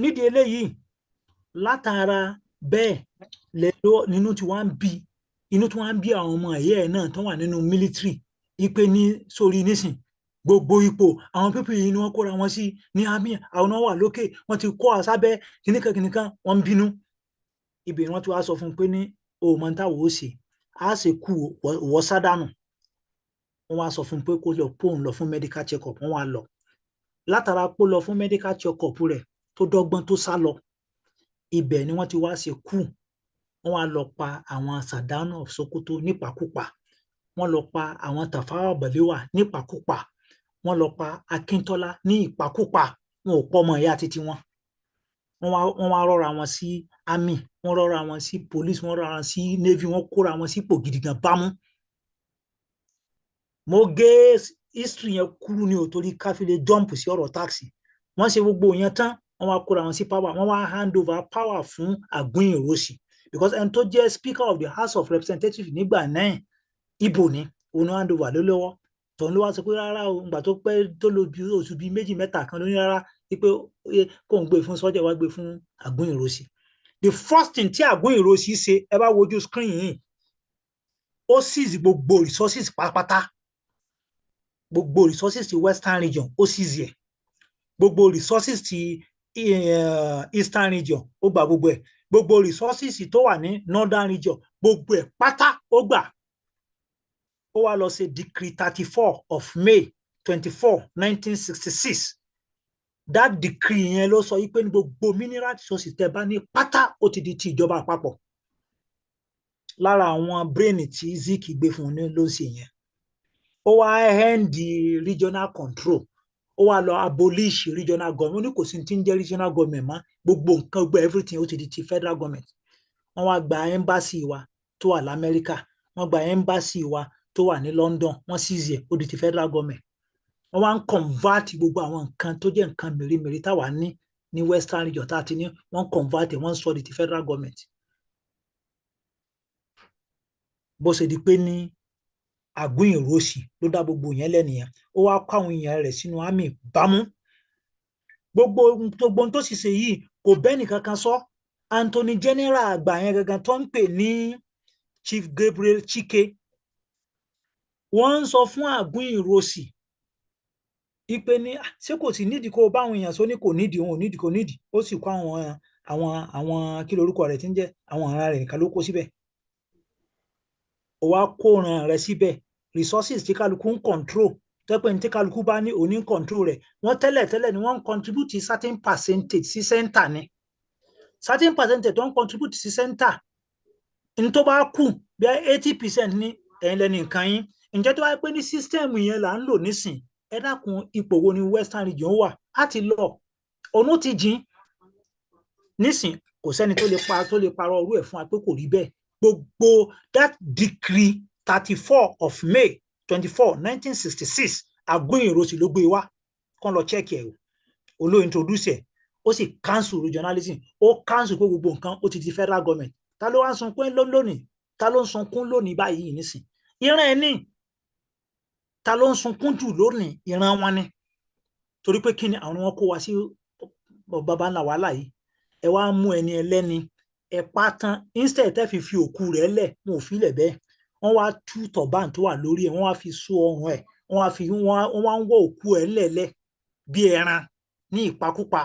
nídìí eléyìí látara bẹ́ẹ̀ nínú tí wọ́n ń bí inú tí wọ́n ń bí àwọn ọmọ ẹ̀yẹ́ ẹ̀ náà tó wà nínú mílítírì ipe ní sórí nísìn gbogbo ipò àwọn pípì yìí ni wọ́n kóra wọn sí ní àmì àwọn náà wà lókè wọ́n ti kó àsábẹ́ kìnnìkan wọ́n ń bínú ibì wọ́n ti wá sọ fún un pé ní òmò táwọn ó ṣe á ṣe kú wọ́ sádànù wọ́n wá sọ fún un pé kó lọ pòun lọ fún medical check up wọ́n wá lọ látara pó lọ fún medical check up rẹ̀ tó dọ́gbọ́n tó sá lọ ibẹ̀ ni wọ́n ti wá ṣe kú wọ́n wá lọ pa àwọn Sàdánù of Sokoto nípakúpa wọ́n lọ pa àwọn Tafawa Balewa nípakúpa wọ́n lọ pa Akíntọ́lá ní ìpakúpa wọn ò pọ̀ ọmọ ìyá títí wọn wọ́n wá rọra wọn sí army wọ́n rọra wọn sí police wọ́n rọra wọn sí navy wọ́n kóra wọn sípò gidi gan bámú mo gé history yẹn kúrú ní òtórí káfílẹ̀ jump sí ọ̀rọ̀ táàsì wọ́n ṣe gbogbo yẹn tán wọ́n wá kóra wọn sí power wọ́n wá hand over power fún Aguiyi-Ironsi because ẹni tó jẹ́ speaker of the House of Representatives nígbà náà Ìbò ni òun hand over ló lọ́wọ́ tòun ló wá sọ pé rárá o ìgbà tó pẹ́ tó lo oṣù bíi méjì mẹ́ta kan ló ní rárá wípé kò ń gbé fún sọ́jà wá gbé fún Aguiyi-Ironsi the first thing tí Aguiyi-Ironsi ṣe ẹ bá wojú screen yìí ó seize gbogbo resources pátápátá gbogbo resources ti Western region ó seize ẹ̀ gbogbo resources ti Eastern region ó gbà gbogbo ẹ̀ gbogbo resources tó wà ní Northern region gbogbo ẹ̀ pátá ó gbà ó wá lọ ṣe decree 34 of May 24 1966 that decree yẹn ló sọ pé ní gbogbo mineral resources tẹ́ bá ní pátá ó ti di ti ìjọba àpapọ̀ lára àwọn brain tí Zik gbé fún un ló ń ṣe yẹn ó wá end regional control ó wá lọ abolish regional government ó ní kò sí ti ń jẹ́ regional government mọ́ gbogbo nǹkan gbogbo everything ó ti di ti federal government wọ́n wá gba embassy wa tó wà lamẹ́ríkà wọ́n gba embassy wa tó wà ní London wọ́n seize ẹ̀ ó di ti federal government wọ́n wá ń convert gbogbo àwọn nǹkan tó jẹ́ nǹkan mèremère táwa ní Western region tá a ti ní wọ́n convert ẹ̀ wọ́n sọ di ti federal government bó ṣe di pé ní Aguiyi-Ironsi ló dá gbogbo yẹn lẹ́nìyẹn ó wá kó àwọn èèyàn rẹ̀ sínú àmì bámú gbogbo tó sì ṣe yìí kò bẹ́ẹ̀nì kankan sọ Anthony General àgbà yẹn gangan tó ń pè ní Chief Gabriel Chike wọ́n ń sọ fún Aguiyi-Ironsi ipe ní ṣé kò sí nídìí kó o bá àwọn èèyàn sọ ní kò nídìí òun ò nídìí kò nídìí ó sì kó àwọn kí lorúkọ rẹ̀ ti ń jẹ́ àwọn ará rẹ̀ nìkan ló kó síbẹ̀ ó wá kóran rẹ̀ síbẹ̀ resources tí kálukú ń control tẹ́pẹ́ ní tí kálukú bá ní òní ń control rẹ̀ wọ́n tẹ́lẹ̀ ni wọ́n ń contribute certain percentage sí center ni certain percentage tó ń contribute sí center ní tó bá kù bí 80% ní ẹ̀yin lẹ́ni nǹkan yín ǹjẹ́ tó bá pé ní system yẹn là ń lò nísìn ẹ dákun ipò wo ni Western region wà á ti lọ òun ti jìn nísìn kò sẹ́ni tó lè parọ́ orú ẹ̀ fún wa pé kò rí bẹ́ẹ̀ gbogbo that decree 34 of May 24 1966 Aguiyi-Ironsi ló gbé wá kán lọ check ẹ̀ o ló introduce ẹ̀ ó sì cancel regionalism ó cancel pé gbogbo nǹkan ó ti di federal government ta ló wá ń sunkún lónìí ta ló ń sunkún lónìí báyìí nísìn ìran ẹ̀ ní ta ló ń sunkún jù lónìí ìran wọn ni torí pé kí ni àwọn wọn kó wa sí baba ńlá wàhálà yìí ẹ wá mú ẹni ẹlẹ́ni ẹ pa tán instead tẹ́ fi òkú rẹ̀ lẹ̀ wọn ò fi lẹ̀ bẹ́ẹ̀ wọ́n wá tú tọ̀bán tó wà lórí ẹ̀ wọ́n wá fi so ọrùn ẹ̀ wọ́n wá ń wọ́ òkú ẹ̀ lẹ̀lẹ̀ bí ẹran ní ìpakúpa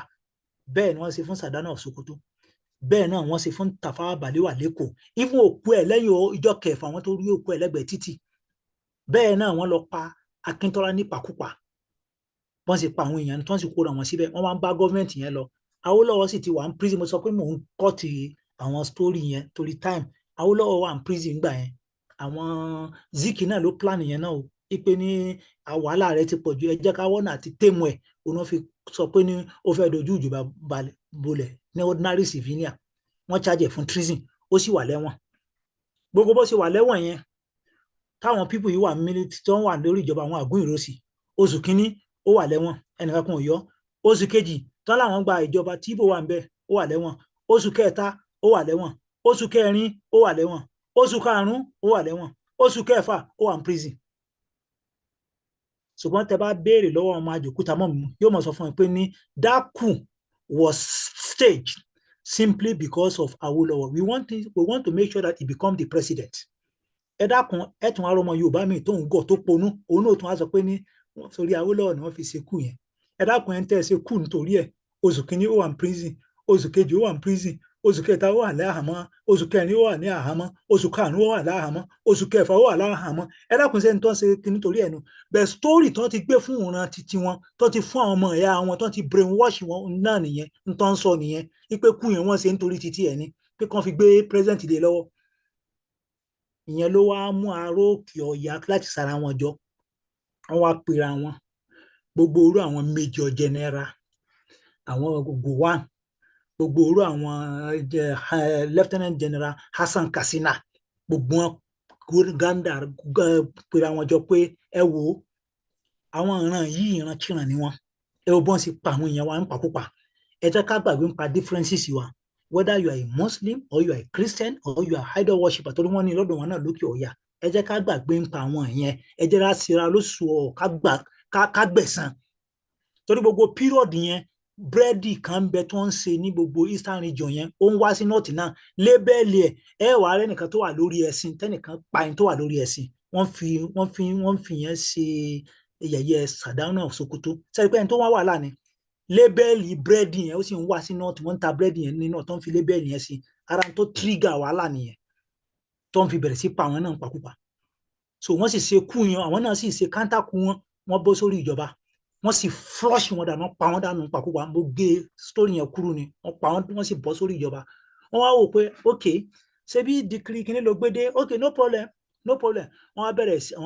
bẹ́ẹ̀ ni wọ́n ṣe fún Sàdánù of Sokoto bẹ́ẹ̀ náà wọ́n ṣe fún Tafawa Balewa lẹ́kọ̀ọ́ even òkú ẹ̀ lẹ́yìn ìjọ kẹfà wọ́n tó rí òkú ẹ̀ lẹ́gbẹ̀ẹ́ títì bẹ́ẹ̀ náà wọ́n lọ pa Akíntọ́lá ní ìpakúpa wọ́n sì pa àwọn èèyàn tó ń sì kóra wọn síbẹ̀ wọ́n wá ń bá gọ́ọ̀mẹ̀ntì yẹn lọ Awólọ́wọ̀ sì ti wà ní prison mo sọ pé mò ń kọ́ ti àwọn story yẹn torí time Awólọ́wọ̀ wà ní prison gbà yẹn àwọn Zik náà ló plan yẹn náà o ipe ní wàhálà rẹ̀ ti pọ̀ ju ẹ jẹ́ ká wọ́nà àti tèmù ẹ̀ òun fi sọ pé ní ó fẹ́ dojú ìjọba bolẹ̀ ní ordinary civilian wọ́n charge ẹ̀ fún treason ó sì wà lẹ́wọ̀n gbogbo bó ṣe wà lẹ́wọ̀n yẹn táwọn people yìí wà military tó ń wà lórí ìjọba àwọn Aguiyi-Ironsi oṣù kínní ó wà lẹ́wọ̀n ẹnìkan kan ò yọ oṣù kejì tán láwọn gba ìjọba tí Ìbò wà ń bẹ ó wà lẹ́wọ̀n oṣù kẹta ó wà lẹ́wọ̀n oṣù kẹrin ó wà lẹ́wọ̀n oṣù karùn-ún ó wà lẹ́wọ̀n oṣù kẹfà ó wà ní prison ṣùgbọ́n tẹ bá béèrè lọ́wọ́ ọmọ àjòkúta mọ́ mi yóò mọ̀ sọ fún ẹ pé ní dákù was staged simply because of Awolowo. We want to make sure that he become the president. Ẹ dákun ẹ tún wá rọmọ Yorùbá mi tó ń gọ̀ tó ponú òun náà tún wá sọ pé ní sórí Awólọ́wọ̀ ni wọ́n fi ṣe kú yẹn. Ẹ dákun ẹ ń tẹ́ ẹ ṣe kú nítorí ẹ̀ oṣù kìíní ó wà ní prison oṣù kejì ó wà ní prison oṣù kẹta ó wà ní àhámọ́ oṣù kẹrin ó wà ní àhámọ́ oṣù karùn-ún ó wà ní àhámọ́ oṣù kẹfà ó wà ní àhámọ́. Ẹ dákun ṣe ń tọ́ ṣe kí nítorí ẹ̀ nu bẹ́ẹ̀ story tó ti gbé fún ìran titi wọn tó ti fún àwọn ọmọ ìyá wọn tó ti brainwash wọn náà nìyẹn ń tọ́ ń sọ nìyẹn wípé kú yẹn wọ́n ṣe nítorí titi ẹ̀ ni pé kàn fi gbé president lé lọ́wọ́. Ìyẹn ló wá mú aró òkè ọ̀yà láti sára wọn jọ wọ́n wá pera wọn gbogbo orú àwọn major general àwọn Gowon gbogbo orú àwọn lieutenant general Hassan Katsina gbogbo wọn ganda pera wọn jọ pé ẹ wo àwọn ìran yìí ìrankíran ni wọn ẹ wo bọ́n sì pa àwọn èèyàn wa ń pakúpa ẹ jẹ́ ká gbàgbé ń pa differences wa whether you are a Muslim or you are a Christian or you are idol worshiper torí wọ́n ní lọ́dọ̀ wọn náà lókè ọ̀yà ẹ jẹ́ ká gbàgbé ń pa àwọn ìyẹn ẹ jẹ́ ká ṣera lóṣù ọ̀ ká gbẹ̀san torí gbogbo period yẹn búrẹ́dì kan bẹ tó ń ṣe ní gbogbo eastern region yẹn ó ń wá sí north náà lébẹ́ẹ̀lì ẹ wàá rẹ́ nìkan tó wà lórí ẹṣin tẹ́nìkan pa ẹni tó wà lórí ẹṣin wọ́n fi yẹn ṣe yẹ̀yẹ́ Sardauna of Sokoto sẹ́ni pé ẹni tó wá wà láàánú lébẹ́ẹ̀lì búrẹ́dì yẹn ó sì ń wá sí north wọ́n ń ta búrẹ́dì yẹn ní north tó ń fi lébẹ́ẹ̀lì yẹn sí ara tó trigger wàhálà nìyẹn tó ń fi bẹ̀rẹ̀ sí pa àwọn náà pakúpa so wọ́n sì ṣe kú yẹn àwọn náà sì ṣe kántàkù wọn bọ́ sórí ìjọba wọ́n sì flush wọn dànù pa wọn dànù pakúpa mo gé story yẹn kúrú ni wọ́n pa wọn wọ́n sì bọ́ sórí ìjọba wọ́n wá wò pé ok ṣé bí dìkìrì kìíní ló gbé dé ok no problem àwọn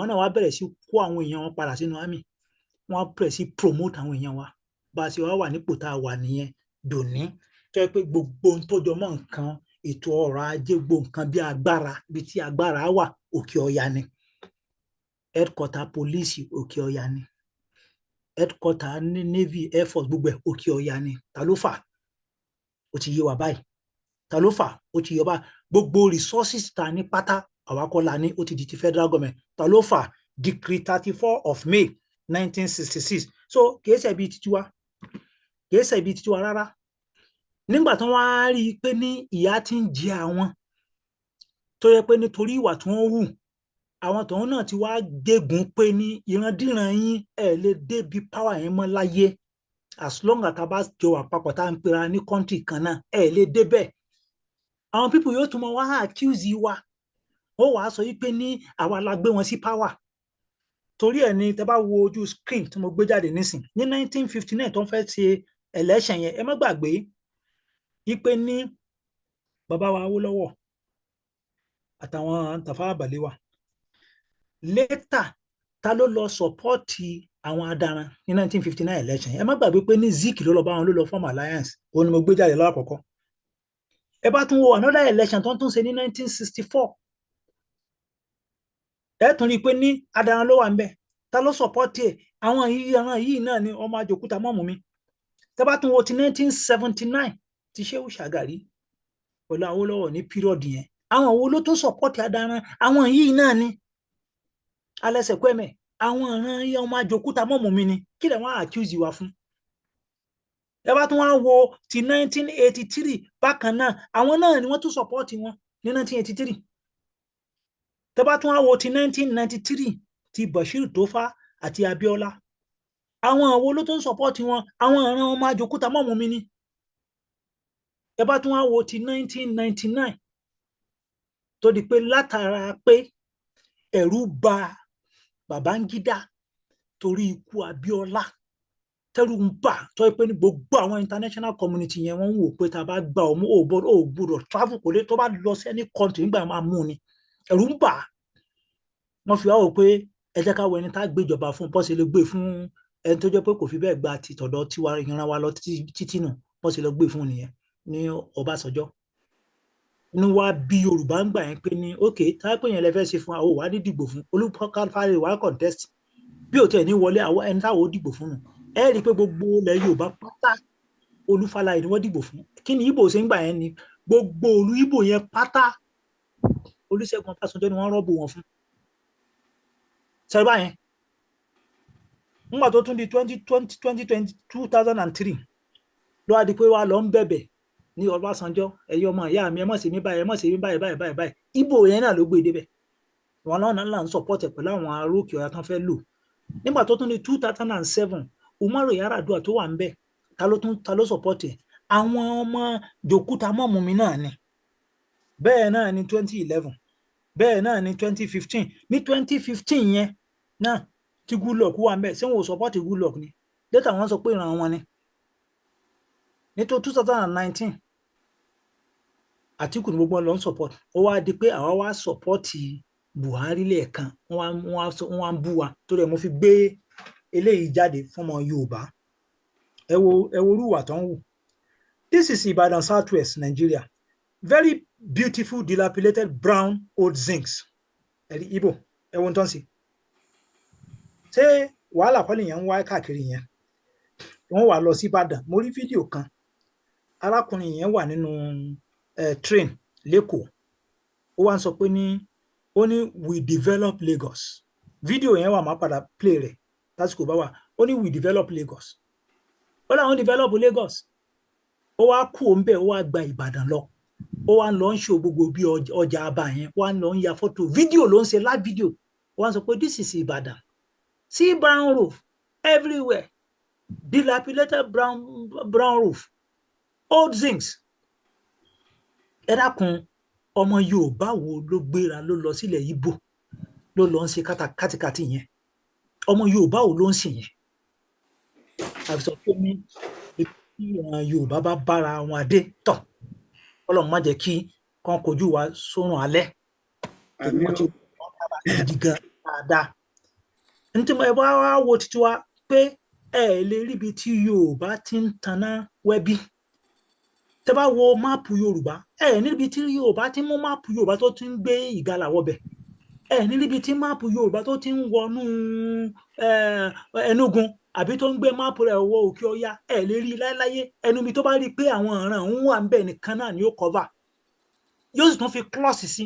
náà wá bẹ̀rẹ̀ sí kó àwọn èèyàn wọn padà sínú army wọ́n bẹ̀rẹ̀ sí promote àwọn èèyàn wa bá a ṣe wá wà nípò tá a wà nìyẹn dòní tó yẹ pé gbogbo ohun tó jọ mọ́ nǹkan ètò ọrọ̀ ajé gbogbo nǹkan bí agbára bí tí agbára wà òkè ọya ni headquarter police òkè ọya ni headquarter navy air force gbogbo ẹ̀ òkè ọya ni ta ló fà ó ti yé wa báyìí ta ló fà ó ti yé wa gbogbo resources ta ní pátá àwa kọ́ la ní ó ti di ti federal government ta ló fà decree 34 of May 1966 so kìí ṣe ibi títí wa rárá nígbà tí wọ́n á rí i pé ní ìyà tí ń jẹ àwọn tó yẹ pé nítorí ìwà tí wọ́n hù àwọn tòun náà ti wá gégùn pé ní ìrandíran yín ẹ lè débi power yẹn mọ́ láyé as long as tá a bá jọ wà papọ̀ tá a ń pera ní country kan náà ẹ lè débẹ̀ àwọn people yóò tún mọ wá accuse wa ó wàá sọ yìí pé ní àwa la gbé wọn sí power torí ẹ̀ ni tẹ́ bá wo ojú screen tí mo gbé jáde nísìn ní 1959 tó ń fẹ́ ṣe election yẹn ẹ má gbàgbé wípé ní bàbá wa Awólọ́wọ̀ àtàwọn Tafawa Balewa later ta ló lọ sọpọ́ọ̀tì àwọn adaran ní 1959 election ẹ má gbàgbé pé ní Zik ló lọ bá wọn ló lọ form alliance òun ni mo gbé jáde lọ́wọ́ àkọ́kọ́ ẹ bá tún wo another election tó ń tún ṣe ní 1964 ẹ tún rí i pé ní adaran ló wà ń bẹ ta ló sọpọ́ọ̀tì ẹ àwọn yìí náà ni ọmọ àjòkúta mọ́mú mi tẹ bá tún wo ti 1979 ti Shehu Shagari pẹ̀lú Awólọ́wọ̀ ní period yẹn àwọn wo ló tún sọpọ́ọ̀tì adaran àwọn yìí náà ni Alẹ́sẹ̀ Kwẹ́mẹ̀ àwọn ìran ọmọ àjòkúta mọ́mú mi ni kí lè wọ́n accuse wa fún ẹ bá tún wá wo ti 1983 bákan náà àwọn náà ni wọ́n tún sọpọ́ọ̀tì wọn ní 1983 tẹ bá tún wá wo ti 1993 ti Bashir Tofa àti Abiola àwọn wo ló tún sọpọ́ọ̀tì wọn àwọn ìran ọmọ àjòkúta mọ́mú mi ni ẹ bá tún wá wo ti 1999 tó di pé látara pé ẹ̀rù bà Babangida torí ikú Abiola tẹ́rù ń bà tó yẹ pé ní gbogbo àwọn international community yẹn wọ́n ń wò pé tá a bá gba ọmọ ò gbọ́dọ̀ travel kò lè tó bá lọ sí any country nígbà máa mú ni ẹ̀rù ń bà wọ́n fi wá wò pé ẹ jẹ́ ká wo ẹni tá a gbéjọba fún bó ṣe lè gbé fún ẹni tó jẹ́ pé kò fi bẹ́ẹ̀ gba tìtọ̀dọ̀ tiwa ìran wa lọ títí nù bó ṣe lè gbé fún nìyẹn ní Ọbásanjọ́ ní wá bí Yorùbá ń gbà yẹn pé ní ok táìpé yẹn lè fẹ́ ṣe fún wa ó wà ní dìgbò fún Olúkálùfáàrè wà contest bí ò tẹ̀ ní wọlé àwọn ẹni táwọn ó dìgbò fún nù ẹ rí i pé gbogbo ilẹ̀ Yorùbá pátá Olúfálàyé ni wọ́n dìgbò fún kí ni Ìgbò ṣe ń gbà yẹn ni gbogbo olú Ìgbò yẹn pátá Olúṣẹ́gun Ọbásanjọ́ ni wọ́n rọ́bù wọn fún sẹ́rí báyẹn nígbà tó tún di 2003 ló wá di pé wá lọ ń bẹ̀bẹ̀ ní Ọbásanjọ́ ẹ̀yọ́ ọmọ ìyá mi ẹ má ṣe mí báyìí ẹ má ṣe mí báyìí Ìgbò yẹn náà ló gbé débẹ̀ wọn náà là ń support ẹ̀ pẹ̀lú àwọn aróòkè ọ̀yà tán fẹ́ lò nígbà tó tún ní 2007 Umaru Yar'Adua tó wà ń bẹ̀ ta ló support ẹ̀ àwọn ọmọ jòkúta mọ́mú mi náà ni bẹ́ẹ̀ náà ní 2011 bẹ́ẹ̀ náà ní 2015 ní 2015 yẹn náà tí Goodluck wà ń bẹ̀ ṣé wọn ò support Goodluck ni later wọ́n sọ pé ìran wọn ni ní 2019 Àtíkù ní gbogbo lọ ń support ó wá di pé àwa wá support Buhari lẹ́ẹ̀kan wọ́n wá ń bú wa tó rẹ̀ mo fi gbé eléyìí jáde fún ọmọ Yorùbá ẹ wo orúwà tó ń wù. This is Ibadan Southwest, Nigeria. Very beautiful dilapidated brown old zincs. Ẹ̀rí Igbo ẹ wo tó ń sí. Ṣé wàhálà kọ́ nìyẹn ń wá káàkiri yẹn? Wọ́n wà lọ sí Ìbàdàn. Mo rí fídíò kan. Arákùnrin yẹn wà nínú train lẹ́kọ̀ọ́. Ó wá ń sọ pé ó ní we develop Lagos. Fídíò yẹn wà máa padà play rẹ̀ lásìkò bá wà. Ó ní we develop Lagos. Ó láwọn develop Lagos. Ó wá kú òǹbẹ̀ ó wá gba Ìbàdàn lọ. Ó wá ń lọ ń ṣe gbogbo bí ọjà àbá yẹn. Ó wá ń lọ ń ya fọ́tò. Fídíò ló ń ṣe live video. Ó wá ń sọ pé this is Ìbàdàn. See brown roof everywhere. Dilapidated brown roof. Old zincs. Ẹ dákun ọmọ Yorùbá wo ló gbéra ló lọ sílẹ̀ Ìgbò ló lọ ń ṣe kátikàtì yẹn? Ọmọ Yorùbá wo ló ń ṣe yẹn? Àbí sọ pé ní ìran Yorùbá bá bára wọn adé tán Ọlọ́run má jẹ́ kí kán kojú wa sórun alẹ́ wọ́n ti wọ́n dábàá gidi gan dáadáa nítorí ẹ bá wá wo títí wa pé ẹ lè ríbi tí Yorùbá ti ń taná wẹ́bí tẹ́ bá wo máàpù Yorùbá ẹ níbi tí Yorùbá ti mú máàpù Yorùbá tó ti ń gbé ìgalà wọbẹ̀ ẹ níbi tí máàpù Yorùbá tó ti ń wọnú Enugu àbí tó ń gbé máàpù rẹ̀ wọ Òkè Ọya ẹ lè rí láéláyé ẹnu mi tó bá rí pé àwọn ọ̀ràn ń wà ń bẹ̀ nìkan náà ni ó cover yóò sì tún fi klọ́ọ̀sì sí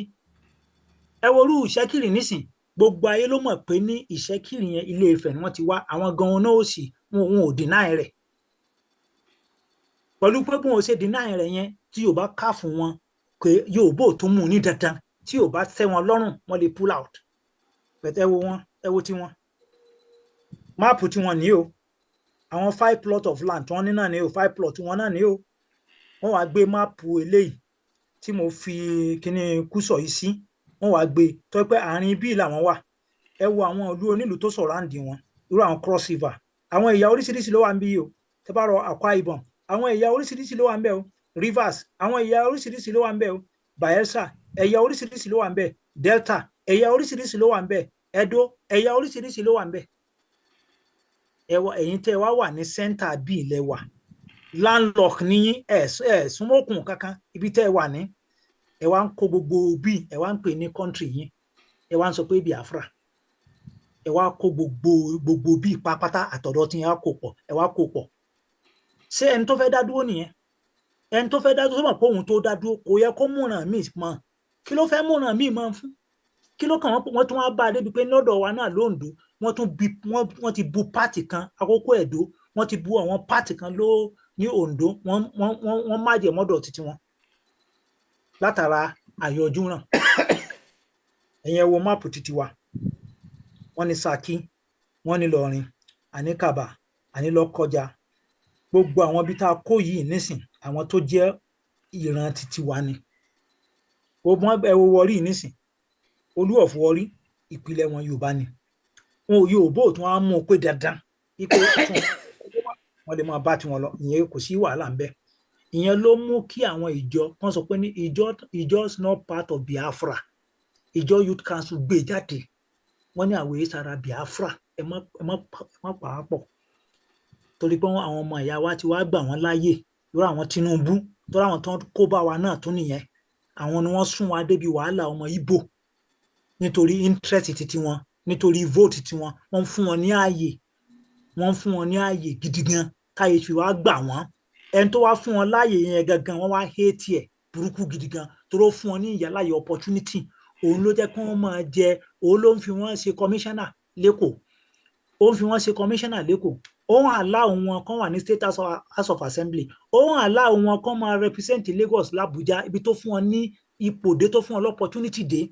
ẹ wo orú Ìṣẹ́kìrì nísìn gbogbo ayé ló mọ̀ pé ní Ìṣẹ́kìrì yẹn Ilé Ifẹ̀ ni wọ́n ti wá àwọn gan-an náà ó sì wọn ò deny rẹ̀ pẹ̀lú pé bí wọn ò ṣe deny rẹ̀ yẹn tí Yorùbá ká fún wọn pé Yorùbá ò tún mú un ní dandan tí Yorùbá tẹ́ wọn lọ́rùn wọn lè pull out pẹ̀tẹ́ ẹ wo tiwọn máàpù tiwọn ní o àwọn 5 plot of land tí wọ́n ní náà ní o 5 plot wọn náà ní o wọ́n wá gbé máàpù eléyìí tí mo fi kíní kúsọ̀ yìí sí wọ́n wá gbé tó pé àárín bíi làwọn wà ẹ wo àwọn ìlú onílùú tó surround wọn irú àwọn Cross River àwọn ẹ̀yà oríṣiríṣi ló wà ń bí o tẹ́ bá rọ Akwa Ibom àwọn ẹ̀yà oríṣiríṣi ló wà ń bẹ o Rivers àwọn ẹ̀yà oríṣiríṣi ló wà ń bẹ o Bayelsa ẹ̀yà oríṣiríṣi ló wà ń bẹ Delta ẹ̀yà oríṣiríṣi ló wà ń bẹ Edo ẹ̀yà oríṣiríṣi ló wà ń bẹ ẹ̀yin tẹ́ wá wà ní center bí ilẹ̀ wà landlock ní súnmọ́kùn kankan ibi tẹ́ wà ní ẹ wá ń kó gbogbo bí ẹ wá ń pè ní country yín ẹ wá ń sọ pé Biafra ẹ wá kó gbogbo bí pápátá àtọ̀dọ̀ tí ẹ wá kó pọ̀ ẹ wá kó pọ̀ ṣé ẹni tó fẹ́ dá dúró nìyẹn ẹni tó fẹ́ dá dúró sọ́mọ̀ pé òun tó dá dúró kò yẹ kó múràn míì mọ́ kí ló fẹ́ múràn míì mọ́ fún kí ló kàn wọ́n tún wá bá a débi pé lọ́dọ̀ wa náà lóńdó wọ́n ti bu pátì kan Àkókò Ẹ̀dó wọ́n ti bu àwọn pátì kan ní Oǹdó wọ́n má jẹ mọ́dọ̀ títí wọn látara àyọjú náà ẹ̀yin ẹ wo máàpù títí wa wọ́n ní Ṣakí wọ́n ní Ìlọrin àní Kàbà àní Lọ́kọ́jà gbogbo àwọn ibi tá a kó yìí nísìn àwọn tó jẹ́ ìran títí wa ni gbogbo ẹ wo Warri nísìn Olú of Warri ìpìlẹ̀ wọn Yorùbá ni wọn ò Yorùbá ò tún wá mú un pé dandan ipò wọn lè máa bá tiwọn lọ ìyẹn kò sí wàhálà ń bẹ ìyẹn ló mú kí àwọn ìjọ wọn sọ pé ní ìjọ is not part of Biafra ìjọ Youth Council gbé jáde wọn ní àwòrán sára Biafra ẹ má pàápọ̀ torí pé àwọn ọmọ ìyá wa ti wá gbà wọn láàyè lórí àwọn Tinubu torí àwọn tó ń kó bá wa náà tún nìyẹn àwọn ni wọ́n sún wa débi wàhálà ọmọ Ìgbò nítorí interest títí wọn nítorí vote tí wọ́n fún wọn ní ààyè gidi gan káyé fi wá gbà wọ́n ẹni tó wá fún wọn láàyè yẹn gangan wọ́n wá hate ẹ̀ burúkú gidi gan tó ló fún wọn ní ìyáláyè opportunity òun ló jẹ́ kí wọ́n máa jẹ òun ló ń fi wọ́n ṣe commissioner lẹ́kọ̀ọ́ ó ń allow wọn kan wà ní state house of assembly, ó ń allow wọn kan máa represent Lagos l'Abuja, ibi tó fún wọn ní ipò dé, tó fún wọn l'opportunity dé.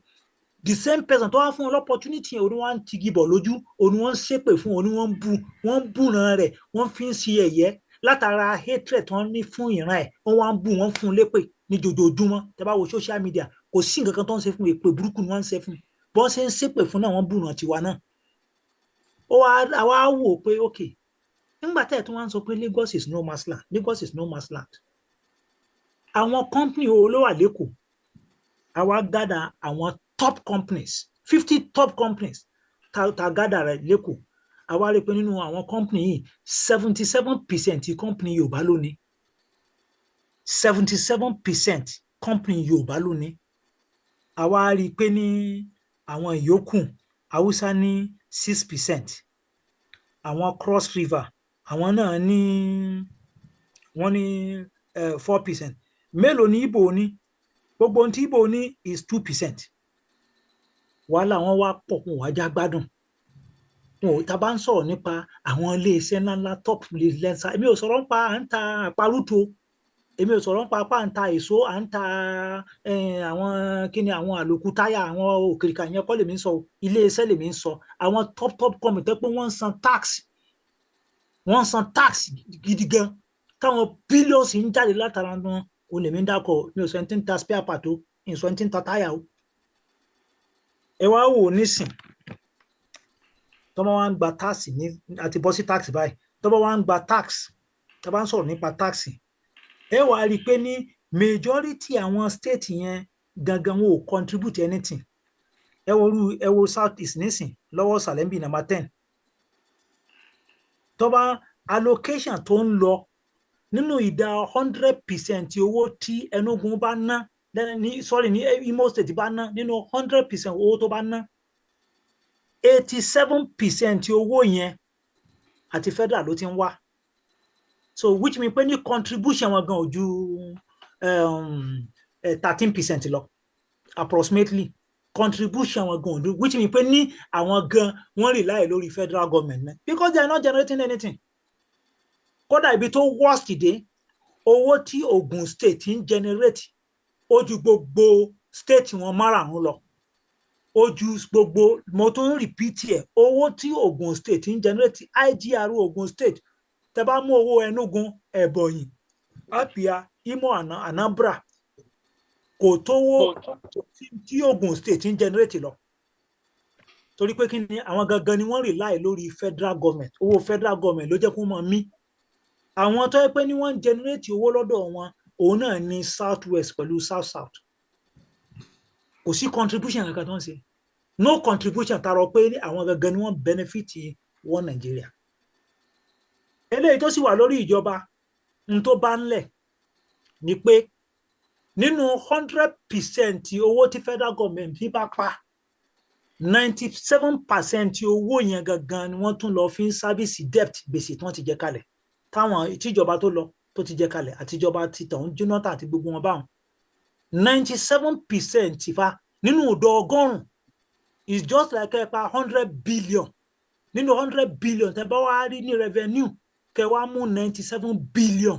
The same person tó wá fún wọn l'opportunity yẹn, òní wọn ti gibọ̀ lójú, òní wọn ṣépè fún, òní wọn bú ran rẹ̀, wọ́n fi ń ṣe ẹ̀yẹ látara hatred tó ń ní fún ìran ẹ̀, wọ́n wá ń bú, wọ́n fún un lépè ní jojoojúmọ́. Tẹ́ bá wo social media, kò sí nǹkan kan tó ń ṣe fún, èpè burúkú ni wọ́n ń ṣe fún. Bọ́n ṣe ń ṣépè fún náà, wọ́n bú ran tiwa náà. Àwa wò pé okay, nígbà tẹ́ ẹ̀ tí wọ́n sọ pé Lagos is no man's land, Lagos is no man's land. Àwọn company wo ló wà lÉkòó? Àwa gather àwọn top companies, 50 top companies ta gather rẹ̀ lÉkòó. Àwa rí pé nínú àwọn company yìí 77% company Yorùbá ló ní. 77% company Yorùbá ló ní. Àwa rí pé ní àwọn ìyókù Haúsá ní 6%. Àwọn Cross River àwọn náà ní wọ́n ní 4%. Mélòó ni Ìgbò ní? Gbogbo ohun tí Ìgbò ní is 2%. Wàhálà wọn wá pọ̀, wọn wá já gbádùn. Tá bá ń sọ̀rọ̀ nípa àwọn ilé-iṣẹ́ ńláńlá top lẹ́sà, èmi ò sọ̀rọ̀ nípa à ń ta àparùtò, èmi ò sọ̀rọ̀ nípa à ń ta èso, à ń ta àwọn kíni, àwọn àlòkù táyà, àwọn òkèrìkà yẹn kọ́ lèmi ń sọ. Ilé-iṣẹ́ lèmi ń sọ. Àwọn top company tẹ́ pé wọ́n ń san tax gidi gan, táwọn billions ń jáde látara wọn, òun lèmi ń dákọ̀. Mi ò sọ ẹni tí ń ta spare part o, mi ò sọ ẹni tí ń ta táyà o. Ẹ wá wò nísìn, tọ́mọ wá ń gba tax ní àti bọ́ sí tax báyìí, tọ́mọ wá ń gba tax, tá bá ń sọ̀rọ̀ nípa tax, ẹ wá rí i pé ní majority àwọn state yẹn gangan wọn ò contribute anything. Ẹ wo South East nísìn, lọ́wọ́ Salembi number 10. Tọ́ba allocation tó ń lọ nínú ìdá 100% owó tí Enugu bá ná, ní Imo State bá ná, nínú 100% owó tó bá ná, 87% owó yẹn àti federal ló ti ń wá. So which mean pé ní contribution wọn gan ò ju 13% lọ approximately. Contribution wọn gan ò ju, which mean pé ní àwọn gan wọ́n rely lórí federal government náà, because they are not generating anything. Kódà ibi tó worst dé, owó tí Ogun State ń generate ó ju gbogbo state wọn márààrún lọ. Ó ju gbogbo, mo tún repeat ẹ̀, owó tí Ogun State ń generate, IGR Ogun State, tẹ́ bá mú owó Enugu, Ebonyi, Abia, Imo, Anambra, kò tówó tí Ogun State ń generate lọ. Torí pé kí ni, àwọn gangan ni wọ́n rely lórí federal government. Owó federal government ló jẹ́ kó mọ̀ mí. Àwọn tó yẹ pé ní wọ́n generate owó lọ́dọ̀ wọn, òun náà ni South West pẹ̀lú South South. Kò sí contribution kankan tó ń ṣe. No contribution, tààrọ̀ pé àwọn gangan ni wọ́n benefit wọn Nàìjíríà. Eléyìí tó sì wà lórí ìjọba, n tó bá ń lẹ̀ ni pé nínú 100% owó tí federal government fi bá pa, 97% owó yẹn gangan ni wọ́n tún lọ fi ń service debt, gbèsè tí wọ́n ti jẹ kalẹ̀. Táwọn tíjọba tó lọ tó ti jẹ kalẹ̀, àtijọba ti tọ̀hún Jonathan àti gbogbo wọn báwọn. 97% fa nínú ọ̀dọ̀ ọgọ́rùn-ún is just like ẹ pa 100 billion. Nínú 100 billion tẹ́ bá wá rí ní revenue, kẹ wá mú $97 billion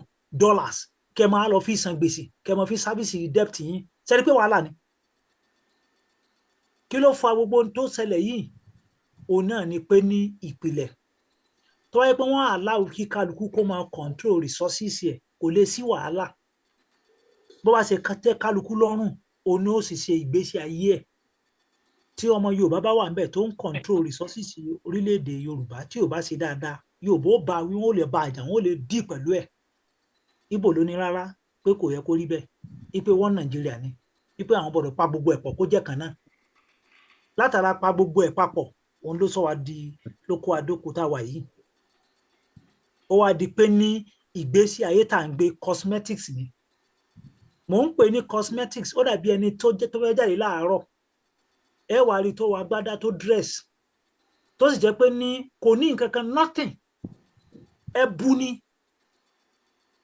kẹ máa lọ fi san gbèsè, kẹ máa fi service debt yín. Ṣé rí pé wàhálà ni? Kí ló fa gbogbo tó ṣẹlẹ̀ yìí? Òun náà ni pé ní ìpìlẹ̀ tó wáyé pé wọ́n allow kí kálukú kó máa control resources ẹ̀, kò lè sí wàhálà. Bó bá ṣe tẹ́ kálukú lọ́rùn, òun ni ó sì ṣe ìgbésí ayé ẹ̀. Tí ọmọ Yorùbá bá wà níbẹ̀ tó ń control resources orílẹ̀-èdè Yorùbá, tí ò bá ṣe dáadáa, Yorùbá ó bá wí, wọ́n ó lè bá àjà, wọ́n ó lè dì pẹ̀lú ẹ̀. Ìgbò ló ní rárá pé kò yẹ kó rí bẹ́ẹ̀, wípé wọ́n Nàìjíríà ni, wípé àwọn gbọ́dọ̀ pa gbogbo ẹ̀ pọ̀ kó jẹ́ kan náà. Látara pa gbogbo ẹ̀ papọ̀, òun ló sọ wá di lóko àdókò tá a wà yìí. Ó wá di pé ní ìgbésí ayé tá à ń gbé cosmetics ni. Mò ń pè ní cosmetics, ó dàbí ẹni tó fẹ́ jáde láàárọ̀. Ẹ wá rí tó wọ agbádá tó dress, tó sì jẹ́ pé ní kò ní nǹkan kan, nothing. Ẹ bú ní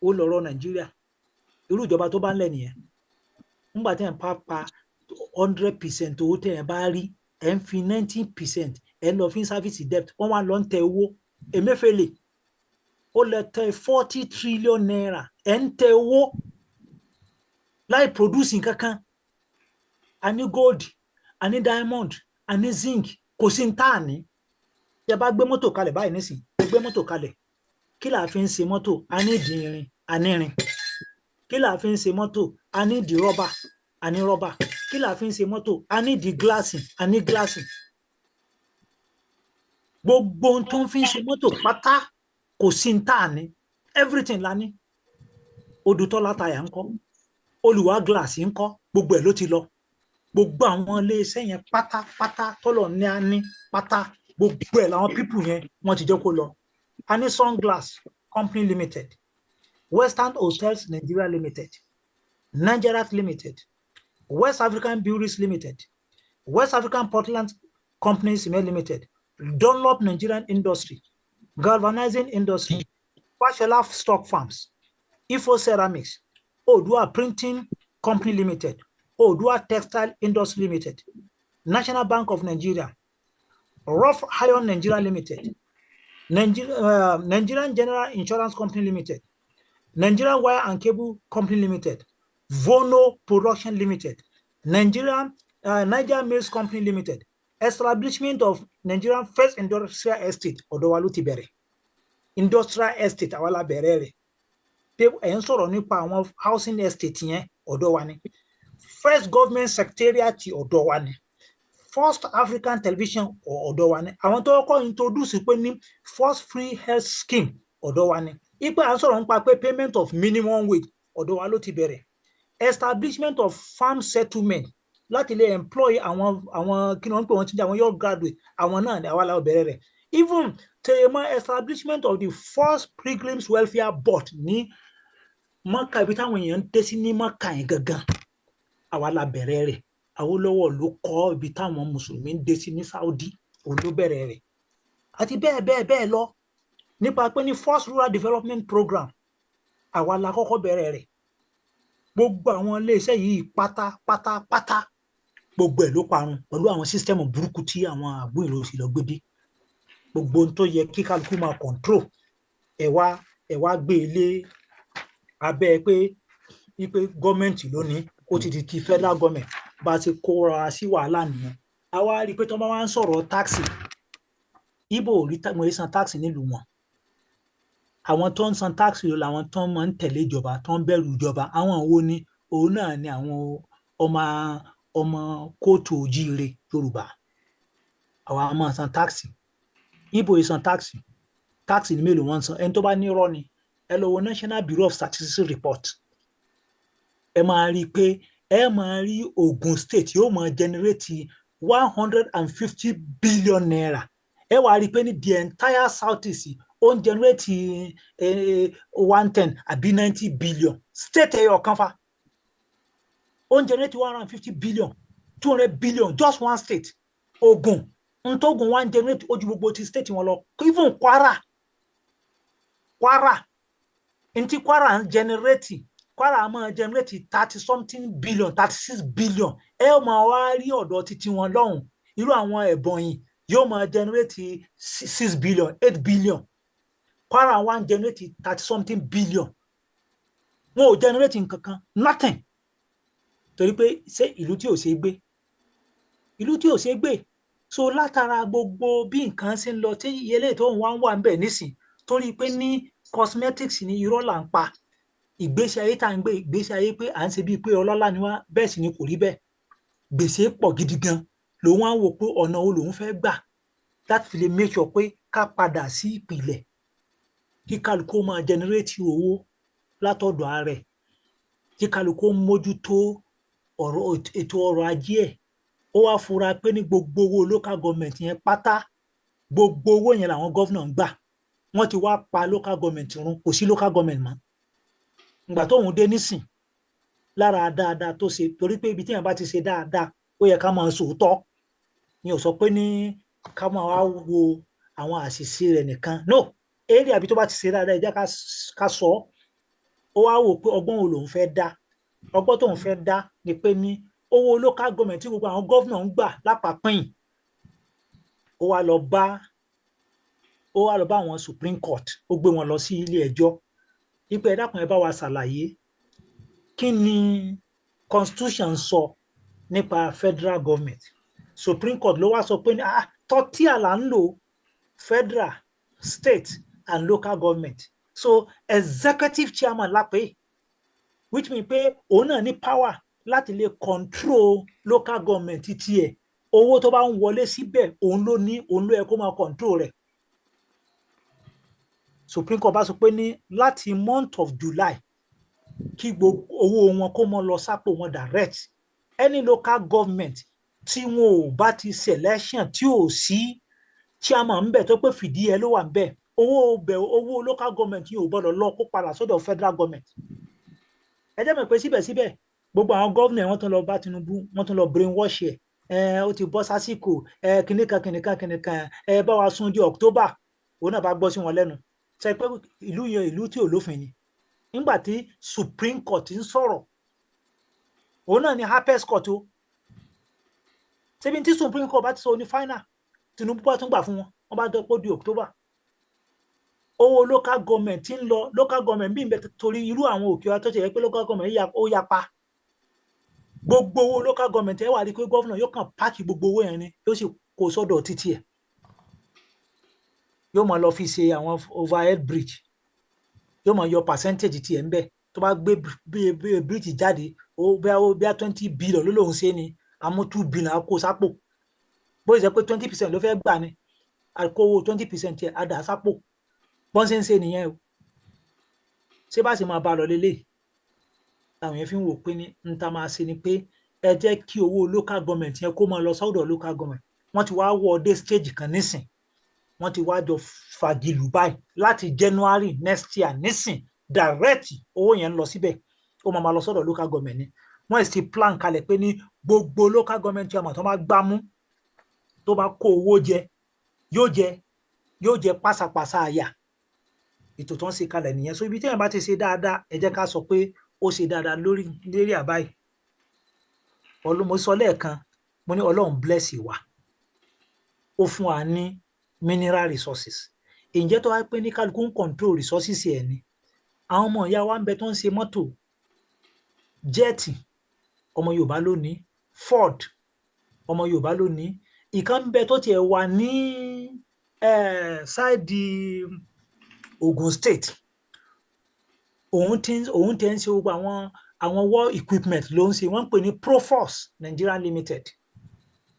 ó lọ́rọ̀ Nàìjíríà. Irú ìjọba tó bá ń lẹ̀ nìyẹn. Nígbà tí ẹ̀ ń pa 100% owó tẹ̀ ẹ̀ bá rí, ẹ̀ ń fi 90% ẹ̀ lọ fi service debt, wọ́n wá lọ ń tẹ owó. Emefiele ó lè tẹ 40 trillion naira ẹ̀ ń tẹ owó láì produce nǹkan kan a ní gold a ní diamond a ní zinc kò sí ní tá a ní tẹ bá gbé mọ́tò kalẹ̀ báyìí nísìn ẹ gbé mọ́tò kalẹ̀ kí là fi ń ṣe mọ́tò a ní ìdí irin a ní irin kí là fi ń ṣe mọ́tò a ní ìdí rọ́bà a ní rọ́bà kí là fi ń ṣe mọ́tò a ní ìdí gíláàsì a ní gíláàsì gbogbo ohun tó ń fi ń ṣe mọ́tò pátá kò sí ní tá a ní everything la ní Odùtọ́lá táyà ń kọ́ Olùwà gíláàsì ń kọ́ gbogbo ẹ̀ ló ti lọ gbogbo àwọn iléeṣẹ́ yẹn pátápátá tọ́lọ̀ ní a ní pátá gbogbo ẹ̀ làwọn pípù yẹn wọ́n ti jẹ́ kó lọ a ní Sunglass Company Limited Western Hotels Nigeria Limited Nigeria Limited West African Breweries Limited West African Portland Company Cement Limited Dunlop Nigerian Industry Galvanizing Industry Fashola Stock Farms Ifo Ceramics Odua Printing Company Limited Odua Textile Industry Limited National Bank of Nigeria Rough Iron Nigeria Limited Nigerian General Insurance Company Limited Nigerian Wire and Cable Company Limited Vono Production Limited Niger Mills Company Limited Establishment of Nigerian First Industrial Estate ọ̀dọ̀ wa ló ti bẹ̀rẹ̀ Industrial Estate àwa la bẹ̀rẹ̀ rẹ̀ pé ẹ̀ ń sọ̀rọ̀ nípa àwọn housing estate yẹn ọ̀dọ̀ wa ni First Government Secretariat ọ̀dọ̀ wa ni First African Television ọ̀dọ̀ wa ni àwọn tó kọ́ introduce pé ní First Free Health Scheme ọ̀dọ̀ wa ni ipe à ń sọ̀rọ̀ nípa pé payment of minimum wage ọ̀dọ̀ wa ló ti bẹ̀rẹ̀ establishment of farm settlement láti lè employ àwọn kí ni wọ́n ń pè wọ́n ti jẹ́ àwọn young graduate àwọn náà ni àwa la bẹ̀rẹ̀ rẹ̀ even tẹ̀yẹ̀mọ́ establishment of the First Pilgrims Welfare Board ní Mọ́kà ibi táwọn èèyàn ń dé sí ní Mọ́kà yẹn gangan àwa la bẹ̀rẹ̀ rẹ̀ Awólọ́wọ̀ ló kọ́ ibi táwọn mùsùlùmí ń dé sí ní Saudi òun ló bẹ̀rẹ̀ rẹ̀ àti bẹ́ẹ̀ lọ nípa pé ní First Rural Development Program àwa la kọ́kọ́ bẹ̀rẹ̀ rẹ̀ gbogbo àwọn iléeṣẹ́ yìí pátápátá gbogbo ẹ̀ ló parun pẹ̀lú àwọn sísítẹ́mù burúkú tí àwọn àgbóyìnbó sì lọ gbé dé gbogbo ohun tó yẹ kí kálukú máa control ẹ wá gbé ilé abẹ́ pé gọ́ọ̀mẹ̀ntì lónìí ó ti di ti federal government bá ti kóra sí wàhálà nìyẹn a wá rí i pé tí wọ́n bá wá ń sọ̀rọ̀ táàsì Ìgbò ò rí san táàsì nílùú wọn àwọn tó ń san táàsì ló làwọn tó máa ń tẹ̀lé ìjọba tó ń bẹ̀rù ìjọba àwọn wo ni òun náà ni àwọn ọmọ kóòtù òjíire Yorùbá àwa máa san táàsì Ìgbò yìí san táàsì ní mélòó wọn san ẹni tó bá ní irọ́ ni ẹ lọ wo National Bureau of Statistics report ẹ máa rí i pé ẹ máa rí Ogun State yóò máa generate 150 billion naira ẹ wá rí i pé ní the entire Southeast ó ń generate 110 àbí 90 billion state ẹyọ kan fa ó ń generate 150 billion 200 billion just one state Ogun ntógun wá ń generate ojú gbogbo ti state wọn lọ even Kwara ntí Kwara ń generate Kwara máa generate 30-something billion 36 billion ẹ máa wá rí ọ̀dọ̀ títí wọn lọ́hùn irú àwọn Ebonyi yóò máa generate 6 billion 8 billion Kwara wá ń generate 30-something billion wọn ò generate nǹkankan nothing torí pé ṣé ìlú tí ò ṣe gbé so látara gbogbo bí nǹkan ṣe ń lọ tí ìyẹlẹ tó ń wà ń bẹ nísìn torí pé ní cosmetics ní irọ́ là ń pa ìgbésí ayé tá à ń gbé ìgbésí ayé pé à ń ṣe bíi pé ọlọ́lá ni wá bẹ́ẹ̀ sì ni kò rí bẹ́ẹ̀ gbèsè pọ̀ gidi gan lòun á wò pé ọ̀nà wo lòun fẹ́ gbà láti fi lè make sure pé ká padà sí ìpìlẹ̀ kí kálukú máa generate owó látọ̀dọ̀ ààrẹ kí kálukú mójútó ètò ọrọ̀ ajé ẹ̀ ó wá fura pé ní gbogbo owó local government yẹn pátá gbogbo owó yẹn làwọn gọ́vnà ń gbà wọ́n ti wá pa local government run kò sí local government mọ́ ìgbà tóun dé nísìn lára dáadáa tó ṣe torí pé ibi tí èèyàn bá ti ṣe dáadáa ó yẹ ká máa sòótọ́ ni ò sọ pé ní ká máa wá wo àwọn àṣìṣe rẹ̀ nìkan no èrè àbí tó bá ti ṣe dáadáa ẹ jẹ́ ká sọ ó wá wò pé ọgbọ́n wo lòun fẹ́ dá ọgbọ́n tóun fẹ́ dá ni pé ní owó local government tí gbogbo àwọn gọ́vnà ń gbà lápapín ó wá lọ bá ó wá lọ bá àwọn Supreme Court ó gbé wọn lọ sí ilé ẹjọ́ ipò ẹ dákun ẹ bá wa ṣàlàyé kí ni constitution sọ nípa federal government. Supreme Court ló wá sọ pé tọ́tíà là ń lò federal, state and local government. So executive chairman lápè, which mean pé òun náà ní power láti lè control local government tiẹ̀. Owó tó bá ń wọlé síbẹ̀ òun ló yẹ kó máa control rẹ̀. Supreme Court bá sọ pé ní láti month of July kí gbogbo owó wọn kó mọ lọ sápò wọn direct. Any local government tí wọn ò bá ti selection tí ò sí chairman ń bẹ tó pé fìdí ẹ ló wà ń bẹ, owó local government yìí ò gbọdọ̀ lọ kó padà sọ́dọ̀ federal government. Ẹ jẹ́ mọ̀ pé síbẹ̀síbẹ̀ gbogbo àwọn gómìnà wọ́n tún lọ bá Tinubu, wọ́n tún lọ brainwash ẹ̀, ó ti bọ́ sásìkò, kìnìkan, bá wa sún di October, òun náà bá gbọ́ sí wọn lẹ́nu. Ṣe pé ìlú yẹn ìlú tí ò lófin ni. Nígbà tí Supreme Court ń sọ̀rọ̀, òun náà ni Apex Court o. Ṣebí tí Supreme Court bá ti sọ ní final, Tinubu bá tún gbà fún wọn, wọ́n bá dọ́pọ̀ di October. Owó local government ń lọ, local government bí n bẹ torí irú àwọn òkè wa tó ṣe yẹ pé local government ó yapa. Gbogbo owó local government ẹ wà rí pé governor yóò kàn páàkì gbogbo owó yẹn ni, yóò sì kó sọ́dọ̀ títí ẹ̀. Yóò máa lọ fi ṣe àwọn overhead bridge, yóò máa yọ percentage tiẹ̀ ń bẹ. Tó bá gbé bridge jáde, bí 20 billion ló lóun ṣe ni, àmọ́ 2 billion kó sápò. Bó ṣe pé 20% ló fẹ́ gbà ni, àkówó 20% ẹ̀ á dà sápò. Bọ́n ṣe ń ṣe nìyẹn o. Ṣé bá sì máa bá lọ lélẹ̀? Àwọn yẹn fi ń wò pé ní n ta máa ṣe ni pé ẹ jẹ́ kí owó local government yẹn kó máa lọ sọ́dọ̀ local government. Wọ́n ti wá wọ dé stage kan nísìn. Wọ́n ti wá jọ fagilù báyìí láti January next year nísìn direct owó yẹn ń lọ síbẹ̀. Ó máa lọ sọ́dọ̀ local government ni. Wọ́n sì plan kalẹ̀ pé ní gbogbo local government chairman tó máa gbámú tó bá kó owó jẹ yóò jẹ pásápásá àyà. Ètò tó ń ṣe kalẹ̀ nìyẹn. So ibi tí èèyàn bá ti ṣe dáadáa, ẹ jẹ́ ká sọ pé ó ṣe dáadáa lérí àbáyé. Mo sọ lẹ́ẹ̀kan, mo ní Ọlọ́run bless wa. Ó fún wa ní mineral resources. Ǹjẹ́ tó wá pé ní kálukú ń control resources ẹ̀ ni. Àwọn ọmọ ìyá wa ń bẹ tó ń ṣe mọ́tò, jẹ́ẹ̀tì, ọmọ Yorùbá ló ní, Ford, ọmọ Yorùbá ló ní. Ìkan ń bẹ tó tiẹ̀ wà ní sáìdì Ogun State. Òun tẹ́ ń ṣe gbogbo àwọn war equipment ló ń ṣe. Wọ́n ń pè ní Proforce Nigeria Limited.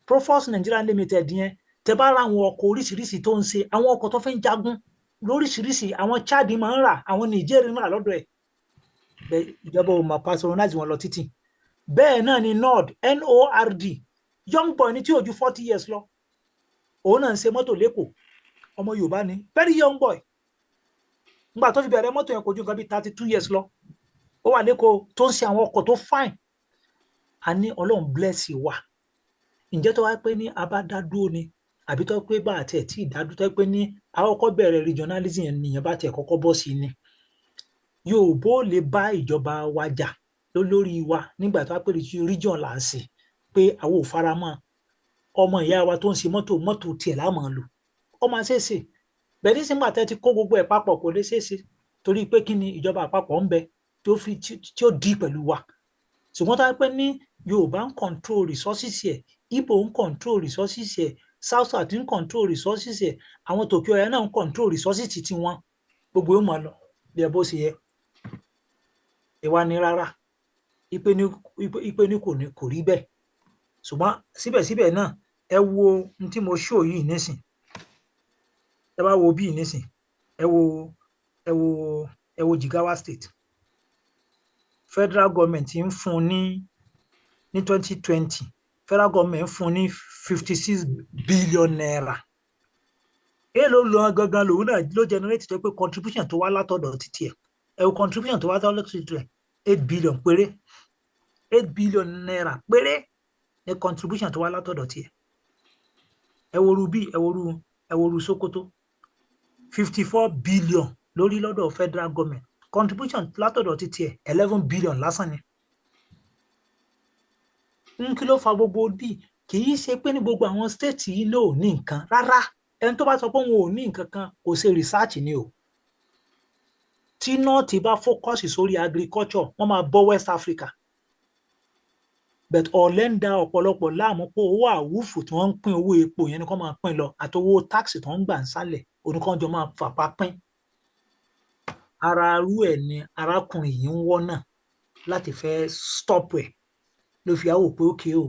Proforce Nigeria Limited yẹn, tẹ́ bá ra àwọn ọkọ̀ oríṣiríṣi tó ń ṣe, àwọn ọkọ̀ tó fi ń jagun lóríṣiríṣi, àwọn Chad máa ń rà, àwọn Niger ń rà lọ́dọ̀ ẹ̀. Ìjọba ò máa patronize wọn lọ títì. Bẹ́ẹ̀ náà ni NORD, young boy ní tí ò ju 40 years lọ. Òun náà ń ṣe mọ́tò lẹ́kọ̀ọ́. Ọmọ Yorùbá ni, very young boy. Nígbà tó fi bẹ̀rẹ̀ mọ́tò yẹn kò ju nǹkan bí 32 years lọ. Ó wà lẹ́kọ̀ọ́ tó ń ṣe àwọn ọkọ̀ tó fine. A ní Ọlọ́run bless wa. Ǹjẹ́ tó wá pé ní abádádúró ni, àbí tó pé bá àti ẹ̀ tí ìdádúró tó pé ní àkọ́kọ́ bẹ̀rẹ̀ regionalism yẹn nìyẹn bá tiẹ̀ kọ́kọ́ bọ́ sí ni. Yorùbá ò lè bá ìjọba wa jà lórí wa nígbà tó wá pé region là ń ṣe pé àwọn ò fara mọ́. Ọmọ ìyá wa tó ń ṣe mọ́tò tiẹ̀ la máa lò. Ó máa ṣeéṣe. Bẹ́ẹ̀ ní sìngbà tẹ́ ti kó gbogbo ẹ̀ papọ̀ kò lè ṣeéṣe torí pé kí ni ìjọba àpapọ̀ ń bẹ tí ó dí pẹ̀lú wa. Ṣùgbọ́n tó wá pé ní Yorùbá ń control resources ẹ̀, Igbo ń control resources ẹ̀, South ń control resources ẹ̀, àwọn tòkè ọ̀yà náà ń control resources ti wọn. Gbogbo yóò máa lọ bí ẹ bó ṣe yẹ. Ìwà ni rárá. Ipe ní kò rí bẹ́ẹ̀. Ṣùgbọ́n síbẹ̀síbẹ̀ náà ẹ wo ohun tí mo show yìí nísìn. Ẹ bá wo bí nísìn. Ẹ wo Jigawa State. Federal government ń fún ní 2020. Federal government ń fún ní 56 billion naira. Èló lọ gangan lòun náà ló generate tó pé contribution tó wá látọ̀dọ̀ títí ẹ̀. Ẹ wo contribution tó wá látọ̀dọ̀ títí ẹ̀ 8 billion péré. 8 billion naira péré ní contribution tó wá látọ̀dọ̀ tiẹ̀. Ẹ wo ru bí, ẹ wo ru Sokoto. 54 billion lórí lọ́dọ̀ federal government. Contribution látọ̀dọ̀ títí ẹ̀ 11 billion lásán ni. Kí ló fa gbogbo bí? Kì í ṣe pé ní gbogbo àwọn state yìí ló ní nǹkan rárá. ẹni tó bá sọ pé òun ò ní nǹkan kan kò ṣe research ni o. Tí nọ́ọ̀tì bá focus sórí agriculture wọ́n máa bọ́ West Africa. But ọ̀lẹ ń da ọ̀pọ̀lọpọ̀ láàmú pé owó àwùfù tí wọ́n ń pín owó epo yẹn ni kò máa pín lọ àti owó táàsì tí wọ́n ń gbà ń sálẹ̀ oníkanjọ máa fapá pín. Ara arú ẹ̀ ni arákùnrin yìí ń wọ́nà láti fẹ́ stop ẹ̀ ló fi àwò pé ókè o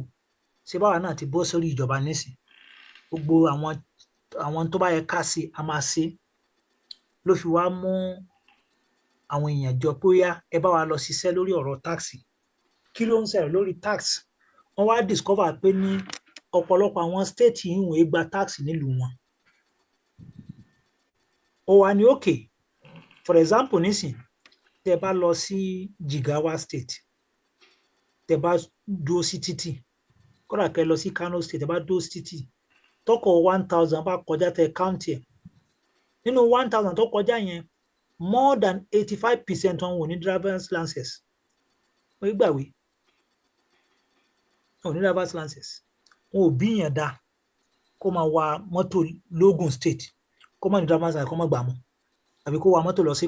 ṣé báwa náà ti bọ́ sórí ìjọba nísìn gbogbo àwọn tó bá yẹ ká ṣe a máa ṣe ló fi wá mú àwọn èèyàn jọ pé yá ẹ bá wa lọ ṣiṣẹ́ lórí ọ̀rọ̀ táàsì. Kí ló ń ṣẹlẹ̀ lórí tax? Wọ́n wá discover pé ní ọ̀pọ̀lọpọ̀ àwọn state yìí wọ́n gba tax nílùú wọn. Ó wà ní òkè for example nísìn tẹ́ bá lọ sí Jigawa state tẹ́ bá dúró sí títì kódà kẹ́ lọ sí Kano state tẹ́ bá dúró sí títì tọkọ̀ 1000 bá kọjá tẹ́ count ẹ̀ nínú 1000 tó kọjá yẹn more than 85% wọn wò ní driver's license wọ́n gbàwé wọn ò ní driver's license wọn ò bí yàn dá kó máa wa mọ́tò lógùn state kó má ní driver's license kó má gbà mọ́ àbí kó wa mọ́tò lọ sí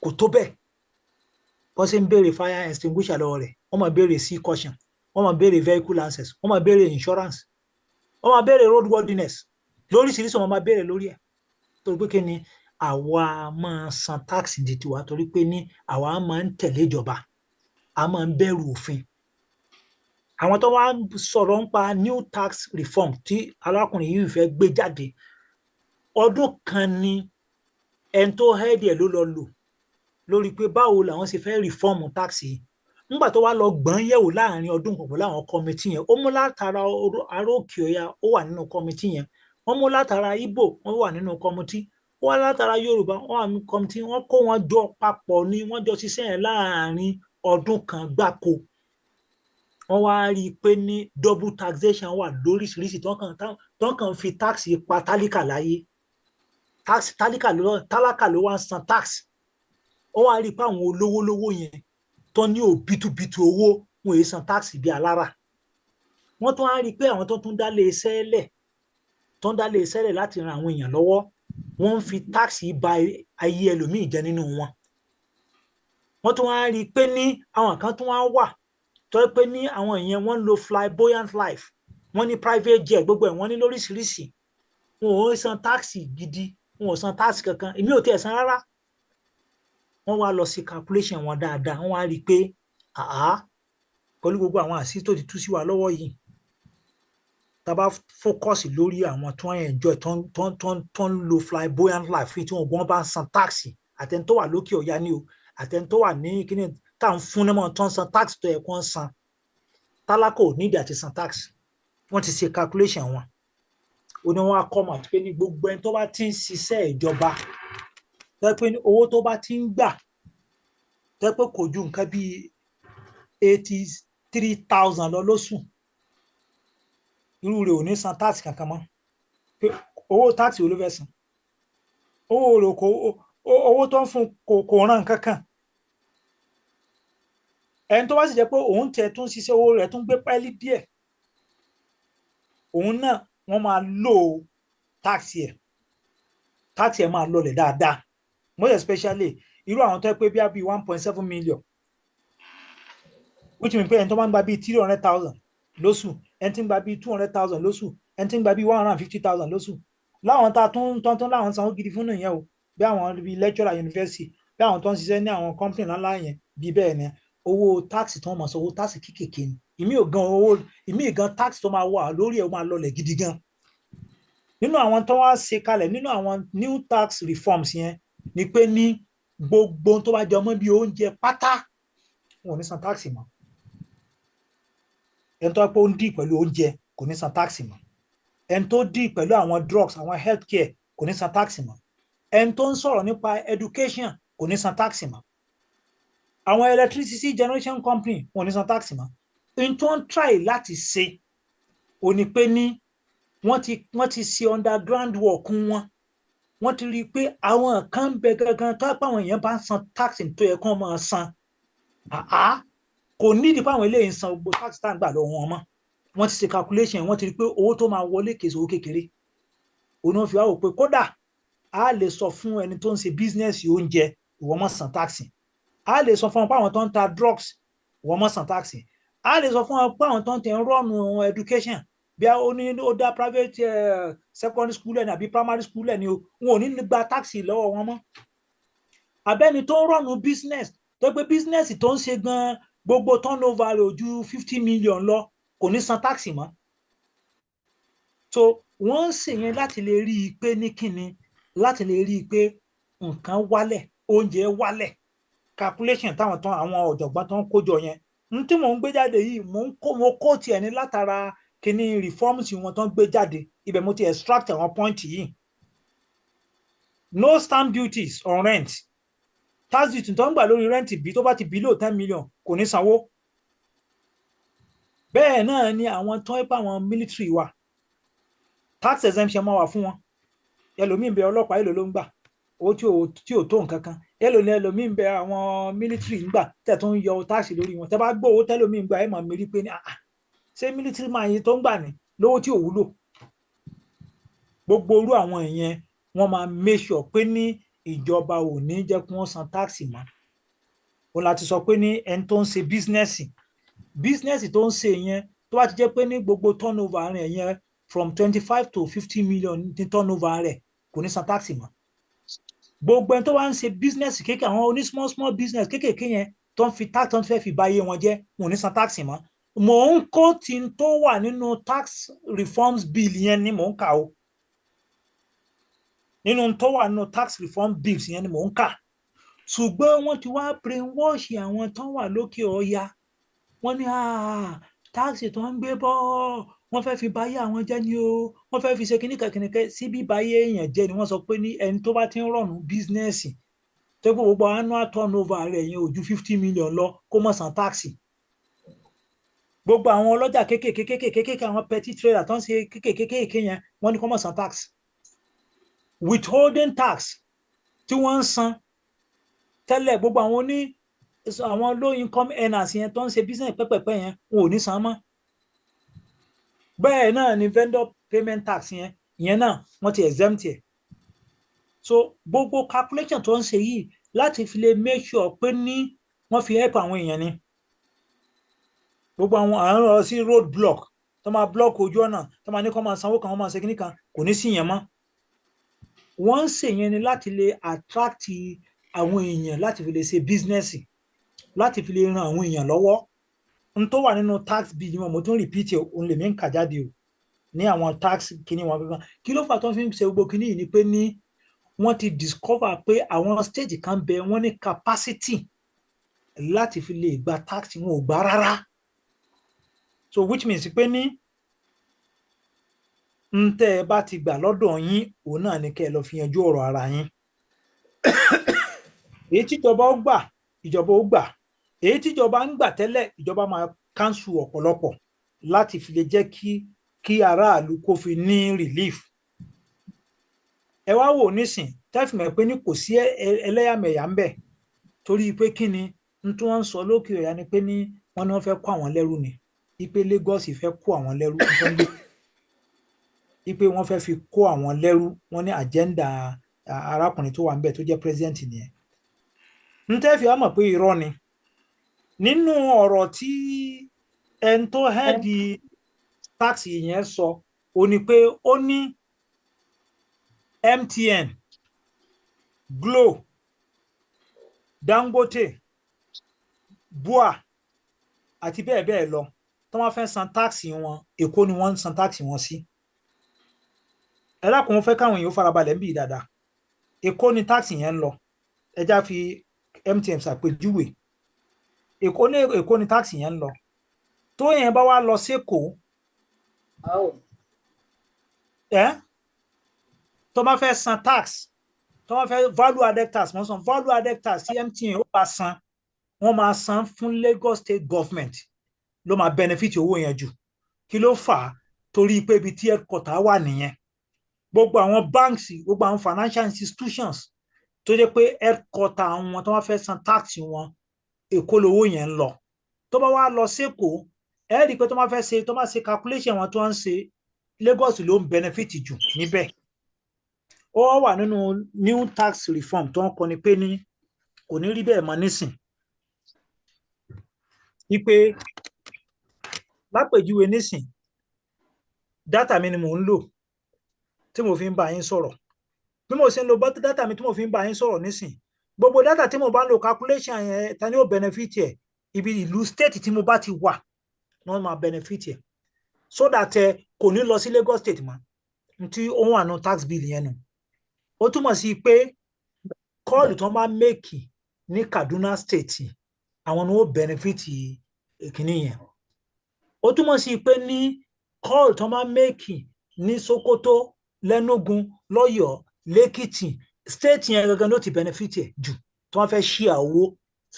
kò tó bẹ́ẹ̀ wọ́n sì ń béèrè fire extinguisher lọ́wọ́ rẹ̀ wọ́n máa béèrè sea caution wọ́n máa béèrè vehicle license wọ́n máa béèrè insurance wọ́n máa béèrè roadworthiness lóríṣiríṣi wọ́n máa béèrè lórí ẹ̀ torí pé kí ni àwa máa san tax di tiwa torí pé ní àwa máa ń tẹ̀lé ìjọba a máa ń bẹ̀rù òfin. Àwọn tó wá sọ̀rọ̀ ń pa new tax reform tí alákùnrin yìí fẹ́ gbé jáde ọdún kan ni ẹni tó hẹ́ẹ̀dì ẹ̀ ló lọ lò lórí pé báwo làwọn ṣe fẹ́ reform tax yìí nígbà tó wá lọ gbọ́n yẹ̀wò láàrin ọdún kan pẹ̀lú àwọn kọ́mítì yẹn ó mú látara ará òkè ọya ó wà nínú kọ́mítì yẹn wọ́n mú látara Ìgbò wọ́n wà nínú kọ́mítì wọ́n látara Yorùbá wọ́n wà nínú kọ́mítì wọ́n kó wọn jọ papọ̀ ni wọ́n jọ ṣiṣẹ́ yẹn láàrin ọdún kan gbáko wọ́n wá rí i pé ní double taxation wà lóríṣiríṣi tó kàn fi tax pa tálíkà láyé tálákà ló wá ń san tax wọ́n wá rí i pé àwọn olówó yẹn tó ní òbítúbitú owó wọn èyí san tax bí alára wọ́n tún wá rí i pé àwọn tó tún dá lé iṣẹ́ lẹ̀ láti ran àwọn èèyàn lọ́wọ́ wọ́n ń fi tax ba ayé ẹlòmíì jẹ́ nínú wọn wọ́n tún wá rí i pé ní àwọn kan tún wá wà tó yẹ pé ní àwọn èèyàn wọ́n ń lo flamboyant life wọ́n ní private jet gbogbo ẹ̀ wọ́n ní lóríṣiríṣi wọn ò san táàsì gidi wọn ò san táàsì kankan èmi ò tiẹ̀ san rárá wọ́n wá lọ sí calculation wọn dáadáa wọ́n wá rí i pé pẹ̀lú gbogbo àwọn àṣírí tó ti tú sí wa lọ́wọ́ yìí tá a bá focus lórí àwọn tó ń enjoy tó ń lo flamboyant life tí wọ́n bá ń san táàsì àtẹni tó wà lókè ọ̀yá ni o àtẹni tó wà ní kíní tá à ń fún ní mọ̀ tó ń san tax tó yẹ kó ń san tálákò nídìí àti san tax wọ́n ti ṣe calculation wọn ó ní wọ́n á kọ́ mọ̀ pé ní gbogbo ẹni tó bá ti ń ṣiṣẹ́ ìjọba tó yẹ pé ní owó tó bá ti ń gbà tó yẹ pé kò ju nǹkan bíi 83,000 lọ lóṣù irú rẹ̀ ò ní san tax kankan mọ́ pé owó tax wo ló fẹ́ san owó tó ń fún kò ràn kankan ẹni tó bá sì jẹ́ pé òun tẹ̀ tún ṣiṣẹ́ owó rẹ̀ tún gbé pẹ́ẹ́lí díẹ̀ òun náà wọ́n máa lò táàsì ẹ̀ máa lọlẹ̀ dáadáa most especially irú àwọn tó yẹ pé bí 1.7 million which means pé ẹni tó máa ń gba bíi 300,000 lóṣù ẹni tí ń gba bíi 200,000 lóṣù ẹni tí ń gba bíi 150,000 lóṣù láwọn tá a tún láwọn sanwó gidi fún nìyẹn o bí àwọn bíi lecturer university bí àwọn tó ń ṣiṣẹ́ ní àwọn company ńláńlá yẹn bíi bẹ́ẹ̀ ni owó táàsì tó máa san owó táàsì kékèké ni ìmí gan táàsì tó máa wà lórí ẹ̀ máa lọlẹ̀ gidi gan nínú àwọn tó wá ṣe kalẹ̀ nínú àwọn new tax reforms yẹn ni pé ní gbogbo tó bá jẹ ọmọ bíi oúnjẹ pátá wọn ò ní san táàsì mọ́ ẹni tó pé ó ń dì pẹ̀lú oúnjẹ kò ní san táàsì mọ́ ẹni tó dì pẹ̀lú àwọn drugs àwọn health care kò ní san táàsì mọ́ ẹni tó ń sọ̀rọ̀ nípa education kò ní san táàsì mọ́ àwọn electricity generation company wọn ò ní san táàsì mọ́ n tó ń try láti ṣe ò ní pé ní wọ́n ti ṣe underground work wọ́n ti rí i pé àwọn kan ń bẹ gangan tó pé àwọn èèyàn bá ń san táàsì tó yẹ kó máa san kò nídìí pé àwọn eléyìí ń san gbogbo táàsì tá à ń gbà lọ́wọ́ wọn mọ́ wọ́n ti ṣe calculation wọ́n ti rí i pé owó tó máa wọlé kèsì owó kékeré òun náà fi wá wò pé kódà a lè sọ fún ẹni tó ń ṣe bísínẹ́sì oúnjẹ ìwọ má san táàsì, a lè sọ fún wọn pé àwọn tó ń ta drugs ìwọ má san táàsì, a lè sọ fún wọn pé àwọn tó ń tẹ ń rọ́ọ̀nù education bí ó dá private secondary school ẹ̀ ní àbí primary school ẹ̀ ní o wọn ò ní gba táàsì lọ́wọ́ wọn mọ́. Abẹ́ni tó ń rọ́ọ̀nù business tó gbé business tó ń ṣe gan gbogbo turnover rẹ̀ ò ju 50 million lọ kò ní san táàsì mọ́. So wọ́n ń ṣe yẹn láti lè rí i pé ní kíni, láti lè rí i pé nǹkan wálẹ̀, oúnjẹ wálẹ̀, calculation táwọn àwọn ọ̀jọ̀gbọ́n tó ń kójọ yẹn n tí mò ń gbé jáde yìí mo kó tiẹ̀ ní látara kíní reforms wọn tó ń gbé jáde, ibẹ̀ mo ti extract àwọn point yìí. No stamp duties on rent, tax duty tó ń gbà lórí rent bí tó bá ti below 10 million kò ní sanwó. Bẹ́ẹ̀ náà ni àwọn tó ń pa àwọn military wa tax exemption máa wà fún wọn. Ẹlòmíín bẹ ọlọ́pàá èlò ló ń gbà, owó tí ò tó nǹkan kan. Ẹlòmíín bẹ àwọn military ń gbà tẹ̀ tó ń yọ táàsì lórí wọn. Tẹ́ bá gbọ́ owó tẹ́lòmíín gbà ẹ̀ máa mérí pé ní ṣé military máa yín tó ń gbà ní lówó tí ò wúlò. Gbogbo orú àwọn ìyẹn wọ́n máa make sure pé ní ìjọba ò ní jẹ́ kí wọ́n san táàsì mọ́. Ó láti sọ pé ní ẹni tó ń ṣe bísínẹ́sì tó ń ṣe yẹn tó bá ti jẹ́ pé ní gbogbo turnover rẹ̀ yẹn from 25 to 50 million ní turnover rẹ̀ kò ní san táàsì mọ́. Gbogbo ẹni tó bá ń ṣe bísínẹ́sì kékeré, àwọn oní small business kéékèèké yẹn tó ń fi tax tó ń fẹ́ fi báyé wọn jẹ́ wọn ò ní san táàsì mọ́. Mò ń kó tí n tó wà nínú tax reforms bill yẹn ni mò ń kà o. Nínú tó wà nínú tax reform bills yẹn ni mò ń kà. Ṣùgbọ́n wọ́n ti wá brainwash àwọn tó wà lókè ọya. Wọ́n ní táàsì tó ń gbé bọ́ wọ́n fẹ́ fi báyé àwọn jẹ́ ni o, wọ́n fẹ́ fi ṣe kíníkẹ́ sí bí báyé èèyàn jẹ́ ni wọ́n sọ pé ní ẹni tó bá ti ń rọ̀nù bísínẹ́sì tó gbogbo annual turnover rẹ̀ yẹn ò ju 50 million lọ kó má san táàsì. Gbogbo àwọn ọlọ́jà kéékèèké àwọn petty trader tó ń ṣe kéékèèké yẹn wọ́n ní kó má san tax. Withholding tax tí wọ́n ń san tẹ́lẹ̀ gbogbo àwọn low income earners yẹn tó ń ṣe business pẹ́pẹ́pẹ́ yẹn wọn ò ní san mọ́. Bẹ́ẹ̀ náà ni vendor payment tax yẹn náà wọ́n ti exempt ẹ̀. So gbogbo calculation tó ń ṣe yìí láti fi lè make sure pé ní wọ́n fi help àwọn èèyàn ni. Gbogbo àwọn àrùn sí road block tó máa block ojú ọ̀nà tó máa ní kó máa sanwó kan wọ́n máa ṣe kíní kan kò ní sí yẹn mọ́. Wọ́n ń ṣe yẹn ni láti lè attract àwọn èèyàn láti fi lè ṣe business, láti fi lè ran àwọn èèyàn lọ́wọ́. N tó wà nínú tax bill wọn mo tún repeat òun lè mí ń kà jáde o ní àwọn tax kíní wọn gangan. Kí ló fà tó fi ń ṣe gbogbo kíní yìí ni pé ní wọ́n ti discover pé àwọn state kan bẹ wọ́n ní capacity láti fi lè gba tax wọn ò gbà rárá. So which means pé ní n tẹ́ ẹ bá ti gbà lọ́dọ̀ yín òun náà ni kẹ́ ẹ lọ fi yanjú ọ̀rọ̀ ara yín. Èyí tíjọba ó gbà ìjọba ó gbà, èyí tíjọba ń gbà tẹ́lẹ̀ ìjọba máa cancel ọ̀pọ̀lọpọ̀ láti fi lè jẹ́ kí aráàlú kó fi ní relief. Ẹ wá wò nísìn tẹ́fì mọ̀ pé ní kò sí ẹlẹ́yàmẹ̀yà ń bẹ̀ torí pé kí ni n tí wọ́n ń sọ lókè ọ̀yà ni pé ní wọ́n ní wọ́n fẹ́ kó àwọn lẹ́rú ni, ipe Lagos fẹ́ kó àwọn lẹ́rú ipe wọ́n fẹ́ fi kó àwọn lẹ́rú, wọ́n ní agenda arákùnrin tó wà ń bẹ̀ tó jẹ́ president nìyẹn. N tẹ́fì wá mọ̀ pé irọ́ ni nínú ọ̀rọ̀ tí ẹni tó hẹ́ẹ̀dì tax yẹn sọ ó ní pé ó ní MTN, Glo, Dangote, BUA àti bẹ́ẹ̀ bẹ́ẹ̀ lọ tó wọ́n fẹ́ san tax wọn Èkó ni wọ́n ń san tax wọn sí. Ẹlákùnrin fẹ́ káwọn èèyàn farabalẹ̀ ń bì dáadáa. Èkó ni tax yẹn ń lọ. Ẹjá fi MTN ṣàpèjúwe. Èkó ni tax yẹn ń lọ. Tó yẹn bá wá lọ sékòó tó bá fẹ́ san tax, tó bá fẹ́ value added tax, wọ́n san value added tax tí MTN ó bá san wọ́n máa san fún Lagos State Government ló máa benefit owó yẹn jù. Kí ló fà á? Torí pé ibi tí headquarter wà nìyẹn. Gbogbo àwọn banks, gbogbo àwọn financial institutions tó jẹ́ pé headquarter wọn tó bá fẹ́ san tax wọn Èkó lówó yẹn ń lọ. Tó bá wá lọ sékòó ẹ rí i pé tó bá ṣe calculation wọn tó ń ṣe Lagos ló ń benefit jù níbẹ̀. ó wà nínú new tax reform tó ń kọ ni pé ní kò ní rí bẹ́ẹ̀ mọ́ nísìn wípé lápèjúwe nísìn dátà mi ni mò ń lò tí mo fi ń bá yín sọ̀rọ̀ bí mo ṣe ń lo dátà mi tí mo fi ń bá yín sọ̀rọ̀ nísìn gbogbo dátà tí mo bá ń lo calculation yẹn ta ni ó benefit ẹ̀ ibi ìlú state tí mo bá ti wà ni wọ́n máa benefit ẹ̀ so that kò ní lọ sí Lagos state mọ́ tí ó wà nù tax bill yẹn nù ó túmọ̀ sí pé kọ́ọ̀lù tó máa make ní Kaduna state àwọn ni ó benefit ìkíní yẹn ó túmọ̀ sí pé ní kọ́ọ̀lù tó máa make ní Sokoto lẹ́nugun lọ́yọ̀ọ́ lẹ́kìtì state yẹn gangan ló ti benefit ẹ̀ jù tí wọ́n fẹ́ ṣí àwọ̀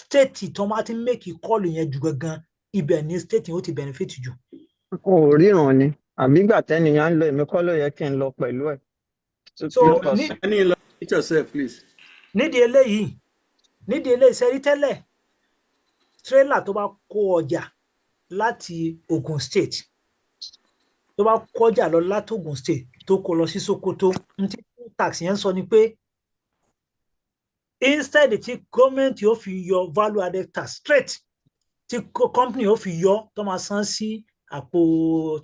state tó máa ti make kọ́ọ̀lù yẹn jù gangan ibẹ̀ ni state yẹn ó ti benefit jù. O ò ríran ni àbí gbà tẹ́nìyàn ń lọ èmi kọ́ ló yẹ kí n lọ pẹ̀lú ẹ̀. nídìí eléyìí sẹ́rí tẹ́lẹ̀ tírélà tó bá kó ọjà láti Ogun State tó bá kó ọjà lọ láti Ogun State tó kó lọ sí Sokoto ntí tax yẹn sọ ni pé instead tí gọ́ọ̀mẹ̀ntì ó fi yọ value added tax straight tí company ó fi yọ tó máa san sí àpò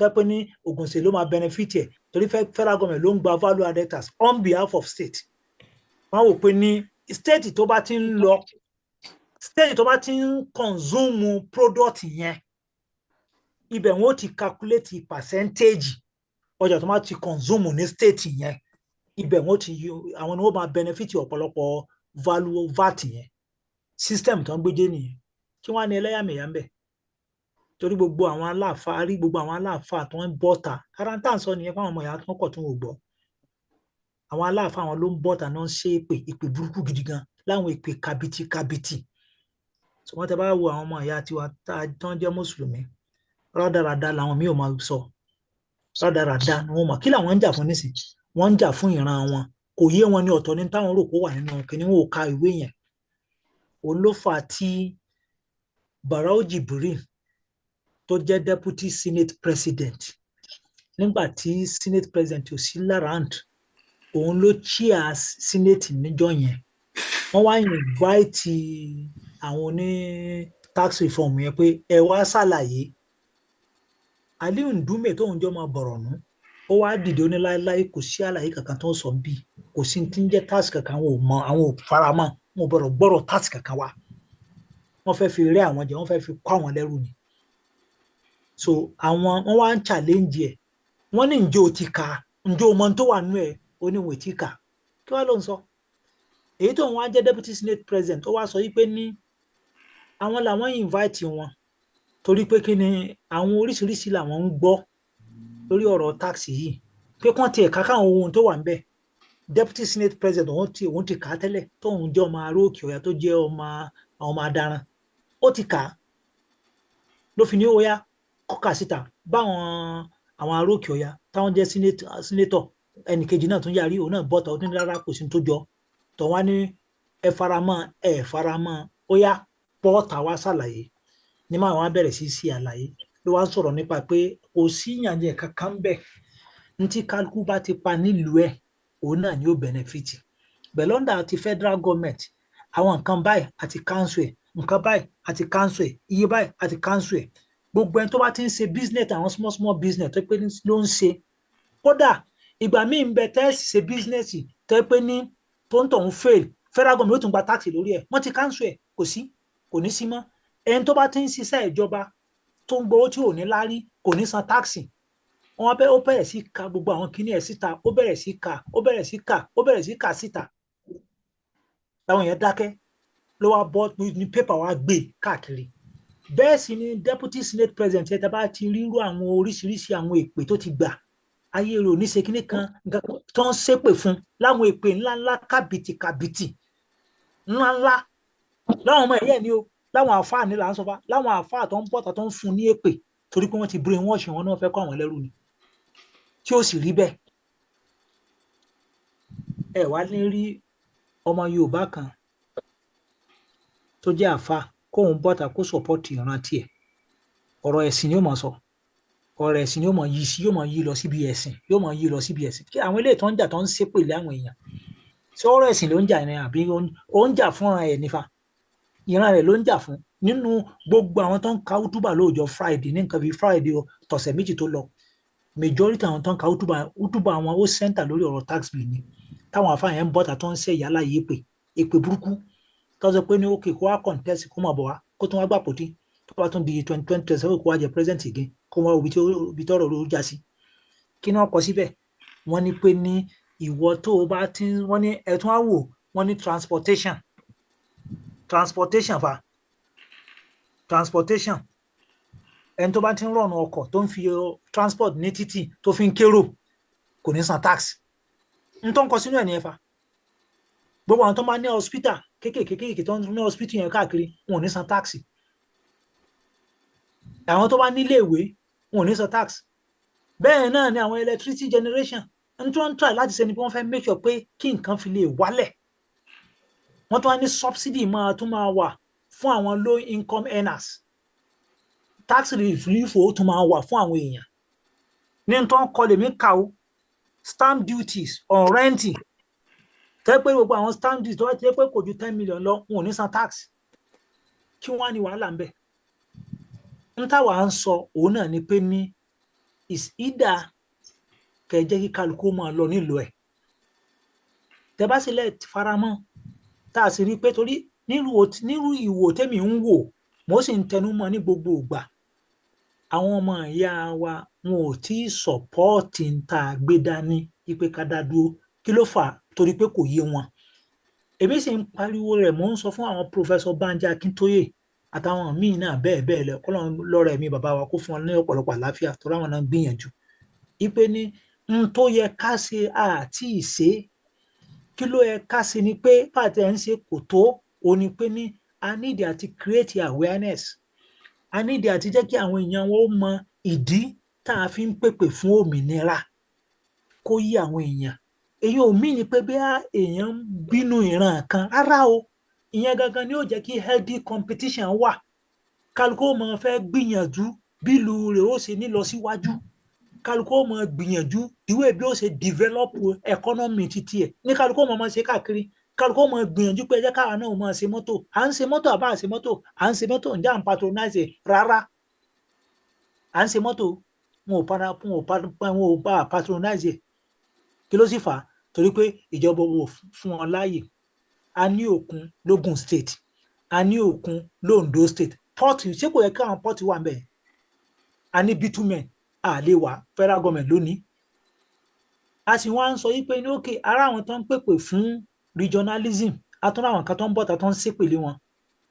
tẹ́pẹ́ ní Ogun State ló máa benefit ẹ̀ torí federal government ló ń gba value added tax on behalf of state wọ́n wò pé ní state tó bá ti ń lọ state tó bá ti ń consume product yẹn ibẹ̀ wọ́n ti calculate percentage ọjà tó máa ti consume ní state yẹn ibẹ̀ wọ́n ti àwọn ni wọ́n máa benefit ọ̀pọ̀lọpọ̀ value VAT yẹn system tó ń gbé dé nìyẹn kí wọ́n á ní ẹlẹ́yàmẹ̀yà ń bẹ̀ torí gbogbo àwọn aláàfáà tó ń bọ́ta ara ń tà ń sọ nìyẹn fáwọn ọmọ ìyá tó ń kọ̀ tó ń gbọ́ àwọn aláàfáà àwọn ló ń bọ́ta náà ń ṣe ìpè burúkú gidi gan láwọn ìpè kàbìtì tí wọ́n ti bá wo àwọn ọmọ ìyá tiwa tó ń jẹ́ mùsùlùmí rádaràda làwọn míì ò máa sọ rádaràda ni wọ́n mọ̀ kí làwọn ń jà fún nísìn wọ́n ń jà fún ìran wọn kò yé wọn ní ọ̀tọ̀ ní táwọn rò pé wà nínú kìnní wọn ò ka ìwé yẹn òun ló fà á tí Barau Jibrin tó jẹ́ deputy senate president nígbà tí senate president ò sí lárànd òun ló chair senate níjọ́ yẹn wọ́n wá invite àwọn oní tax reform yẹn pé ẹ wá ṣàlàyé Aliu Ndume tóun jọ máa bọ̀rọ̀ nù ó wá dìde ó ní láéláé kò sí àlàyé kankan tó ń sọ bí kò sí tí ń jẹ́ tax kankan àwọn ò mọ àwọn ò faramọ́ wọn ò bọ̀rọ̀ gbọ́rọ̀ tax kankan wá wọ́n fẹ́ fi rẹ́ àwọn jẹ wọ́n fẹ́ fi kọ́ àwọn lẹ́rù ni so àwọn wọ́n wá ń challenge ẹ̀ wọ́n ní ǹjẹ́ o ti kà ǹjẹ́ o mọ tó wà nú ẹ̀ ó ní wò tí kà kí wàá ló ń sọ èyí tó ń wá jẹ́ deputy senate president ó wá sọ yí pé ní àwọn làwọn invite wọn torí pé kí ni àwọn oríṣiríṣi làwọn ń gbọ́ lórí ọ̀rọ̀ tax yìí pé kán tiẹ̀ ká káwọn ohun tó wà ń bẹ̀ deputy senate president òun ti kà á tẹ́lẹ̀ tóun jẹ́ ọmọ ará òkè ọ̀yà tó jẹ́ ọmọ adaran ó ti kà á ló fi ní ó yá kọ́kà síta báwọn àwọn ará òkè ọ̀yà táwọn jẹ́ senator ẹnìkejì náà tún yarí òun náà bọ́ta ó ní rárá kò sí tó jọ tó wá ní ẹ faramọ́ ó yá bọ́ta wá ṣàlàyé ní máa wá bẹ̀rẹ̀ sí àlàyé ló wá sọ̀rọ̀ nípa pé kò sí ìyànjẹ kankan bẹ́ẹ̀ ní tí kálukú bá ti pa nílùú ẹ̀ òun náà ni ó benefit bẹ́ẹ̀ lọ́ndà àti federal government àwọn nǹkan báyìí àti council ẹ̀ nǹkan báyìí àti council ẹ̀ iye báyìí àti council ẹ̀ gbogbo ẹni tó bá ti ń ṣe business àwọn small business tó pé ló ń ṣe kódà ìgbà míì ń bẹ tẹ́ẹ̀sì ṣe business tó pé ní tó ń tọ̀ ń fail federal government ó tún gba tax lórí ẹ̀ wọ́n ti council ẹ̀ kò ní sí mọ́ ẹni tó bá ti ń ṣiṣẹ́ ìjọba tó ń gbowó tí ò ní lárí kò ní san táàsì ó bẹ̀rẹ̀ sí ka gbogbo àwọn kinní ẹ̀ síta ó bẹ̀rẹ̀ sí ka síta láwọn yẹn dákẹ́ ló wá bọ́ ní pépà wá gbé káàkiri bẹ́ẹ̀ sì ni deputy senate president ẹ̀ tá bá ti rírú àwọn oríṣiríṣi àwọn èpè tó ti gbà ayé rò ní ṣe kinní kan tó ń ṣépè fún láwọn èpè ńláńlá kàbìtì ńláńlá láwọn ọmọ ẹ̀yẹ́ ni o láwọn àfáà ní là ń sọ fá láwọn àfáà tó ń bọ́ta tó ń fún ní èpè torí pé wọ́n ti brain wash wọn náà fẹ́ kọ́ àwọn ẹlẹ́rù ni tí ó sì rí bẹ́ẹ̀ ẹ wá ní rí ọmọ Yorùbá kan tó jẹ́ àfáà kóun bọ́ta kó sọ̀pọ́tì ìran tiẹ̀ ọ̀rọ̀ ẹ̀sìn ni ó máa sọ ọ̀rọ̀ ẹ̀sìn yóò mọ̀ yí sí yóò mọ̀ yí lọ síbi ẹ̀sìn yóò mọ̀ yí lọ síbi ẹ̀sìn kí àwọn eléyìí tó ń jà tó ń ṣépèlé àwọn èèyàn ṣé ọ̀rọ̀ ẹ̀sìn ló ń jà ní àbí ó ń jà fúnra ẹ̀ nífa ìran rẹ̀ ló ń jà fún nínú gbogbo àwọn tó ń ka útúbà lóòjọ́ Friday ní nǹkan bíi Friday tọ̀sẹ̀ méjì tó lọ majority àwọn tó ń ka útúbà àwọn ó center lórí ọ̀rọ̀ tax bill ni táwọn afáàyàn ń bọ́ta tó ń ṣe ìyálà yìí èpè burúkú tó sọ pé ní òkè kó wá contest kó mọ̀ bọ̀ wá kó tún wá gbà pòtí tó bá tún di 2027 kó wá jẹ president again kó wá ibi tọ́rọ̀ ló já sí kí ni wọ́n kọ síbẹ̀ wọ́n ní pé ní ìwọ tó o bá ti wọ́n ní ẹ̀tún á wò wọ́n ní transportation ẹni tó bá ti ń rọ̀nà ọkọ̀ tó ń fi transport ní títì tó fi ń kérò kò ní san tax n tó ń kọ sínú ẹ̀ ní ẹ̀fà gbogbo àwọn tó máa ní hospital kéékèèké tó ń ní hospital yẹn káàkiri wọn ò ní san tax àwọn tó bá nílé ìwé wọn ò ní san tax bẹ́ẹ̀ náà ni àwọn electricity generation n tó ń try láti ṣe ni pé wọ́n fẹ́ make sure pé kí nǹkan fi lè wálẹ̀ wọ́n tó wá ní subsidy tún máa wà fún àwọn low income earners tax relief ó tún máa wà fún àwọn èèyàn ní tó ń kọ lèmi kà ó stamp duties on renting tẹ́ pé gbogbo àwọn stamp duties tó wá jẹ́ pé kò ju 10 million lọ wọn ò ní san tax kí wọ́n á ní wàhálà ń bẹ̀ ń táwa ń sọ òun náà ni pé ní is either kẹ́ jẹ́ kí kálukú máa lọ nílò ẹ̀ tẹ́ bá sì lẹ̀ faramọ́ tá a sì rí i pé torí nírú ìwò tẹ́mi ń wò mo sì ń tẹnu mọ́ ní gbogbo ìgbà àwọn ọmọ ìyá wa wọn ò tí ì sọ̀pọ́ọ̀tì ń ta gbé dání ipe ká dá dúró kí ló fà torí pé kò yé wọn èmi sì ń pariwo rẹ̀ mò ń sọ fún àwọn Professor Banji Akintoye àtàwọn míì náà bẹ́ẹ̀ lọ kọ́ lọ́rọ̀ ẹ̀mí bàbá wa kó fún wọn ní ọ̀pọ̀lọpọ̀ àlàáfíà torí àwọn náà ń gbìyànjú ipe ní n tó yẹ ká ṣe àti ìṣe kí ló yẹ ká ṣe ni pé pàtẹ ń ṣe kò tó o ní pé ní a need àti create awareness a need àti jẹ́ kí àwọn èèyàn wọn ó mọ ìdí tá a fi ń pèpè fún òmìnira kó yí àwọn èèyàn èyí ò mí ni pé bí èèyàn ń bínú ìran kan rárá o ìyẹn gangan ni ó jẹ́ kí healthy competition wà kálukú ó máa fẹ́ gbìyànjú bí ìlú rẹ̀ ó ṣe ní lọ síwájú kálukú ó máa gbìyànjú ìwé bí ó ṣe develop economy títí ẹ̀ ní kálukú ó máa ṣe káàkiri kálukú ó máa gbìyànjú pé ẹjẹ́ káwa náà máa ṣe mọ́tò à ń ṣe mọ́tò àbá ṣe mọ́tò à ń ṣe mọ́tò ǹjẹ́ à ń patronize rárá à ń ṣe mọ́tò wọn ò bá patronize kí ló sì fà á torí pé ìjọba ò fún wọn láàyè a ní òkun lógùn state a ní òkun londo state port ṣé kò yẹ kí àwọn port wà ńbẹ̀ a ní bitumen a lè wà federal government lónìí a sì wá ń sọ yí pé ní òkè ara àwọn tó ń pèpè fún regionalism àtúnra àwọn kan tó ń bọ̀tà tó ń ṣépèlé wọn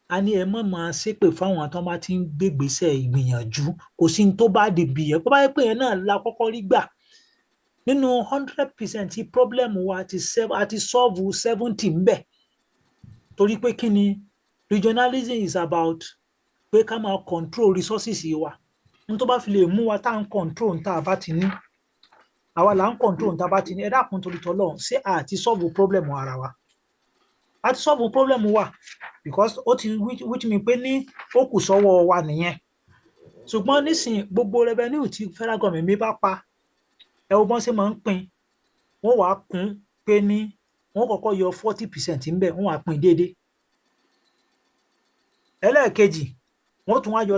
a ní ẹ mọ̀ máa ṣépè fáwọn tó bá ti ń gbégbèsè ìgbìyànjú kò sí ní tó bá dìbì yẹn kó bá yẹ pé yẹn náà la kọ́kọ́ rí gbà nínú 100% problem wa àti solve 70 ń bẹ torí pé kí ni regionalism is about pé ká máa control resources wa n tó bá fi lè mú wa tá à ń control n tá a bá ti ní àwa là ń control n tá a bá ti ní ẹ dákun torí tọlọ́run ṣé àti solve problem ara wa àti solve problem wa because ó ti which mean pé ní ó kù sọ́wọ́ wa nìyẹn ṣùgbọ́n nísìnyí gbogbo revenue tí federal government mi bá pa ẹ wo bọ́n ṣe máa ń pín wọ́n wàá kún pé ní wọ́n kọ́kọ́ yọ 40% ńbẹ̀ wọ́n wàá pín déédéé ẹlẹ́ẹ̀kejì wọ́n tún wá yọ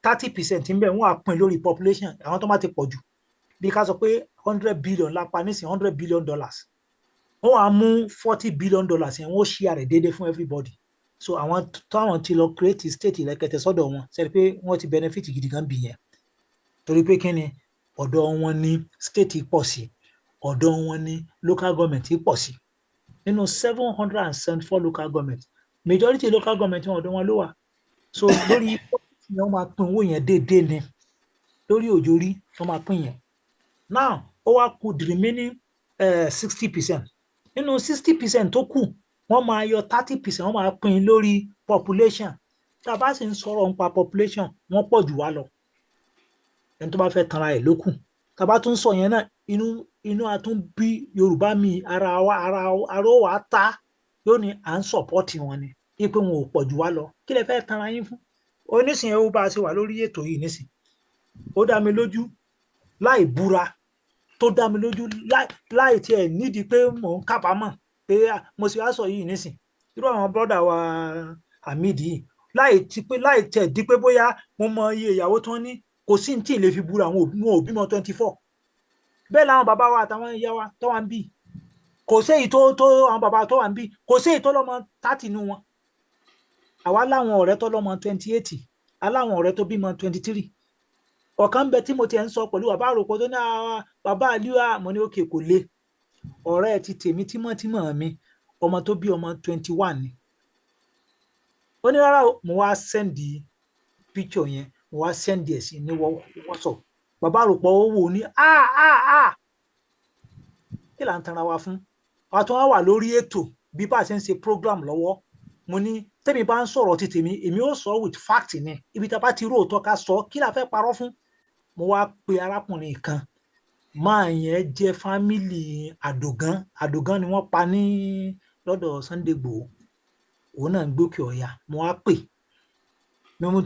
30% ńbẹ̀ wọ́n wàá pín lórí population àwọn tó bá ti pọ̀ jù bí ká sọ pé 100 billion lápá nísìnyí $100 billion wọ́n wàá mú $40 billion yẹn wọ́n share rẹ̀ déédéé fún everybody so àwọn táwọn ti lọ create state ìrẹ́kẹ̀tẹ̀ sọ́dọ̀ wọn sẹ́ni pé wọ́n ti benefit gidi gan bì yẹn torí pé kí ni ọ̀dọ̀ wọn ní state pọ̀ sí ọ̀dọ̀ wọn ní local government pọ̀ sí nínú 774 local government majority local government wọn ọ̀dọ̀ wọn ló wà so lórí ni wọ́n máa pín owó yẹn déédéé ni lórí òjòrí wọ́n máa pín yẹn now ó wá kù the remaining 60% nínú 60% tó kù wọ́n máa yọ 30% wọ́n máa pín lórí population tá a bá sì ń sọ̀rọ̀ nípa population wọ́n pọ̀ jù wá lọ ẹni tó bá fẹ́ tanra ẹ̀ lókù tá a bá tún sọ yẹn náà inú àtún bí Yorùbá mi ara ó wà á ta yóò ní à ń sọ̀pọ́tì wọn ni ipe wọn ò pọ̀ jù wá lọ kí lẹ fẹ́ tanra yín fún onísìnyẹn ó bá a ṣe wà lórí ètò yìí nísìn ó dá mi lójú láì búra tó dá mi lójú láì tiẹ̀ nídìí pé mò ń kábàámọ̀ pé mo sì wá sọ yìí nísìn irú àwọn brọ́dà wa Hamid yìí láì tiẹ̀ di pé bóyá mo mọ iye ìyàwó tí wọ́n ní kò sí ní tí ì lè fi búra àwọn òbí mọ 24 bẹ́ẹ̀ làwọn bàbá wa àtàwọn ìyá wa tó wà ń bì kò séyìí tó àwọn bàbá tó wà ń bì kò séyìí tó lọ́mọ 30 nínú wọn àwa láwọn ọ̀rẹ́ tó lọ́mọ 28 aláwọn ọ̀rẹ́ tó bímọ 23 ọ̀kan ń bẹ tí mo ti ń sọ pẹ̀lú bàbá àròpọ̀ tó ní bàbá àlíwá mo ní òkè kò le ọ̀rẹ́ ti tèmi tímọ́tímọ́ mi ọmọ tó bí ọmọ 21 ni ó ní rárá mo wá sẹ́ndì píkṣọ̀ yẹn mo wá sẹ́ndì ẹ̀ sí ní WhatsApp bàbá àròpọ̀ ó wò ní kí là ń tanra wa fún wa tó wà lórí ètò bí bá a ṣe ń ṣe program lọ́wọ́ mo ní tẹ́mi bá ń sọ̀rọ̀ ti tèmi èmi ó sọ with fact ni ibi tá a bá ti rò òótọ́ ká sọ kí la fẹ́ parọ́ fún mo wá pe arákùnrin kan máa yẹn jẹ́ fámìlì àdògán ni wọ́n pa ní lọ́dọ̀ Sunday Igboho òun náà ń gbókè ọ̀yà mo wá pè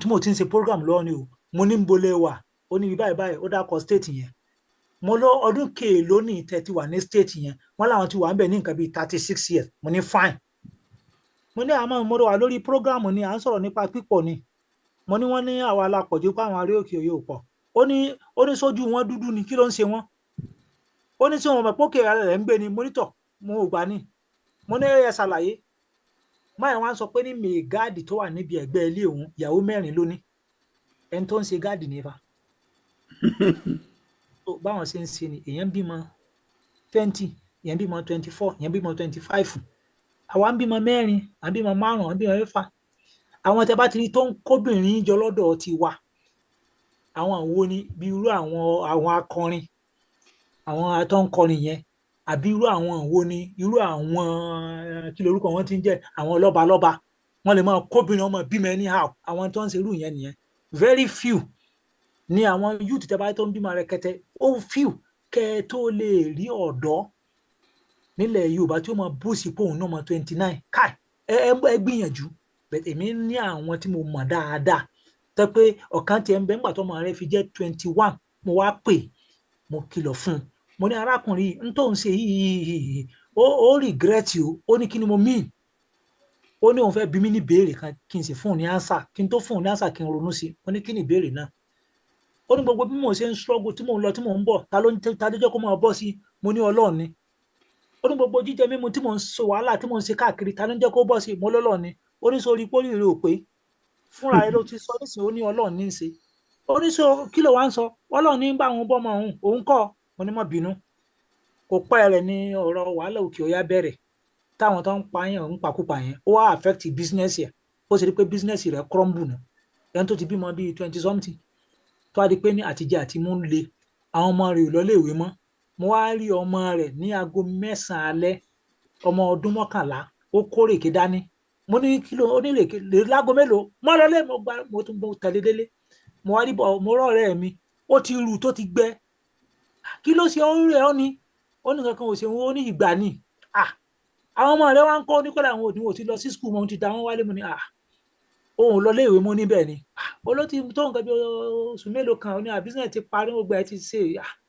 tí mo ti ń ṣe program lọ́wọ́ ni o mo ní ń bolẹ̀ wà ó ní ibi báyìí ó dákọ̀ state yẹn mo lọ ọdún kéèló ní ìtẹ́ wà ní state yẹn wọ́n láwọn ti wà ń bẹ̀ ní nǹkan bíi 36 years mo ní fine mo ní àmọ́ mo wà lórí program ni à ń sọ̀rọ̀ nípa pípọ̀ ni mo ní wọ́n ní àwa alápọ̀jù pé àwọn ará òkè òye ò pọ̀ ó ní sójú wọn dúdú ni kí ló ń ṣe wọn ó ní tí wọn mọ̀ pókè rẹ̀ ń gbé ni mọ́nítọ̀ mo ò gbà ní mo ní ẹ ṣàlàyé máa wá ń sọ pé ní mẹ́gáàdì tó wà níbi ẹ̀gbẹ́ ilé òun ìyàwó 4 ló ní ẹni tó ń ṣe gáàdì nífa báwọn ṣe ń ṣe ni èèyàn bímọ 20 èèyàn bímọ 24 èèyàn bímọ 25 àwa ń bímọ 4 à ń bímọ 5 à ń bímọ 6 àwọn tẹ bá ti rí tó ń kóbìnrin jọ lọ́dọ̀ ti wà àwọn wo ni bí irú àwọn akọrin àwọn tó ń kọrin yẹn àbí irú àwọn wo ni irú àwọn kí lorúkọ wọn ti ń jẹ́ àwọn lọ́balọ́ba wọ́n lè máa kóbìnrin ọmọ bímọ anyhow àwọn tó ń ṣe irú yẹn nìyẹn very few ni àwọn youth tẹ bá tó ń bímọ rẹkẹtẹ ó few kẹ tó lè rí ọ̀dọ́ nílẹ̀ Yorùbá tí ó máa bú sí pòun náà mọ 29 káì ẹ gbìyànjú bẹ́ẹ̀ èmi ní àwọn tí mo mọ̀ dáadáa tẹ́ pé ọ̀kan tiẹ̀ ń bẹ ńgbà tó ọmọ rẹ̀ fi jẹ́ 21 mo wá pè mo kìlọ̀ fún un mo ní arákùnrin yìí ń tó ń ṣe yìí ó regret o ó ní kí ni mo mean ó ní òun fẹ́ bí mi ní ìbéèrè kan kí n sì fún un ní answer kí n tó fún un ní answer kí n ronú sí i mo ní kí ni ìbéèrè náà ó ní gbogbo bí mo ṣe ń struggle tí mò ń lọ tí mò ń bọ̀ ta ló jẹ́ kó máa bọ́ sí i mo ní Ọlọ́run ni ó ní gbogbo jíjẹ mímu tí mò ń ṣe wàhálà tí mò ń ṣe káàkiri ta ló jẹ́ kó bọ́ sí i mo lọ́lọ́run ni ó ní sórí pólì rẹ ò pé fúnra rẹ ló ti sọ nísìnyí ó ní Ọlọ́run ní í ṣe ó ní sọ kí ló wá ń sọ Ọlọ́run ní bá àwọn bọ́mọ òun kọ́ mo ní má bínú kò pẹ́ rẹ̀ ní ọ̀rọ̀ wàhálà òkè ọ̀yá bẹ̀rẹ̀ táwọn tó ń pa yẹn ń pakúpa yẹn ó wá affect business yẹn ó sì rí pé business rẹ̀ crumble nù ẹni tó ti bímọ bíi 20 something tó wá di pé ní àtijẹ àti mú le àwọn ọmọ rẹ̀ ò lọ léèwé mọ́ mo wá rí ọmọ rẹ̀ ní aago 9 alẹ́ ọmọ ọdún 11 ó kó rèké dání mo ní kílò onírèké láago mélòó mo lọ lé mo tún tẹ̀lé délé mo wá rí mo rọ ọ̀rẹ́ mi ó ti rù tó ti gbẹ kí ló ṣe orí rẹ̀ ó ní kankan ò ṣe ó ní ìgbà ni àwọn ọmọ rẹ̀ wá ń kọ́ oníkọ́lá àwọn òdìwọ̀n ò ti lọ sí skul mọ́ ti da wọ́n wálé mo ní òun lọ léèwé mọ́ níbẹ̀ ni olóòtú tó nǹkan bí oṣù mélòó kan ó ní business ti parí gbogbo ẹ ti ṣe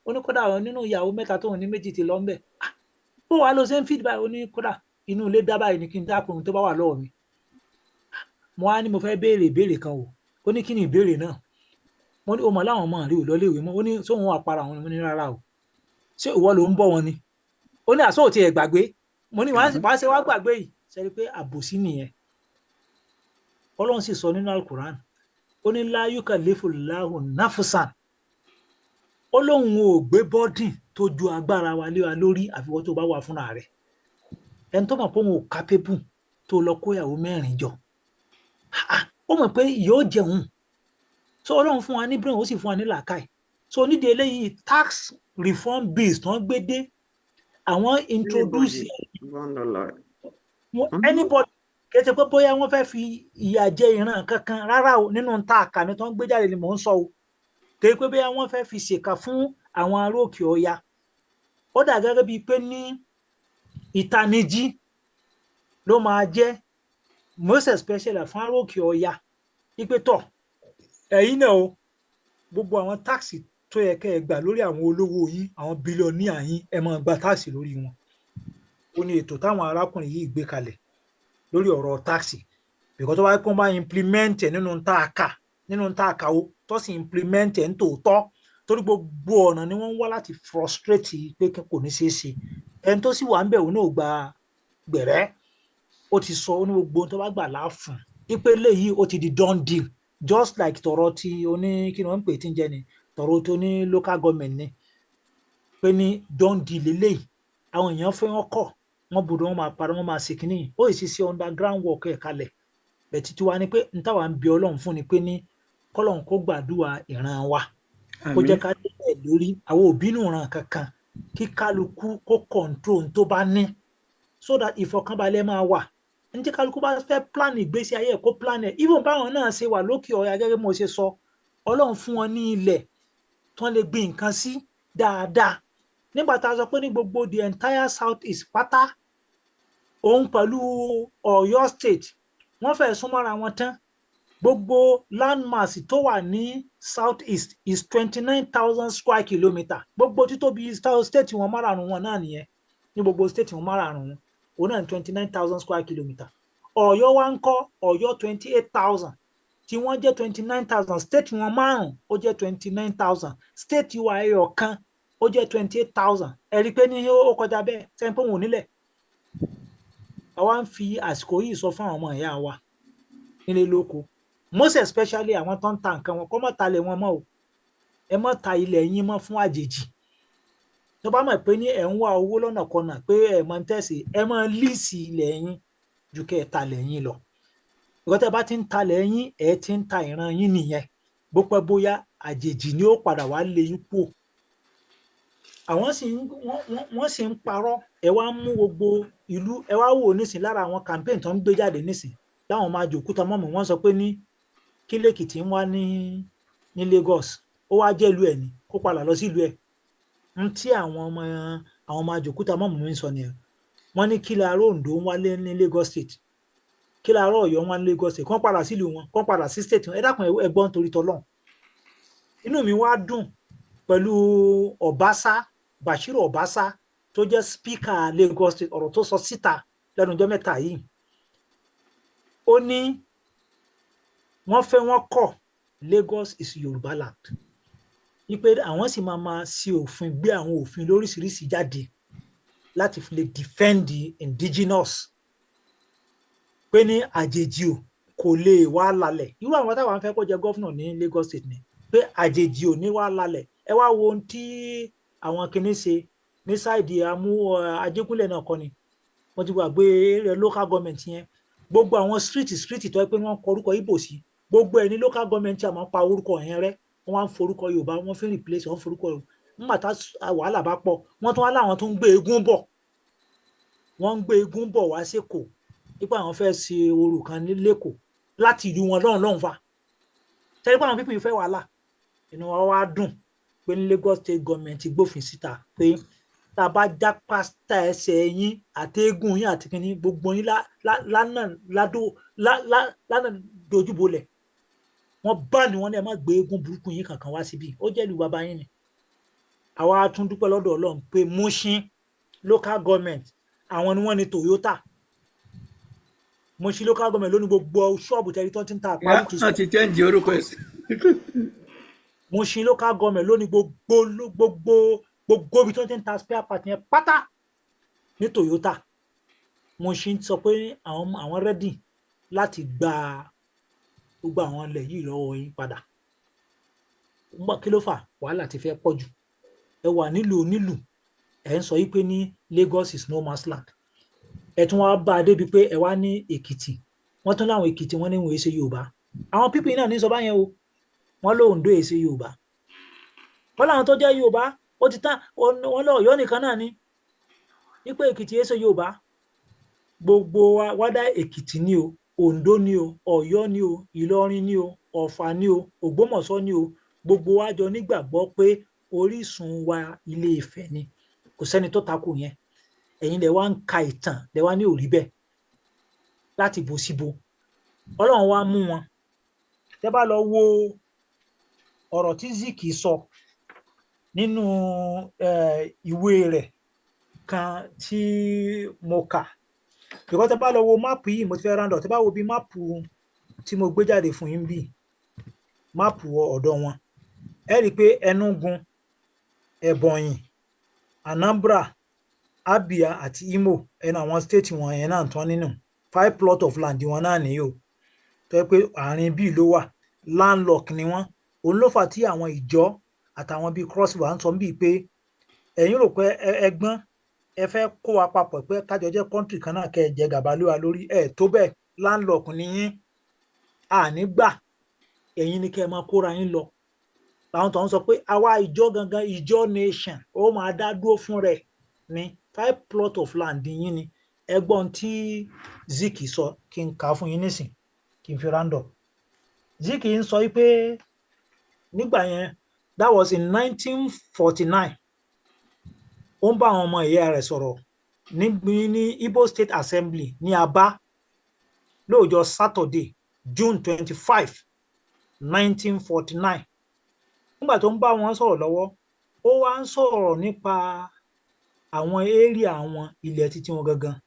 oníkọ́dà nínú ìyàwó mẹ́ta tóun ní méjì ti lọ ń bẹ̀ bó wàá lọ ṣe ń feed báyìí oníkọ́dà inú ilé dá báyìí ni kí n dákùnrin tó bá wà lọ́wọ́ mi mo wá ní mo fẹ́ béèrè ìbéèrè kan o ó ní kí ni ìbéèrè náà mo ní o mọ̀ láwọn ọmọ rẹ̀ ò lọ léèwé mọ́ ó ní sóun àpárá wọn ní rárá o ṣé ìwọ ló ń bọ̀ wọn ni ó ní àsọ̀tì ẹ̀ gbàgbé mo ní wàá ṣe wá gbàgbé yìí ṣe rí pé àbòsí nìyẹn Ọlọ́run sì sọ nínú alukuran ó ní la yukalifullahu nafsan ó lóun ò gbé bọ́dìn tó ju agbára wa lé wa lórí àfiwọ́ tó bá wà fúnra rẹ̀ ẹni tó mọ̀ pé òun ò kápébù tó lọ kóyàwó 4 jọ ó mọ̀ pé yóò jẹun so Ọlọ́run fún wa ní brain ó sì fún wa ní làákàyè so nídìí eléyìí tax reform bills tó ń gbé dé àwọn introduce anybody kẹsẹ pé bóyá wọ́n fẹ́ fi ìyà jẹ ìran kankan rárá o nínú ta àkànní tó ń gbé jáde ni mò ń sọ o kẹsẹ pé bóyá wọ́n fẹ́ fi ṣèkà fún àwọn ará òkè ọya ó dà gẹ́gẹ́ bíi pé ní ìtanijí ló máa jẹ́ most especially fún ará òkè ọya wípé tọ ẹ̀yin náà o gbogbo àwọn táàsì tó yẹ kẹ́ ẹ gbà lórí àwọn olówó yín àwọn bílíọ̀nìà yín ẹ máa gba táàsì lórí wọn. Ó ní ètò táwọn arákùnrin yìí gbé kalẹ̀ lórí ọ̀rọ̀ táàsì bìkọ́ tó bá kó bá implement ẹ̀ nínú tá a kà ó tó sì implement ẹ̀ ń tòótọ́ torí gbogbo ọ̀nà ni wọ́n ń wá láti frustrate pé kò ní ṣeé ṣe ẹni tó sì wà ń bẹ̀ òun náà gba gbẹ̀rẹ́ ó ti sọ ó ní gbogbo tó bá gbà láàfún ìpele yìí ó ti di done deal just like tọ̀rọ̀ tí oní kí ni wọ́n ń pè tí ń jẹ́ ni tọ̀rọ̀ tó ní local government ni pé ní done deal lélẹ́yìí àwọn èèyàn fẹ́ wọn kọ̀ wọ́n budọ̀ wọn máa parí wọn máa ṣe kínní ó sì ṣe underground work ẹ̀ kalẹ̀ bẹ̀ títí wa ni pé n táwa ń bi ọlọ́run fún ni pé ní kọ́lọ́run kó gbàdúrà ìran wa kó jẹ́ ká débẹ̀ lórí àwọn òbí nù ràn kankan kí kálukú kó control tó bá ní so that ìfọ̀kànbalẹ̀ máa wà ní tí kálukú bá fẹ́ plan ìgbésí ayé ẹ̀ kó plan ẹ̀ even báwọn náà ṣe wà lókè ọ̀yà gẹ́gẹ́ bí mo ṣe sọ ọlọ́run fún wọn ní ilẹ̀ tí wọ́n lè gbin nǹkan sí dáadáa nígbà tá a sọ pé ní gbogbo the entire south east pátá òun pẹ̀lú Ọ̀yọ́ state wọ́n fẹ́ súnmọ́ra wọn tán gbogbo landmass tó wà ní south east is 29,000 square kilometre gbogbo títóbi state wọn márààrún wọn náà nìyẹn ní gbogbo state wọn márààrún wọn òun náà 29,000 square kilometre Ọ̀yọ́ wa ń kọ́ Ọ̀yọ́ 28,000 tí wọ́n jẹ́ 29,000 state wọn márùn ó jẹ́ 29,000 state wa ẹyọ kan ó jẹ́ 28,000 ẹ̀rí pé ní ó kọjá bẹ́ẹ̀ sẹ́yìn pé wọn ò nílẹ̀ àwa ń fi àsìkò yìí sọ fún àwọn ọmọ ìyá wa nílé lóko most especially àwọn tó ń ta nǹkan wọn kọ́ mọ́ ta ilẹ̀ wọn mọ́ o ẹ mọ́ ta ilẹ̀ yín mọ́ fún àjèjì tó bá mọ̀ pé ní ẹ̀ ń wá owó lọ́nà kọnà pé ẹ̀ mọ́ ń tẹ̀sí ẹ mọ́ líìsì ilẹ̀ yín ju kẹ́ ẹ̀ ta ilẹ̀ yín lọ ìgbà tẹ́ bá ti ń ta ilẹ̀ yín ẹ̀ ti ń ta ìran yín nìyẹn bó pẹ́ bóyá àjèjì ni ó padà wá lé yín kú àwọn wọ́n sì ń parọ́ ẹ wá mú gbogbo ìlú ẹ wá wò nísìn lára àwọn campaign tó ń gbé jáde nísìn láwọn máa jòkúta mọ́mọ́ wọ́n sọ pé ní kí lèkìtì ń wá ní Lagos ó wá jẹ́ ìlú ẹ̀ ní kó padà lọ sí ìlú ẹ̀ ń tí àwọn máa jòkúta mọ́mọ́ mi ń sọ nìyẹn wọ́n ní kí láàárọ̀ Oǹdó ń wálé ní Lagos state kí láàárọ̀ Ọ̀yọ́ ń wá ní Lagos state kán padà sílùú wọn kán padà sí state wọn ẹ dákun ẹ gbọ́ nítorí tọ́lọ́run inú mi wá dùn pẹ̀lú Bashir Obasa tó jẹ́ speaker Lagos state ọ̀rọ̀ tó sọ síta lẹ́nu ọjọ́ mẹ́ta yìí ó ní wọ́n fẹ́ wọ́n kọ̀ Lagos is Yorùbá land wípé àwọn sì máa ṣe òfin gbé àwọn òfin lóríṣiríṣi jáde láti fi lè defend the indigenous pé ní àjèjì ò kò lè wá lálẹ̀ irú àwọn táwọn fẹ́ kó jẹ gọ́fúnà ní Lagos state ni pé àjèjì ò ní wá lálẹ̀ ẹ wá wo ohun tí àwọn kìíní ṣe ní sáìdì Ajégúnlẹ̀ náà kọ́ ni wọ́n ti gbàgbé local government yẹn gbogbo àwọn street tó yẹ pé wọ́n kọ orúkọ Ìgbò sí gbogbo ẹ̀ ní local government tí a máa pa orúkọ yẹn rẹ́ wọ́n wá ń forúkọ Yorùbá wọ́n fi replace wọ́n forúkọ Yorùbá nígbà tá wàhálà bá pọ̀ wọ́n tún wá láwọn tó ń gbé eégún bọ̀ wọ́n ń gbé eégún bọ̀ wá sékòó nípa àwọn fẹ́ ṣe orò kan ní lẹ́kọ̀ọ́ láti ìlú wọn lọ́hùn fa tẹ́lẹ̀ pé àwọn pípín fẹ́ wàhálà inú wa wá dùn pé ní Lagos state government gbófin síta pé tá a bá já pásítà ẹsẹ̀ yín àtẹ́gùn yín àti kínní gbogbo yín lánà dojúbolẹ̀ wọ́n bá ní wọ́n ní ẹ má gbé eégún burúkú yín kankan wá síbí ó jẹ́ ìlú bàbá yín ni àwa tún dúpẹ́ lọ́dọ̀ Ọlọ́run pé Mushin local government àwọn ni wọ́n ní Toyota Mushin local government ló ní gbogbo ṣọ́ọ̀bù tẹ́lẹ̀ tó ti ń ta àpárí kìí wọ́n ti jẹ́ǹdì orúkọ ẹ̀sìn. Mushin local government ló ní gbogbo ibi tó ti ń ta spare part yẹn pátá ní Toyota Mushin sọ pé àwọn ready láti gba gbogbo àwọn ilẹ̀ yìí lọ́wọ́ yín padà kí ló fà wàhálà ti fẹ́ pọ̀ jù ẹ wà nílùú ẹ ń sọ yí pé ní Lagos is no man's land ẹ tún wá bá a débi pé ẹ wá ní Èkìtì wọ́n tún láwọn Èkìtì wọ́n ní wọn èsè Yorùbá àwọn pípì náà ní sọ báyẹn o wọ́n lọ Oǹdó èsè Yorùbá wọ́n láwọn tó jẹ́ Yorùbá ó ti tán wọ́n lọ Ọ̀yọ́ nìkan náà ní wípé Èkìtì èsè Yorùbá gbogbo wa wádà Èkìtì ní o Oǹdó ní o Ọ̀yọ́ ní o Ìlọrin ní o Ọ̀fà ní o Ògbómọ̀ṣọ́ ní o gbogbo wa jọ nígbàgbọ́ pé orísun wa Ilé Ifẹ̀ ni kò sẹ́ni tó takò yẹn ẹ̀yin lẹ wá ń ka ìtàn lẹ wá ní òrí bẹ́ẹ̀ láti bò síbo Ọlọ́run wá mú wọn tẹ́ bá lọ wo ọ̀rọ̀ tí Zik sọ nínú ìwé rẹ̀ kan tí mo kà because tẹ́ bá lọ wo máàpù yìí mo ti fẹ́ round up tẹ́ bá wo bí máàpù tí mo gbé jáde fún yín bí máàpù ọ̀dọ̀ wọn ẹ rí i pé Enugu Ebonyi Anambra Abia àti Imo ẹnu àwọn state wọn yẹn náà tán nínú 5 plot of land wọn náà nìyó tó yẹ pé àárín bíi ló wà landlock ni wọn òun ló fà tí àwọn ìjọ àtàwọn bíi Cross River ń sọ bíi pé ẹ̀yin rò pé ẹgbọ́n ẹ fẹ́ kó wa papọ̀ pé kájọ jẹ́ kọ́ńtì kan náà kẹ́ ẹ jẹ gàba lé wa lórí ẹ̀ tó bẹ́ẹ̀ landlock ni yín àní gbà ẹ̀yin ni kẹ́ ẹ máa kóra yín lọ làwọn tó ń sọ pé àwa ìjọ gangan ìjọ nation ó máa dá dúró fún rẹ̀ ní 5 plot of land yín ni ẹgbọ́n tí Zik sọ kí n kà á fún yín nísìn kí n fi round up Zik ń sọ pé nígbà yẹn that was in 1949 ó ń bá àwọn ọmọ ìyá rẹ̀ sọ̀rọ̀ ní Igbo State Assembly ní Aba lọ́jọ́ Saturday June 25 1949 nígbà tó ń bá wọn sọ̀rọ̀ lọ́wọ́ ó wá ń sọ̀rọ̀ nípa àwọn area àwọn ilẹ̀ títí wọn gangan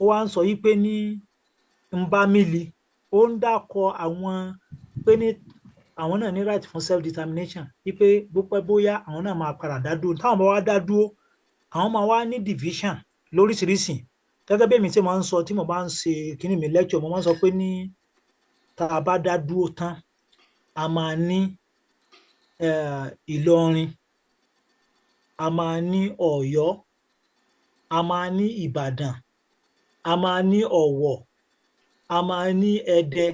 ó wá ń sọ yí pé ní Mbamili ó ń dákọ àwọn pé ní àwọn náà ní right fún self determination yí pé bó pẹ́ bóyá àwọn náà máa padà dá dúró táwọn bá wá dá dúró àwọn máa wá ní division lóríṣiríṣi gẹ́gẹ́ bí èmi tí mo máa ń sọ tí mo bá ń ṣe kíní mi lecture mo máa ń sọ pé ní tá a bá dá dúró tán a máa ní Ìlọrin a máa ní Ọ̀yọ́ a máa ní Ìbàdàn a máa ní Ọ̀wọ̀ a máa ní Ẹdẹ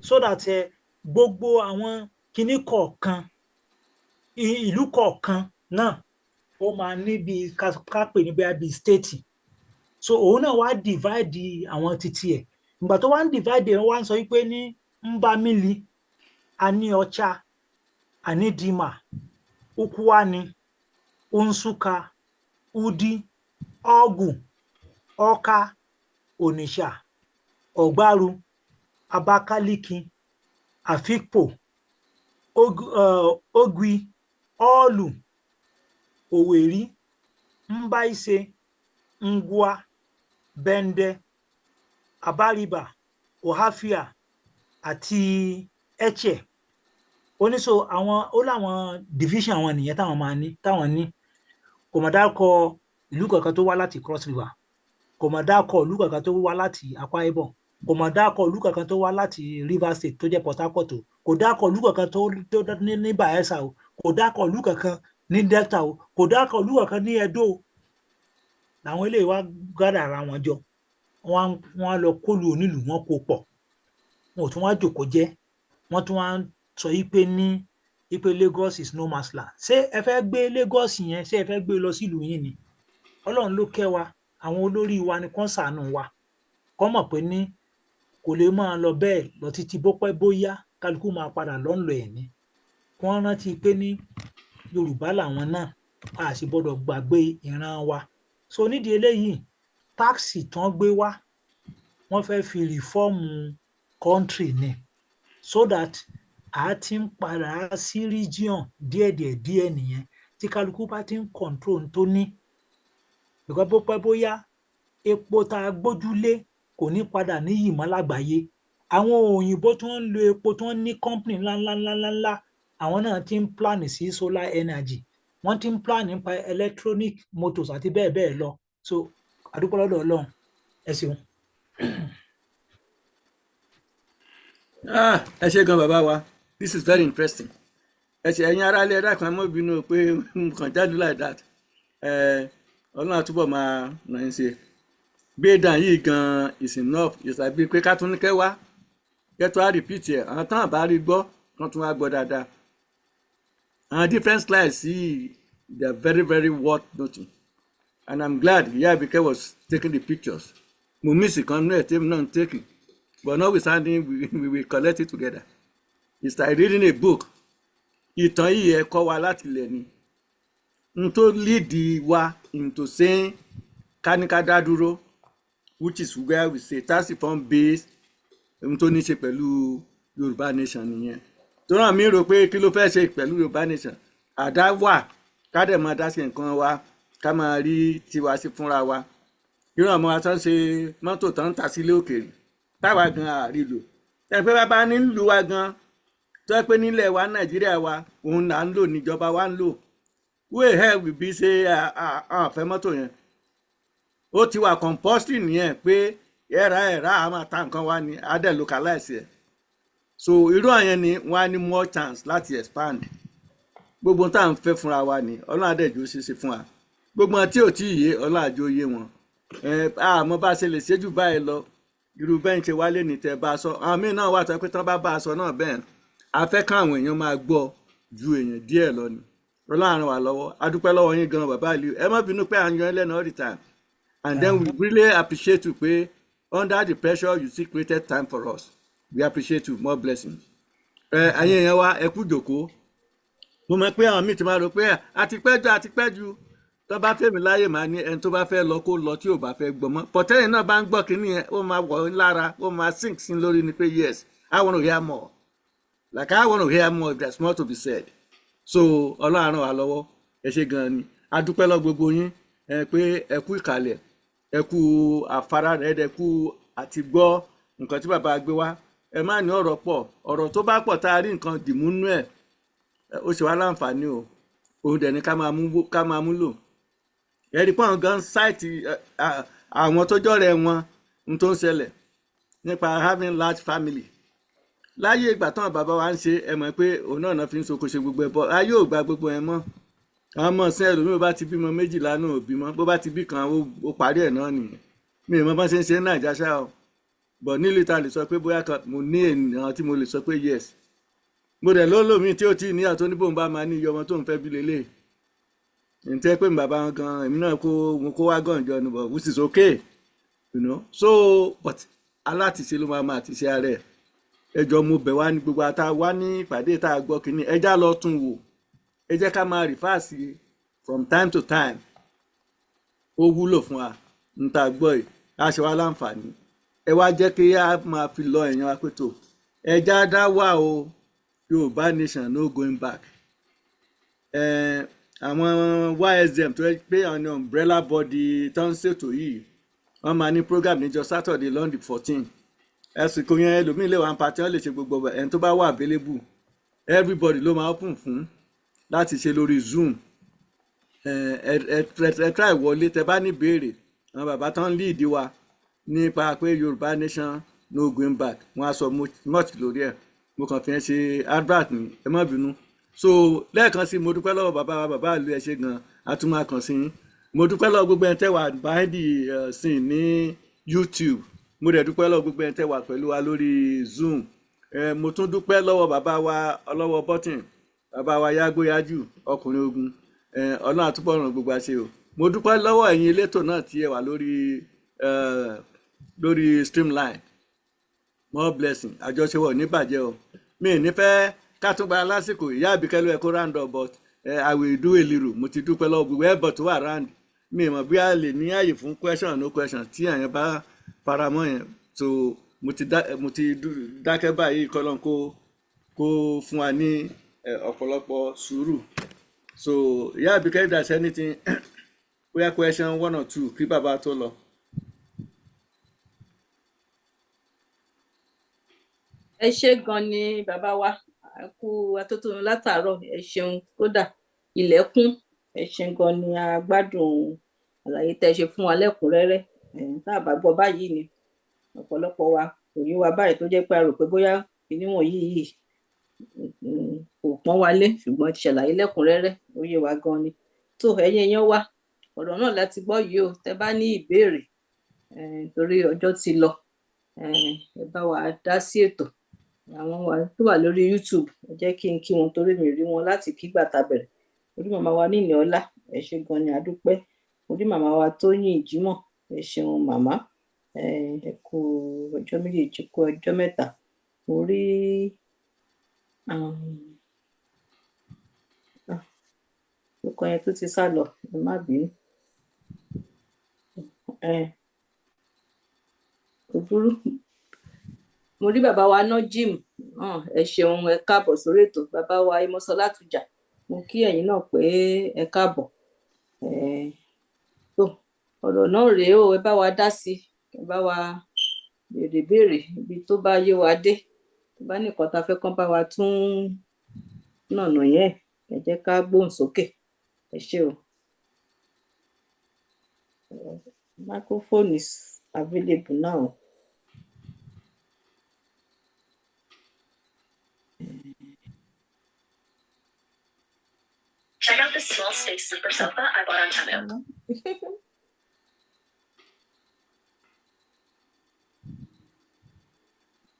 so that gbogbo àwọn kíní kọ̀ọ̀kan ìlú kọ̀ọ̀kan náà ó máa ní bí ká pè ní bí state so òun náà wá divide àwọn títí ẹ̀ ìgbà tó wá ń divide ẹ̀ wá ń sọ wípé ní Mbamili a ní Ọ̀chà a ní Dima Ukwuani Nsukka Udi Ọgụ Ọka Onitsha Ọgbaru Abakaliki Afikpo Ogwi Ọlụ Owerri Mbaise Ngwa Bende Abariba Ohafia àti Eche oníṣò àwọn ó láwọn division àwọn nìyẹn táwọn ní kò mọ̀ dárúkọ ìlú kankan tó wá láti Cross River kò mọ̀ dárúkọ ìlú kankan tó wá láti Akwa Ibom kò mọ̀ dárúkọ ìlú kankan tó wá láti Rivers State tó jẹ́ Port Harcourt o kò dárúkọ ìlú kankan tó ní Bayelsa o kò dárúkọ ìlú kankan ní Delta o kò dárúkọ ìlú kankan ní Edo o làwọn eléyìí wá gádà ara wọn jọ wọn lọ kólu onílù wọn kó pọ̀ wọn ò tún wá jòkó jẹ́ wọn tún wá sọ yí pé ní ipe Lagos is no man's land ṣé ẹ fẹ́ gbé Lagos yẹn ṣé ẹ fẹ́ gbé lọ sílùú yín ni Ọlọ́run ló kẹ́ wa àwọn olórí wa ni kán ṣàánú wa kán mọ̀ pé ní kò lè máa lọ bẹ́ẹ̀ lọ títí bó pẹ́ bóyá kálukú máa padà lọ́nlọ́ ẹ̀ ní kí wọ́n rántí pé ní Yorùbá làwọn náà a sì gbọ́dọ̀ gbàgbé ìran wa so nídìí eléyìí táàsì tán gbé wá wọ́n fẹ́ fi rìfọ́ọ̀mù country ni so that a ti ń padà sí region díẹ̀ nìyẹn tí kálukú bá ti ń control tó ní because bó pẹ́ bóyá epo tá a gbójúlé kò ní padà níyì mọ́ lágbàáyé àwọn òyìnbó tó ń lo epo tó ń ní company ńláńlá àwọn náà ti ń plan sí solar energy wọ́n ti ń plan nípa electronic motors àti bẹ́ẹ̀ lọ so àdúpọ̀ lọ́dọ̀ Ọlọ́run ẹ ṣeun. ẹ ṣé gan bàbá wa this is very interesting ẹ ṣé ẹ̀yin aráalé ẹ̀dá kan mọ́ bínú pé nǹkan jáde like that Ọlọ́run àtúbọ̀ máa nà ń ṣe gbé dàn yìí gan is enough ìsàbí pé ká tún ní kẹ́ wá kẹ́ tó á repeat ẹ̀ àwọn táwọn bá rí gbọ́ wọ́n tún wá gbọ́ dáadáa àwọn different slides yìí they are very very worth noting and I'm glad Iyabike was taking the pictures mo miss kan náà tèmi náà taking but notwithstanding we will collect it together it's like reading a book ìtàn yìí ẹ kọ́ wa láti ilẹ̀ ni n tó lead wa into saying káníká dá dúró which is where we say tax reform based n tó ní ṣe pẹ̀lú Yorùbá nation nìyẹn tó ràn mí rò pé kí ló fẹ́ ṣe pẹ̀lú Yorùbá nation àdá wà ká dẹ̀ máa dá sí nǹkan wa ká máa rí tiwa sí fúnra wa irú ọmọ wa tó ń ṣe mọ́tò tó ń tà sílé òkèèrè táwa gan àárí lò ẹgbẹ́ bàbá nílùú wa gan tó yẹ pé nílẹ̀ wa Nàìjíríà wa òun là ń lò níjọba wa ń lò wíì hẹ́ wìbí ṣe àfẹ́ mọ́tò yẹn ó ti wà compulsory nìyẹn pé ẹ̀rá a máa ta nǹkan wa ni a dẹ̀ localize ẹ̀ so irú àyẹn ni wọ́n á ní more chance láti expand gbogbo tá à ń fẹ́ fúnra wa ni Ọlọ́run àdẹ̀jọ́ ṣeéṣe fún wa gbogbo wọn tí ò tí ì yé Ọlọ́run àjọ yé wọn àmọ́ bá a ṣe lè ṣe jù báyìí lọ irú bẹ́ẹ̀ ń ṣe wálé ní tẹ́ bá a sọ àwọn míì náà wà tó pé tán bá a sọ náà bẹ́ẹ̀ a fẹ́ káwọn èèyàn máa gbọ́ ju èèyàn díẹ̀ lọ ni Ọlọ́run wà lọ́wọ́ a dúpẹ́ lọ́wọ́ yín gan bàbá Aliu ẹ má bínú pé à ń yan ẹlẹ́nu all the time and then we really appreciate you pé under the pressure you still created time for us we appreciate you more blessings ẹ̀yin èèyàn wa ẹ kú jókòó mo mọ̀ pé àwọn míì ti máa rò pé àti pẹ́ ju tó bá fẹ́mi láyè máa ní ẹni tó bá fẹ́ lọ kó lọ tí ò bá fẹ́ gbọ́ mọ́ pọ̀tẹ́yìn náà bá ń gbọ́ kínní yẹn ó máa wọ̀ ọ́ lára ó máa sink sí lórí ni pé yes I want to hear more like I want to hear more if there's more to be said so Ọlọ́run ràn wá lọ́wọ́ ẹ ṣé gan-an ni a dúpẹ́ lọ gbogbo yín pé ẹ kú ìkàlẹ̀ ẹ kú àfárá rẹ̀ ẹ kú àti gbọ́ nǹkan tí bàbá gbé wá ẹ má ní ọ̀rọ̀ pọ̀ ọ̀rọ̀ tó bá pọ̀ tá a rí nǹkan dìmúnú ẹ̀ ó ṣe wá láǹfààní o òun dẹ̀ ni ká máa mú lò ẹ̀rí pọ́n gan ṣáìtì àwọn tó jọ́rẹ̀ wọn ń tó ń ṣẹlẹ̀ nípa having large family láyé ìgbà tán bàbá wa ń ṣe ẹ mọ̀ pé òun náà fi ń so kò ṣe gbogbo ẹ̀ bọ́ ayé ò gba gbogbo ẹ̀ mọ́ àwọn ọmọ ọ̀sìn ẹlòmíì bá ti bímọ 12 náà ò bímọ bó bá ti bí kan ó parí ẹ̀ náà nìyẹn mi ò mọ bá ṣe ń ṣe ní Nàìjíríà ṣá o bọ̀ nílùú ta lè sọ pé bóyá mo ní ènìyàn tí mo lè sọ pé yes mo dẹ̀ lólómi tí ó ti níyà tó ní bóun bá máa ní iye ọmọ tó ń fẹ́ bí lélẹ̀ ǹtẹ́ pé bàbá wọn gan èmi náà kó wá gàn jọ ni but which is okay you know so but aláàtìṣe ló máa ti ṣe ara ẹ̀ ẹjọ́ mo bẹ̀ wá ní gbogbo ata wá ní ìpàdé tá a gbọ́ kínní ẹjá lọ tún wò ẹ jẹ́ ká máa refer sí from time to time ó wúlò fún wa ń ta gbọ́ yìí á ṣe wá láǹfààní ẹ wá jẹ́ kí á máa fi lọ ẹ̀yàn wa pé tó ẹjá dá wà o Yorùbá nation no going back àwọn YSM tó pé àwọn umbrella body tó ń ṣètò yìí wọ́n máa ní program níjọ́ Saturday London 14 ẹ̀sìnkò yẹn ẹlòmíì lè wà ń patí wọ́n lè ṣe gbogbo ẹni tó bá wà available everybody ló máa open fún láti ṣe lórí Zoom ẹ try wọlé tẹ bá ní béèrè àwọn bàbá tó ń lead wa nípa pé Yorùbá nation no going back wọ́n á sọ much lórí ẹ̀ mo kàn fi ẹ ṣe advert ní ẹ má bínú so lẹ́ẹ̀kan sí mo dúpẹ́ lọ́wọ́ bàbá Aliu ẹ ṣé gan atúmọ̀ kàn sí mo dúpẹ́ lọ́wọ́ gbogbo ẹ̀ tẹ́ wà behind the scene ní YouTube mo dẹ̀ dúpẹ́ lọ́wọ́ gbogbo ẹ̀ tẹ́ wà pẹ̀lú wa lórí Zoom mo tún dúpẹ́ lọ́wọ́ bàbá wa ọlọ́wọ́ bọ́tìn bàbá wa Yágbóyájú ọkùnrin ogun Ọlọ́run àtúbọ̀ ràn gbogbo àṣẹ o mo dúpẹ́ lọ́wọ́ ẹ̀yin elétò náà tí ẹ wà lórí Streamline more blessing àjọṣewọ̀ níbàjẹ́ o mi ì nífẹ̀ẹ́ ká tún gba lásìkò ìyá àbíkẹ́ ló ẹ kó round up but I will do a little mo ti dúpẹ́ lọ́wọ́ gbogbo ẹ̀ bọ̀ tó wà round mi ì mọ̀ bí a lè ní àyè fún question no question tí àyẹn bá faramọ́ yẹn so mo ti dákẹ́ báyìí kọ́lọ́n kó fún wa ní ọ̀pọ̀lọpọ̀ sùúrù so ìyá àbíkẹ́ if there's anything we have question 1 or 2 kí bàbá tó lọ. ẹ ṣé gan ni bàbá wa kú atótónu látàárọ̀ ẹ ṣeun kódà ilẹ̀kùn ẹ ṣeun gan ni a gbádùn àlàyé tẹ́ ṣe fún wa lẹ́kùnrẹ́rẹ́ tá a bá gbọ́ báyìí ni ọ̀pọ̀lọpọ̀ wa kò yé wa báyìí tó jẹ́ pé a rò pé bóyá ìníwọ̀n yìí kò pọ́n wálé ṣùgbọ́n ti ṣàlàyé lẹ́kùnrẹ́rẹ́ ó yé wa gan ni tó ẹ̀yin èèyàn wa ọ̀rọ̀ náà láti gbọ́ yìí o tẹ́ bá ní ìbéèrè torí ọjọ́ ti lọ ẹ bá wa dá sí ètò àwọn wa tó wà lórí YouTube ẹ jẹ́ kí n kí wọn torí mi rí wọn láti kígbà tá bẹ̀rẹ̀ orí màmá wa níní ọlá ẹ ṣé gan ni àdúpẹ́ orí màmá wa Tóyìn Ìjímọ̀ ẹ ṣeun màmá ẹ kú ọjọ́ méjèèjì kú ọjọ́ mẹ́ta orí lókọ yẹn tó ti sá lọ ẹ má bínú kò burú mo rí bàbá wa ná jim ẹ ṣeun ẹ káàbọ̀ sórí ètò bàbá wa Ìmọ̀sọ́lá Tújà mo kí ẹ̀yin náà pé ẹ káàbọ̀. tó ọ̀rọ̀ náà rèé o, ẹ bá wa dá sí, ẹ bá wa béèrè ibi tó bá yé wa dé, tó bá nìkan tá fẹ́ kán bá wa tún nànà yẹn, ẹ jẹ́ ká gbóhùn sókè. Ẹ ṣé o. Microphone is available now. Check out this small space sleeper sofa I bought on Temu.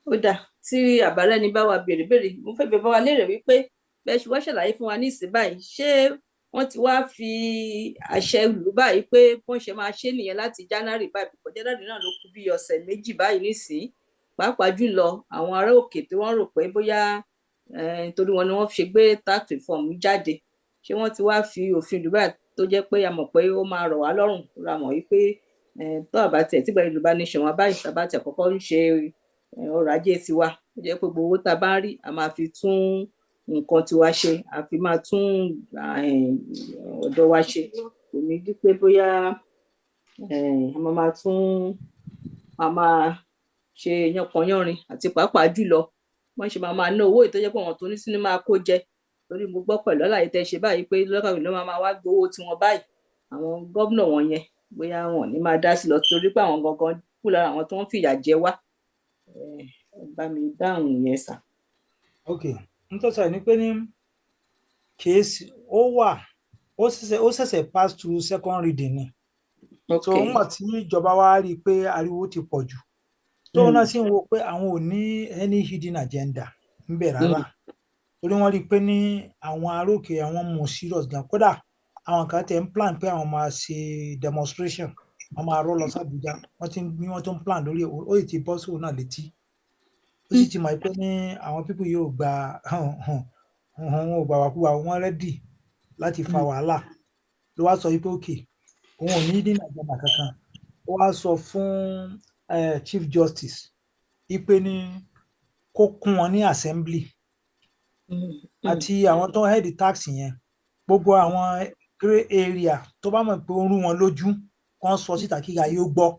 Ó dáa, tí àbálẹ́ni bá wa béèrè, mo fẹ́ bẹ̀ bá wa léèrè wípé bẹ́ẹ̀ ṣe wá ṣàlàyé fún wa ní ìsìn báyìí, ṣé wọ́n ti wá fi àṣẹ lù báyìí pé wọ́n ṣe máa ṣe nìyẹn láti January báyìí, púpọ̀ January náà ló kù bí ọ̀sẹ̀ méjì báyìí nísìn, pàápàá jùlọ àwọn ará òkè tí wọ́n rò pé bóyá torí wọn ni wọ́n ṣe gbé tax reform jáde, ṣé wọ́n ti wá fi òfin lù báyìí tó jẹ́ pé a mọ̀ pé ó máa rọ̀ wá lọ́rùn, ra mọ̀ wípé tó àbá tiẹ̀ tí gbẹ̀rẹ̀ ló bá ní ṣẹ̀wọ̀n báyìí, tàbá tiẹ̀ kọ́kọ́ ń ṣe ọrọ̀ ajé tiwa, ó jẹ́ pé gbogbo owó tá a bá ń rí a máa fi tún nǹkan tiwa ṣe, a fi máa tún ọ̀dọ̀ wa ṣe, kò ní dí pé bóyá a máa ṣe yánpọnyánrin, àti pàápàá jùlọ wọ́n ṣe máa ná owó ìtọ́jẹ́ pé wọ́n tó ní sínú máa kó jẹ, torí mo gbọ́ pẹ̀lú àlàyé tẹ́ ṣe báyìí pé lọ́kàwé ló máa wá gbowó tiwọn báyìí, àwọn gómìnà wọn yẹn bóyá wọn ní máa dá sí lọ torí pé àwọn gangan kú lára àwọn tó ń fìyà jẹ wá. Bá mi dáhùn yẹn sà. ok n tó sọ ní pé ní kéésì ó ṣẹ̀ṣẹ̀ pass through second reading ni, so nígbà tí ìjọba wa rí i pé ariwo ti pọ̀ jù, tó náà sì ń wo pé àwọn ò ní any hidden agenda ń bẹ̀ rárá, torí wọ́n rí i pé ní àwọn arókè àwọn mú serious gan, kódà àwọn kan tẹ̀ ń plan pé àwọn máa ṣe demonstration, wọ́n máa rọ́ lọ sí Àbújá, wọ́n tún plan lórí ó sì ti bọ́ sóun náà létí, ó sì ti mọ̀ pé ní àwọn pípù yóò gbà wàkúwà, wọ́n rẹ́dì láti fa wàhálà, ló wá sọ wípé òkè òun ò ní hidden agenda kankan, ó wá sọ fún Chief Justice wípé ní kó kún wọn ní assembly àti àwọn tó head tax yẹn, gbogbo àwọn grey area tó bá mọ̀ pé ó ń rú wọn lójú kan sọ síta kíga yóò gbọ́,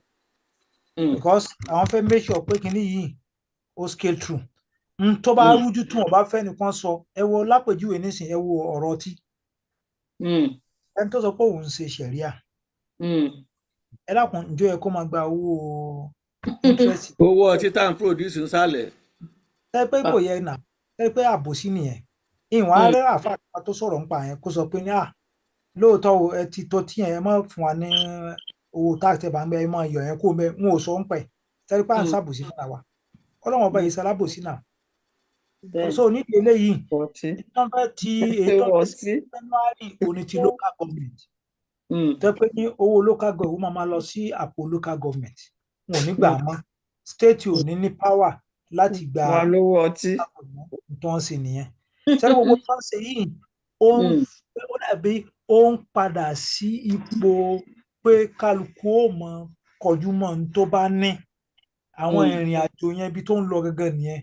because àwọn fẹ́ make sure pé kinní yìí ó scale through, tó bá rújú tí wọn bá fẹ́ nìkan sọ, ẹ wo lápèjúwe nísìn, ẹ wo ọ̀rọ̀ ọtí, ẹni tó sọ pé òun ń ṣe ṣẹ̀ríà, ẹ dákun ǹjọ́ ẹ kó máa gba owó interest. owó ọtí tá à ń produce ń sálẹ̀. ẹ pé kò yẹ nà, ẹ pé àbòsí nìyẹn, ìwọ̀n ààrẹ àfàkà tó sọ̀rọ̀ ń pa yẹn kó sọ pé ní lóòótọ́ ẹ ti tó tí yẹn, ẹ má fún wa ní owó táàkì tẹ́ bá ń bẹ, ẹ má yọ yẹn kó bẹ, wọn ò sọ ń pẹ̀, tẹ́lẹ̀ pé à ń ṣàbòsí fúnra wa, ọlọ́wọ́n ọba yìí ṣalábòsí náà. So nídìí eléyìí wọ́n fẹ́ ti ètò January òní ti local government, tẹ́ pé ní owó local government máa lọ sí àpò local government, wọn ò ní gbà mọ́, state ò ní power láti gba wà lówó ọtí tó ń ṣe nìyẹn. Sẹ́ni gbogbo tó ń ṣe yìí ó dàbí ó ń padà sí ipò pé kálukú ó mọ kọjú mọ́ ní tó bá ní, àwọn ìrìn àjò yẹn ibi tó ń lọ gẹ́gẹ́ nìyẹn,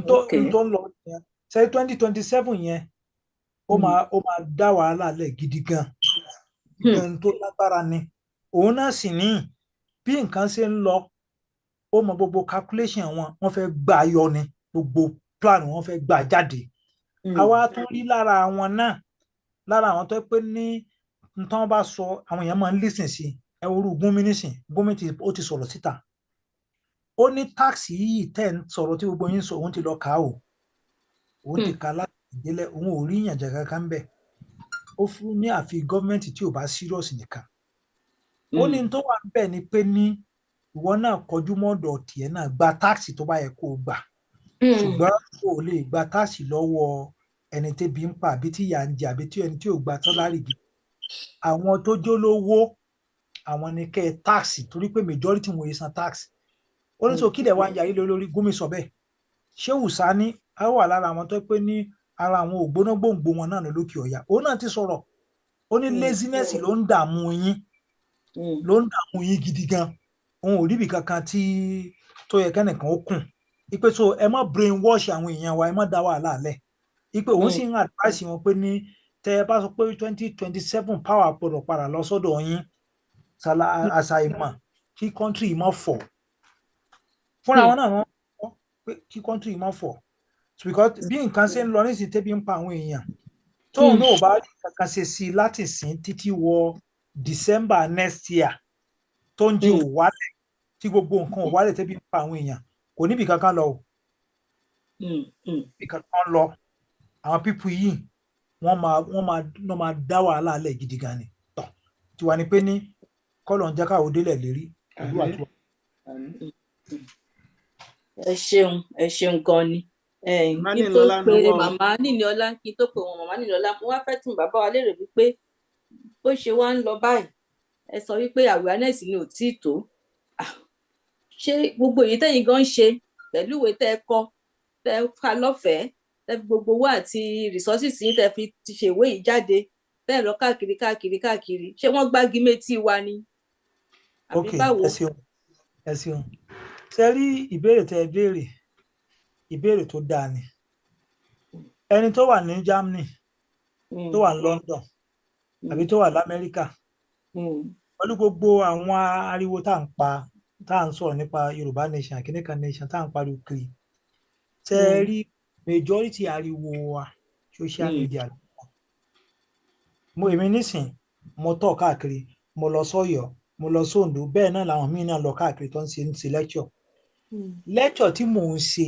tó ń lọ nìyẹn. Sẹ́ni 2027 yẹn ó máa dá wàhálà lẹ̀ gidi gan tó lágbára ni, òun náà sì ní bí nǹkan ṣe ń lọ, ó mọ gbogbo calculation wọ́n fẹ́ gbà yọ ni, gbogbo plan wọ́n fẹ́ gbà jáde. Àwa tún rí lára àwọn náà, lára àwọn tó pé ní nǹkan bá sọ àwọn èèyàn máa ń listen sí, ẹ wo irú Gumi nísìn, Gumi ó ti sọ̀rọ̀ síta, ó ní táàsì yìí tẹ̀ ń sọ̀rọ̀ tí gbogbo yín sọ, òun ti lọ kà á o, òun ti kà á láti ìdílé, òun ò rí ìyànjẹ kankan bẹ́ẹ̀, ó fún ní àfi gọ́ọ̀mẹ̀ntì tí ò bá serious nìkan. Ó ní tó wà bẹ́ẹ̀ ni pé ní ìwọ náà kọjú mọ́dọ̀ tiẹ̀ náà, gba táàsì tó bá yẹ kó o gbà, ṣùgbọ́n kò lè gba táàsì lọ́wọ́ ẹni tẹ́bi ń pa àbí tí ìyà ń jẹ àbí tí ẹni tí ò gba sálárì gidi. Àwọn tó jólówó àwọn ni kẹ́ ẹ táàsì, torí pé majority wọn yìí san táàsì. Ó ní sọ kí lẹ̀ wá ń yarí lórí, Gumi sọ bẹ́ẹ̀. Shehu Sani á wà lára àwọn tó pé ní ara àwọn ògbóná gbòǹgbò wọn náà lókè ọ̀yà, òun náà ti sọ̀rọ̀, ó ní laziness ló ń dààmú yín gidi gan, òun ò ríbi kankan tí tó yẹ kẹ́nìkan ó kùn, ipe so ẹ má brain wash àwọn èèyàn wa, ẹ má dá wàhálà lẹ̀, ipe òun sì ń advice wọn pé ní tẹ ẹ bá sọ pé 2027 power gbọ́dọ̀ padà lọ sọ́dọ̀ yín àṣàìmọ̀ kí country yìí má fọ́ fúnra wọn náà wọ́n kọ́ pé kí country yìí má fọ́ because bí nǹkan ṣe ń lọ nísìnyí tẹ́bí ń pa àwọn èèyàn tóun náà ò bá rí kankan ṣe sí i láti sìn títí wọ December next year tó ń di òwálẹ̀ tí gbogbo nǹkan òwálẹ̀ tẹ́bí ń pa àwọn èèyàn kò níbi kankan lọ o níbi kankan lọ àwọn pípù yìí wọ́n máa dá wàhálà lẹ̀ gidi gan ni tọ̀ tiwa ni pé ní kọ́lọ̀ ń jákàwó délẹ̀ lérí pẹ̀lú àtúwọ̀. ẹ ṣeun gan ni kí n tó pe màmá Níníọlá kí n tó pe wọn màmá Níníọlá mo wá fẹ́ tún bàbá wa lérè wípé bó ṣe wá ń lọ báyìí ẹ sọ wípé awareness ni ò tí ì tó ṣé gbogbo èyí tẹ́yin gan ń ṣe pẹ̀lú ìwé tẹ́ ẹ kọ tẹ́ ẹ kà lọ́fẹ̀ẹ́ tẹ́ fi gbogbo owó àti resources yìí tẹ́ fi ti ṣe ìwé yìí jáde tẹ́ ẹ lọ káàkiri ṣé wọ́n gbági méjì wa ni àbí báwo. ẹ ṣeun ṣe rí ìbéèrè tẹ́ ẹ béèrè ìbéèrè tó dáa ni ẹni tó wà ní Germany tó wà ní London àbí tó wà l'Amẹ́ríkà pẹ̀lú gbogbo àwọn ariwo tá à ń sọ̀rọ̀ nípa Yorùbá nation àkínníkan nation tá à ń pariwo kiri ṣe rí majority ariwo wa social media èmi nísìn mo tọ̀ káàkiri mo lọ sọ́yọ́ mo lọ sóńdó bẹ́ẹ̀ náà làwọn míín náà lọ káàkiri tó ń ṣe lecture tí mò ń ṣe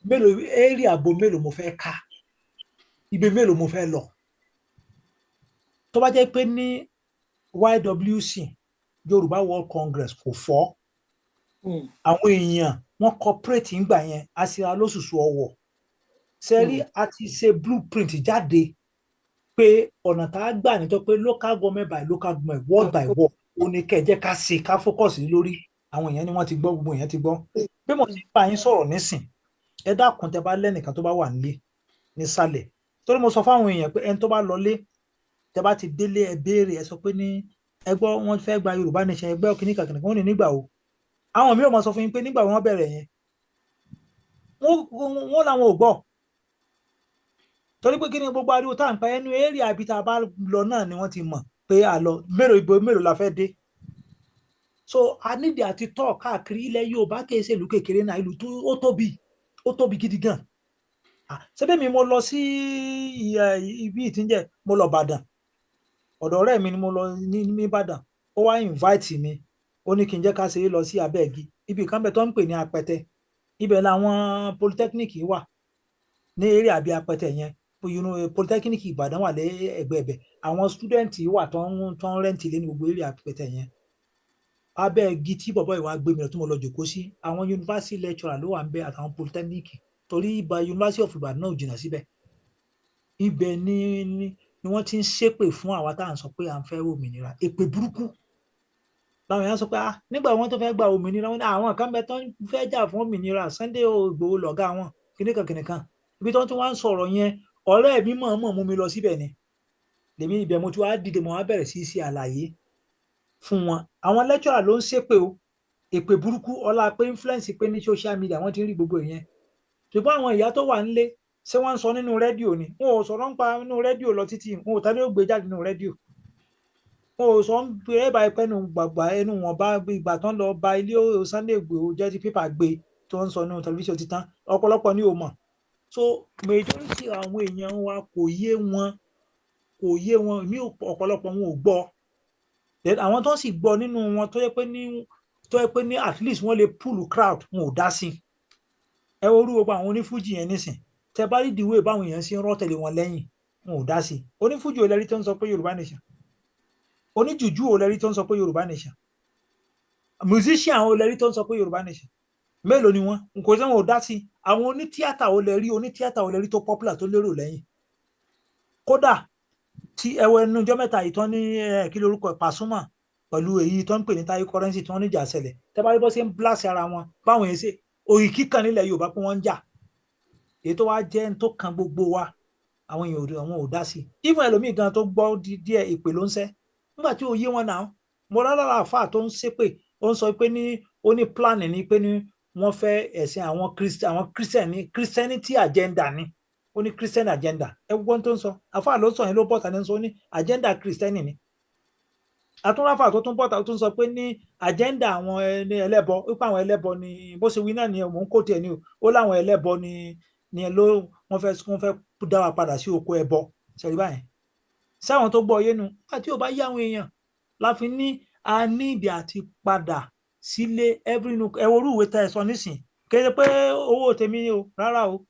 mélòó area àbò mélòó mo fẹ́ ká ibi mélòó mo fẹ́ lọ tó bá jẹ́ pé ní YWC Yorùbá World Congress kò fọ́ àwọn èèyàn wọ́n cooperate ńgbà yẹn àṣìra lóṣùṣù ọwọ́ sẹ́rí àti ṣe blueprint jáde pé ọ̀nà tá a gbà nítorí pé local government by local government ward by ward ó ní kẹjẹ ká ṣe ká focus lórí àwọn èèyàn ni wọ́n ti gbọ́ gbogbo èèyàn ti gbọ́ bí mo ti bá yín sọ̀rọ̀ nísìn ẹ dákun tẹ́ bá lẹ́nìkan tó bá wà nílé nísàlẹ̀ torí mo sọ fáwọn èèyàn pé ẹni tó bá lọlé tẹ́ bá ti délé ẹ béèrè ẹ sọ pé ní ẹgbọ́ wọn fẹ́ gba Yorùbá nation ẹgbẹ́ òkìní kankan wọn ní nígbà o àwọn mi ò mọ sọ fún yín pé nígbà wọn bẹ̀rẹ̀ yẹn wọn làwọn ò gbọ́ torí pé kí ni gbogbo ariwo tá à ń pa ẹnu eré àbí tá a bá lọ náà ni wọ́n ti mọ̀ pé àlọ mélòó la fẹ́ dé so a nídìí àti tọ́ káàkiri ilẹ̀ Yorùbá kì í ṣe ìlú kékeré náà ìlú tó ó tóbi gidi gan ṣebí mi mo lọ sí ibi ìtìjẹ mo lọ Ìbàdàn ọ̀dọ̀ ọ̀rẹ́ mi ni mo lọ ní Ìbàdàn ó wá invite mi ó ní kí n jẹ́ ká ṣe é lọ sí Abẹ́ẹ̀gì ibi kan bẹ tó ń pè ní Apẹtẹ ibẹ̀ làwọn polytechnic wà ní eré àbí Apẹtẹ yẹn polytechnic Ìbàdàn wà lé ẹ̀gbẹ́ àwọn student wà tó ń rẹ́ǹtì lé ní gbogbo eré Apẹtẹ yẹn Abẹ́ẹ̀gì tí bọ̀bọ̀ ìwà gbé mi lọ tí mo lọ jòkó sí àwọn university lecturer ló wà ń bẹ àtàwọn polytechnic torí ibà University of Ibadan náà ò jìnnà síbẹ̀ ibẹ̀ ni wọ́n ti ń ṣépè fún àwa tá à ń sọ pé à ń fẹ́ òmìnira èpè burúkú làwọn èèyàn sọ pé nígbà wọn tó fẹ́ gba òmìnira wọn ní àwọn kan bẹ tó ń fẹ́ jà fún òmìnira Sunday Igboho lọ̀gá wọn kìnìkan ibi tó ti wá ń sọ̀rọ̀ yẹn ọ̀rẹ́ mi mọ̀ọ́mọ̀ mú mi lọ síbẹ̀ ni lèmi ibẹ̀ mo ti wá dìde mo wá bẹ̀rẹ̀ sí í ṣe àlàyé fún wọn àwọn lecturer ló ń ṣépè o èpè burúkú ọlá pé influence pé ní social media wọ́n ti ń rí gbogbo ìyẹn ṣùgbọ́n àwọn ìyá tó wà nílé ṣé wọ́n ń sọ nínú rédíò ni wọn ò sọ̀rọ̀ ń pa nínú rédíò lọ títí wọn ò tẹ́lẹ̀ ó gbé jáde nínú rédíò wọn ò sọ ń gbé ẹ̀bà ẹ̀pẹ́ nu gbàgbà ẹnu wọn bá ìgbà tán lọ ba ilé Sunday Igboho jẹ́ ti pépà gbé tó ń sọ nínú tẹlifíṣàn ti tán ọ̀pọ̀lọpọ̀ ni ò mọ̀ so majority àwọn èèyàn wa kò yé wọn ní ọ̀pọ̀lọpọ̀ wọn ò gbọ́ àwọn tó sì gbọ́ nínú wọn tó yẹ pé ní at least wọ́n lè pull crowd wọn ò dá sí ẹ wo orú gbogbo àwọn onífújì yẹn nísìn tẹ bá rí ìdíwé báwọn èèyàn ṣe ń rọ́ tẹ̀lé wọn lẹ́yìn wọn ò dá sí onífújì ò lẹ́rí tó ń sọ pé Yorùbá nation oníjùjú ò lẹ́rí tó ń sọ pé Yorùbá nation musician ò lẹ́rí tó ń sọ pé Yorùbá nation mélòó ni wọn nǹkan tí wọn ò dá sí àwọn onítíátà ò lẹ́rí tó popular tó lérò lẹ́yìn kódà tí ẹwọ ẹnu ọjọ́ mẹ́ta ìtàn ní kí lórúkọ Pasuma pẹ̀lú èyí tó ń pè ní Tayo Currency tí wọ́n níjà ṣẹlẹ̀ tẹ́ bá rí bọ́ sí ń blast ara wọn báwọn yẹn ṣe òyìnkí kan nílẹ̀ Yorùbá pé wọ́n ń jà èyí tó wá jẹ́ ń tó kan gbogbo wa àwọn èèyàn ò dá sí even ẹlòmíì gan tó gbọ́ díẹ̀ ìpè ló ń sẹ́ nígbà tí ó yé wọn náà mo rárá àfà tó ń ṣépè ó ń sọ pé ní ó ní plan ní pé ní wọ́n fẹ́ ẹ̀sìn àwọn Christianity agenda ni ó ní Christian agenda ẹ gbọ́n tó ń sọ àfáà ló sọ yẹn ló bọ́ta ní sọ ó ní agenda Christian ni àtúnráfà tó tún bọ́ta ó tún sọ pé ní agenda àwọn ẹni ẹlẹ́bọ wípé àwọn ẹlẹ́bọ ni bó ṣe wí náà ni mò ń kó tiẹ̀ ni o ó láwọn ẹlẹ́bọ ni ló wọ́n fẹ́ dá wa padà sí oko ẹbọ ṣẹ̀rí báyẹn sáwọn tó gbọ́ yé nu àti ò bá yá àwọn èèyàn la fi ní a ní ìdí àti padà sílé every nook ẹ orú ìwé tá ẹ sọ nísìn kéde pé owó tèmi ni o rárá o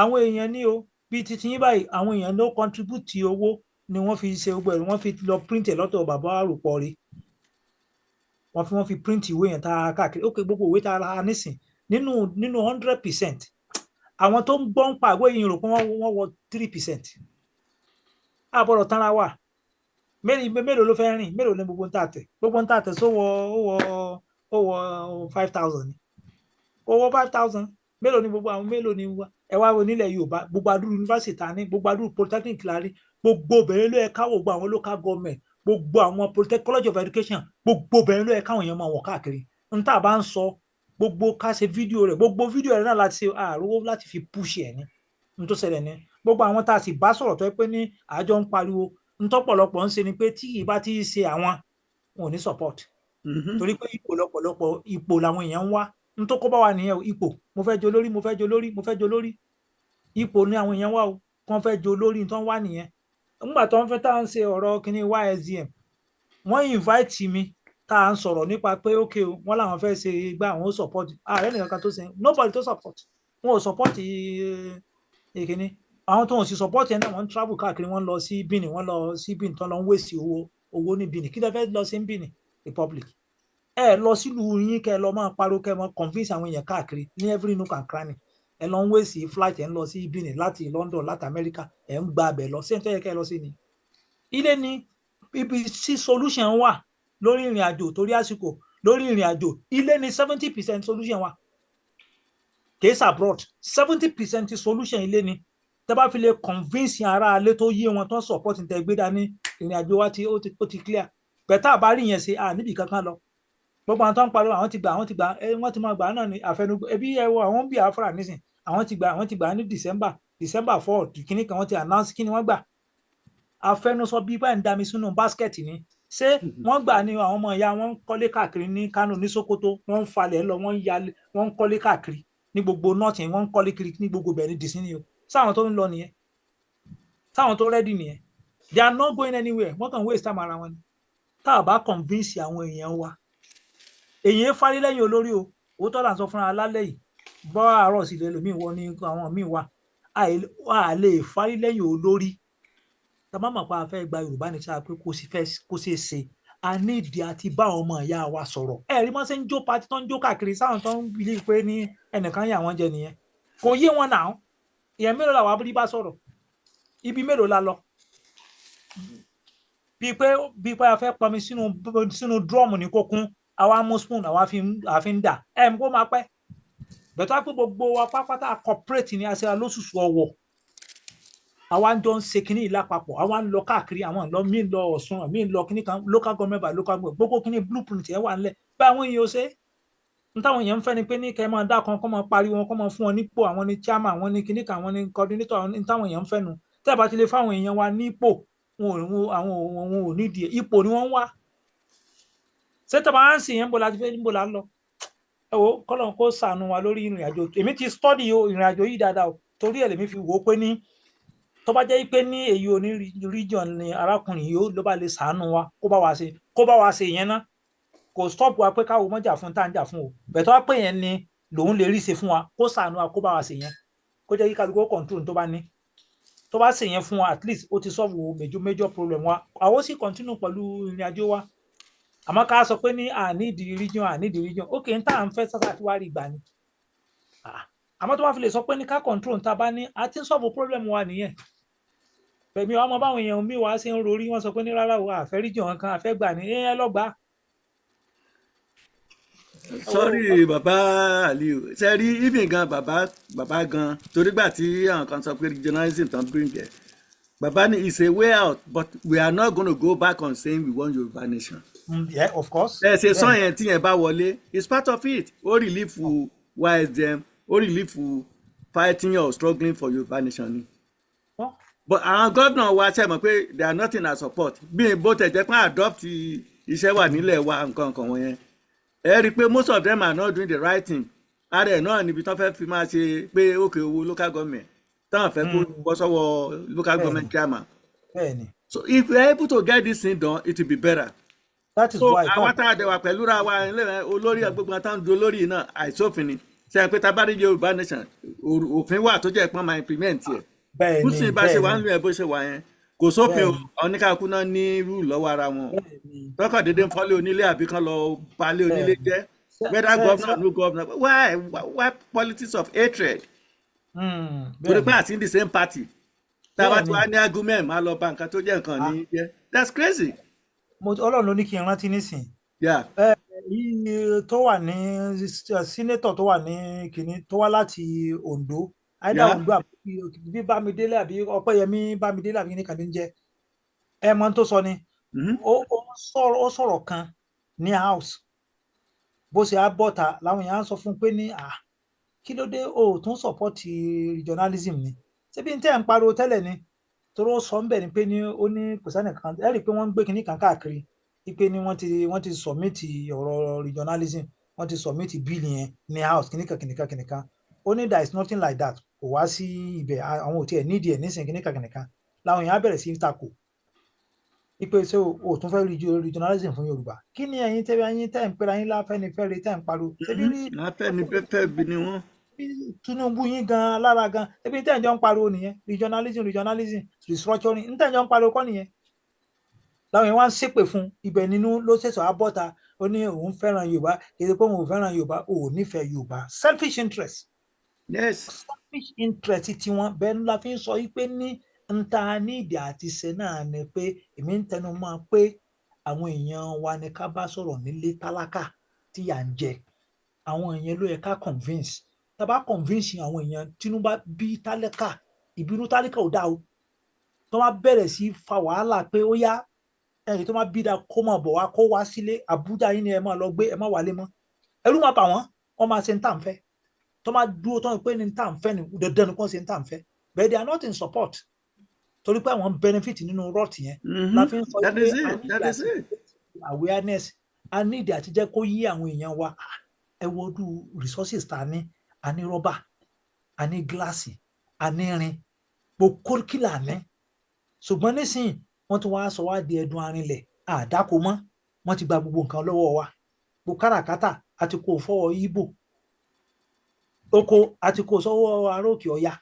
àwọn èèyàn ní o bíi titi yín báyìí àwọn èèyàn ló contribute owó ni wọ́n fi ṣe gbogbo ẹ̀ wọ́n fi lọ print ẹ̀ lọ́tọ̀ bàbá àròpọ̀ rí wọ́n fi print ìwé yẹn tá a káàkiri ó ké gbogbo ìwé tá a ra nísìn nínú 100% àwọn tó ń gbọ́ ń pa àgọ́ yìí rò pé wọ́n wọ 3% àbọ̀rọ̀ tán ra wà mélòó ló fẹ́ rìn mélòó ní gbogbo ń tà tẹ̀ ó wọ 5,000 ni ó wọ 5,000 mélòó ní gbogbo àwọn mélòó ní wá ẹ wá nílẹ̀ Yorùbá gbogbo adúrú yunifásitì ta ní gbogbo adúrú polytechnic la rí gbogbo obìnrin ló yẹ káwọ gbogbo àwọn local government gbogbo àwọn polytechnic college of education gbogbo obìnrin ló yẹ káwọn èèyàn máa wọ̀ káàkiri n tá a bá ń sọ gbogbo ká ṣe fídíò rẹ̀ gbogbo fídíò rẹ̀ náà láti ṣe àrówó láti fi push ẹ̀ ní n tó ṣẹlẹ̀ ní gbogbo àwọn tá a sì bá sọ̀rọ̀ tó yẹ pé ní àjọ ń pariwo n tọ́pọ̀lọpọ̀ ń ṣe ni pé tí ìbá ti ṣe àwọn wọn ò ní support torí pé ipò lọ́pọ̀lọpọ̀ ipò làwọn èèyàn ń wá n tó kó bá wa nìyẹn ipò mo fẹ́ jẹ olórí ipò ni àwọn èèyàn wá o kàn fẹ́ jẹ olórí tó ń wá nìyẹn nígbà tó ń fẹ́ tá à ń ṣe ọ̀rọ̀ kínní YSDM wọ́n invite mi tá à ń sọ̀rọ̀ nípa pé ok o wọ́n làwọn fẹ́ ṣe gbá àwọn support ààrẹ nìkan kan tó ṣe nobody tó support wọn ò support ìkíní àwọn tó ń sì support yẹn náà wọ́n ń travel káàkiri wọ́n lọ sí Benin wọ́n lọ sí Benin tó lọ ń wéṣì owó ní Benin kí ló fẹ́ lọ sí Benin Republic ẹ lọ sílùú yín kẹ lọ máa pariwo kẹ mọ convince àwọn èèyàn káàkiri ní every nook and cranny ẹ lọ ń wéṣì flight ẹ ń lọ sí Benin láti London láti America ẹ ń gba abẹ lọ sí ẹ tó yẹ kẹ lọ sí ni ilé ni ibi tí solution wà lórí ìrìn àjò torí àsìkò lórí ìrìn àjò ilé ni 70% solution wà case abroad 70% solution ilé ni tẹ́ bá fi lè convince ara alé tó yé wọn tó support tẹ́ gbé dání ìrìn àjò wa ó ti clear bẹ̀tà àbárí yẹn ṣe níbi kankan lọ gbogbo àwọn tó ń pariwo àwọn ti gbà wọ́n ti máa gbà náà ní àfẹnugbọ ẹbí ẹwọ àwọn bí Biafra nísìn àwọn ti gbà ní December 4 kìíní kan wọ́n ti announce kí ni wọ́n gbà afẹnusọ bí báyìí ń dami sínú báskẹ̀tì ni ṣé wọ́n gbà ní àwọn ọmọ ìyá wọn ń kọ́lé káàkiri ní Kánò ní Sókótó wọ́n ń falẹ̀ lọ wọ́n ń kọ́lé káàkiri ní gbogbo north yẹn wọ́n ń kọ́lé kiri ní gbogbo bẹ̀rẹ̀ dì sí ni o sáwọn tó ń lọ nìyẹn sáwọn tó rẹ́dì nìyẹn they are not going anywhere wọ́n kàn waste time ara wọn ni tá a bá convince àwọn èèyàn wa èyí ń fárí lẹ́yìn olórí o òótọ́ là ń sọ fúnra lálẹ́ yìí bọ́ àárọ̀ sí lẹ́lòmíì wọ́n ní àwọn míì wà á lè fárí lẹ́yìn olórí tá a bá mọ̀ pé a fẹ́ gba Yorùbá ní sáà pé kó ṣeé ṣe a ní ìdí àti bá àwọn ọmọ ìyá wa sọ̀rọ̀ ẹ̀rí mọ́ ṣe ń jó pati tó ń jó káàkiri sáwọn tó ń bilí pé ní ẹnìkan yà wọ́n jẹ nìyẹn kò yé wọn náà ìyẹn mélòó làwọn abúlé bá sọ̀rọ̀ ibi mélòó la lọ bíi pé a fẹ́ pọnmi sínú drum ní kókún àwa mú spoon àwa fi ń dà kó máa pẹ́ bẹ̀tọ́ pé gbogbo wa pápátá corporate ní àṣẹ lóṣùṣù ọwọ́ àwa ń jọ ń ṣe kínní ìlà papọ̀ àwa ń lọ káàkiri àwọn ìlọ míì lọ Ọ̀ṣun míì lọ kínní kan local government by local government gbogbo kínní blueprint yẹn wà ńlẹ̀ bá àwọn èèyàn ṣe ń táwọn èèyàn ń fẹ́ ni pé ní kẹ́ máa dá kan kọ́ máa pariwo wọn kọ́ máa fún wọn nípò àwọn ní chairman àwọn ní kínní kan àwọn ní coordinator àwọn ní táwọn èèyàn ń fẹ́ nu tẹ́ ẹ bá ti lè fáwọn èèyàn wa nípò àwọn ò nídìí ipò ni wọ́n ń wá ṣé tọ́ bá ń sìn yẹn ń bọ̀ la ń lọ ẹ wo kọ́lọ̀ kó ṣàánú wa lórí ìrìn àjò èmi ti study ìrìn àjò yìí dáadáa o torí ẹ̀ lèmi fi wò ó pé ní tó bá jẹ́ pé ní èyí ò ní region ni arákùnrin yìí ló bá lè ṣàánú wa kó bá wa ṣe ìyẹn ná kò stop wa pé káwọn mọ́jà fún tá à ń jà fún o bẹ̀tọ́ wá pé yẹn ni lòun lè rí ṣe fún wa kó ṣàánú wa kó bá wa ṣe yẹn kó jẹ́ kí kálukú control tó bá ní tó bá ṣe yẹn fún wa at least ó ti solve major problem wa àwọn sì continue pẹ̀lú ìrìn àjò wa àmọ́ ká sọ pé ní àníìdí region ok n tá à ń fẹ́ sásà tí wàá rí gbà ni àmọ́ tó bá fi lè sọ pé ní ká control tá a bá ní a ti ń solve problem wa nìyẹn pẹ̀lú ọmọ báwọn èèyàn mi wá ṣe ń rorí wọ́n sọ pé ní rárá o àfẹ́ region kan àfẹ́ gbà ní ẹ lọ́gbà. sorry bàbá Aliu ṣe rí even gan bàbá gan torí gbà tí àwọn kan sọ pé regionalism tán bring ẹ bàbá ní is a way out but we are not going to go back on saying we want Yorùbá nation. Yeah, of course. ẹ ṣe sọ yẹn tí yẹn bá wọlé it's part of it ó relief YSDM ó relief fighting or struggling for Yorùbá nation ni. Wọ́n But àwọn gómìnà wa ṣe mọ̀ pé they are not in our support bí bó tẹ̀ jẹ́ pé adopt iṣẹ́ wà nílẹ̀ wa nǹkan kan wọ̀nyẹn ẹ rí i pé most of them are not doing the right thing ara ẹ̀ náà níbi tán fẹ́ fi máa ṣe pé òkè owó local government táwọn fẹ́ kó bọ́ sọ́wọ́ local government chairman. bẹ́ẹ̀ ni. So if we are able to get this thing done it will be better. That is So why. àwa tá a dẹ̀ wà pẹ̀lú ra wa olórí gbogbo àtàwọn do olórí náà àìsófin ni ṣe pé tá a bá rí Yorùbá nation òfin wà tó jẹ́ pọ́n máa implement ẹ̀. Bẹ́ẹ̀ ni. Bùsùn ìbá ṣe wà ń lu ẹ̀ bó ṣe wà yẹn kò sófin oníkàkú náà ní rú lọ́wọ́ ara wọn tọkọ dédé ń fọ́lé onílé àbí kan lọ balẹ̀ onílé jẹ́ whether governor no governor why politics of hatred torí pé àti the same party tá a bá ti wá ní argument máa lọ bá nǹkan tó jẹ́ nǹkan ní jẹ́ that's crazy. Ọlọ́run ló ní kí n rántí nísìn. Yìí tó wà ní sínétọ̀ tó wà ní kìnní tó wá láti Ondo àìdá Ondo àbí Bámidélé àbí Ọpẹ́yẹmí Bámidélé àbí nìkan ní jẹ́ ẹ mọ̀ tó sọ ni ó sọ̀rọ̀ kan ní house bó ṣe á bọ́ta làwọn èèyàn sọ fún pé ní kí ló dé o tún support regionalism ni ṣebí n tẹ́ ń pariwo tẹ́lẹ̀ ni torí ó sọ ń bẹ̀ ni pé ní ó ní kò sẹ́nì kan ẹ rí i pé wọ́n ń gbé kinní kan káàkiri pé ní wọ́n ti submit ọ̀rọ̀ regionalism wọ́n ti submit bíìlì yẹn ní house kìnìkan ó ní there is nothing like that kò wá sí ibẹ̀ àwọn ò tiẹ̀ nídìí ẹ̀ nísìnyí kìnìkan làwọn èèyàn á bẹ̀rẹ̀ sí í takò ipe ṣé o tún fẹ́ regionalism fún Yorùbá kí ni ẹ̀yin tẹ́ ń pera yín láfẹ́nifẹ́re tẹ́ ń pariwo ṣebí rí láfẹ́nifẹ́fẹ́ bí ni wọ́n. Tinubu yín gan lára gan ṣebí tẹ́ ń jọ ń pariwo nìyẹn regionalism restructuring ń tẹ́ ń jọ ń pariwo kọ́ nìyẹn làwọn èèyàn wá ń ṣépè fún ibẹ̀ nínú ló ṣẹ̀ṣọ̀ abọ́ta ó ní òun fẹ́ràn Yorùbá kì í ṣe pé òun ò fẹ́ràn Yorùbá òun nífẹ̀ẹ́ Yorùbá selfish interest. Yes. Selfish interest tiwọn bẹ́ẹ̀ la fi ń sọ yí pé ní nta nídìí àti ṣe náà ni pé èmi ń tẹnu mọ́ pé àwọn èèyàn wa ni ká bá sọ̀rọ̀ nílé tálákà tí yà ń jẹ àwọn èèyàn ló yẹ ká convince tá a bá convince àwọn èèyàn Tinubu bí tálákà ìbínú tálákà ò dáa o tó máa bẹ̀rẹ̀ sí fa wàhálà pé ó yá ẹ̀yìn tó máa bí da kó máa bọ̀ wá kó wá sílé Àbújá yín ni ẹ máa lọ gbé ẹ má wálé mọ́ ẹrú máa bà wọ́n máa ṣe ń tà ń fẹ́ tó máa dúró tó ń pè ní ń tà ń fẹ́ ni dandan ni kò ṣe ń tà ń fẹ́ but they are not in support torí pé àwọn benefit nínú rot yẹn la fi ń sọ pé awareness a need àti jẹ́ kó yí àwọn èèyàn wa ẹ wo ọdún resources ta ní a ní rọ́bà a ní gíláàsì a ní irin gbogbo kórìkìlà ní ṣùgbọ́n nísìnyí wọ́n tún wá sọ wá di ẹdun arinlẹ̀ àdáko mọ́ wọ́n ti gba gbogbo nǹkan lọ́wọ́ wa gbogbo káràkátà àti kò fọwọ́ Ìgbò oko àti kò sọ́wọ́ aróòkè Ọya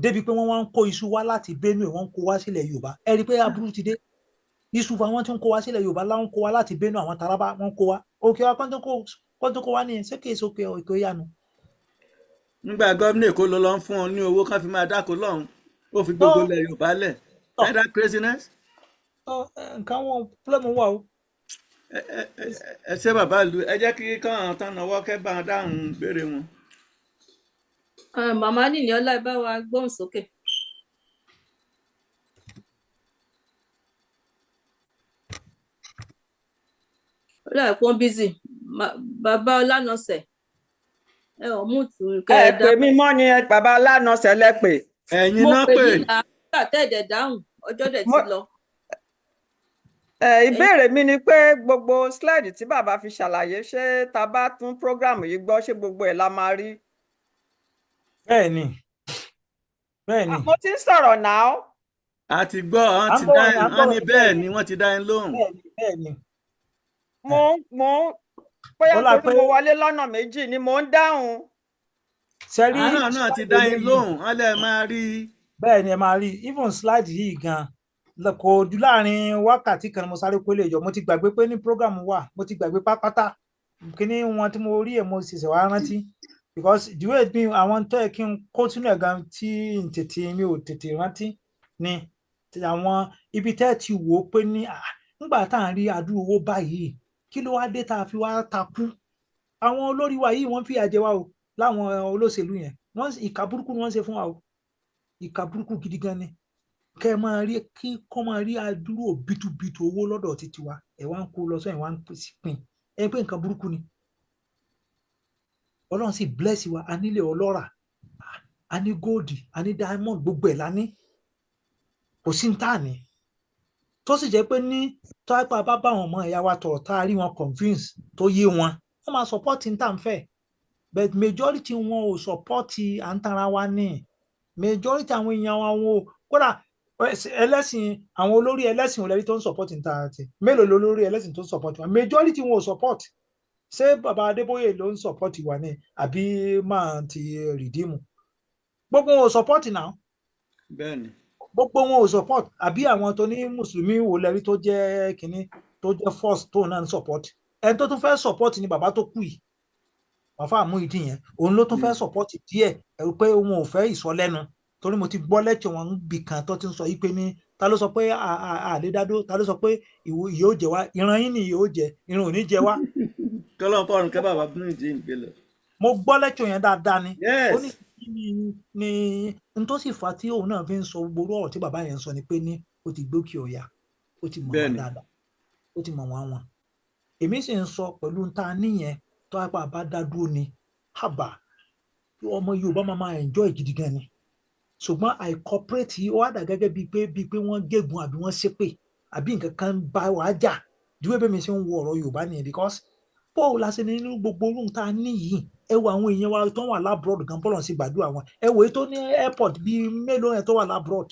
débi pé wọ́n wá ń kó iṣu wá láti Benue wọ́n ń kó wá sílẹ̀ Yorùbá ẹ rí i pé aburú ti dé iṣu fa wọ́n ti ń kó wá sílẹ̀ Yorùbá láwọn kó wá láti Benue àwọn Taraba wọ́n kó wá òkè wa kọ́ńtò kó wá nìyẹn sékè sókè ètò ìyanu. nígbà gómìnà Èkó ló lọ ń fún ọ ní owó kan fi máa dáko lọ́hùn ó fi gbogbo ilẹ̀ Yorùbá lẹ̀ is that craziness. nǹkan wọn fúlẹ̀mù wà o. ẹ ṣe bàbá ìlú ẹ jẹ́ kí káwọn tán náwó kẹ́ bá dáhùn béèrè wọn. Màmá nìyẹn ọlá ẹ bá wa gbóhùn sókè. ó dà pọ́n bízì bàbá Ọlánọsẹ̀ ẹ ò mú tù kẹ́ ẹ dá. pè mí mọ́ ni bàbá Ọlánọsẹ̀ lẹ́pẹ̀. ẹ̀yin náà pè. mo pè ní àgbà tẹ̀dẹ̀ dáhùn ọjọ́ dẹ̀ ti lọ. ìbéèrè mi ni pé gbogbo slide tí bàbá fi ṣàlàyé ṣé tá bá tún program yìí gbọ́ ṣé gbogbo ẹ̀ la máa rí. bẹ́ẹ̀ni. mo ti ń sọ̀rọ̀ náà. a ti gbọ́ wọ́n ní bẹ́ẹ̀ ni wọ́n ti dá yín lóhùn. bẹ́ẹ̀ni. mo bóyá torí mo wọlé lọ́nà méjì ni mo ń dáhùn. àwọn náà ti dá yín lóhùn wọ́n lè máa rí. bẹ́ẹ̀ni ẹ máa rí even slide yìí gan kò jù láàrin wákàtí kan mo sáré kó lè yọ mo ti gbàgbé pé ní program wà mo ti gbàgbé pápátá kíní wọn tí mo rí ẹ mo ṣẹ̀ṣẹ̀ wá rántí because the way bí àwọn tó yẹ kí n kó sínú ẹ̀ gan tí mi ò tètè rántí ni àwọn ibi tẹ́ ti wò ó pé ní nígbà tá à ń rí àdúrà owó báyìí kí ló wá dé tá a fi wá takú àwọn olórí wa yìí wọ́n fìyà jẹ wá o láwọn olóṣèlú yẹn wọ́n ìkà burúkú ni wọ́n ṣe fún wa o ìkà burúkú gidi gan ni kẹ́ ẹ máa rí kí kọ́ máa rí àdúrà bìtúbìtú owó lọ́dọ̀ títí wa ẹ̀ wá ń kó lọ sọ́yìn wá ń pín ẹ pé nǹkan burúkú ni Ọlọ́run sì bless wa a nílé ọlọ́rà a ní gold a ní diamond gbogbo ẹ̀ la ní kò sí ní tà ní tó sì jẹ́ pé ní tọ́pẹ́ bá bá àwọn ọmọ ìyá wa tọ̀rọ̀ tá a rí wọn convince tó yé wọn wọ́n máa support ní tà ń fẹ́ but majority wọn ò support à ń tanra wa ní majority àwọn èèyàn wa wọn ò kódà ẹlẹ́sìn àwọn olórí ẹlẹ́sìn olórí tó ń support ní tà àti mélòó lórí ẹlẹ́sìn tó ń support wa majority wọn ò support ṣé bàbá Adébóyè ló ń support wa ní àbí máa ti rìdíìmù gbogbo wọn ò support náà bẹ́ẹ̀ni gbogbo wọn ò support àbí àwọn tó ní mùsùlùmí wò lẹ́rí tó jẹ́ kínní tó jẹ́ first tó náà ń support ẹni tó tún fẹ́ support ni bàbá tó kù yìí Àfáà Muyideen yẹn òun ló tún fẹ́ support díẹ̀ ẹ̀rù pé wọn ò fẹ́ ìsọlẹ́nu torí mo ti gbọ́ lẹ́kṣọ̀ wọn bì kan tó ti ń sọ yìí pé ní ta ló sọ pé àlédádó ta ló sọ pé ìyóò jẹ wá ìran yín ni ìyóò jẹ ìran ò ní jẹ wá. tọ́lọ́ fọ́ọ̀rùn kẹ́ bàbá Muyideen gbé lọ. mo gbọ́ lẹ́kṣọ̀ yẹn dáadáa ni Yes. ó ní ní n tó sì fa tí òun náà fi ń sọ gbogbo ọ̀rọ̀ tí bàbá yẹn ń sọ ni pé ní ó ti gbókè ọ̀yà ó ti mọ̀ wọn Bẹ́ẹ̀ni. dáadáa ó ti mọ̀ wọn èmi sì ń sọ pẹ̀lú ta níyẹn tó apá bá dá dúró ni haba ọmọ Yorùbá máa enjoy gidi gan ni ṣùgbọ́n àìkọ́pẹ́rẹ́tì yìí ó wá dà gẹ́gẹ́ bíi pé wọ́n gégùn àbí wọ́n ṣépè àbí nǹkan kan bá wà á jà ju ebe mi ṣe ń wo ọ̀rọ̀ Yorùbá nìyẹn because bó o la ṣe ní nínú gbogbo orun tá a ní yìí ẹ wo àwọn èèyàn wa tó wà lábroad gan bọ́lọ̀ sí gbàdúrà wọn ẹ wò èyí tó ní airport bíi mélòó yẹn tó wà lábroad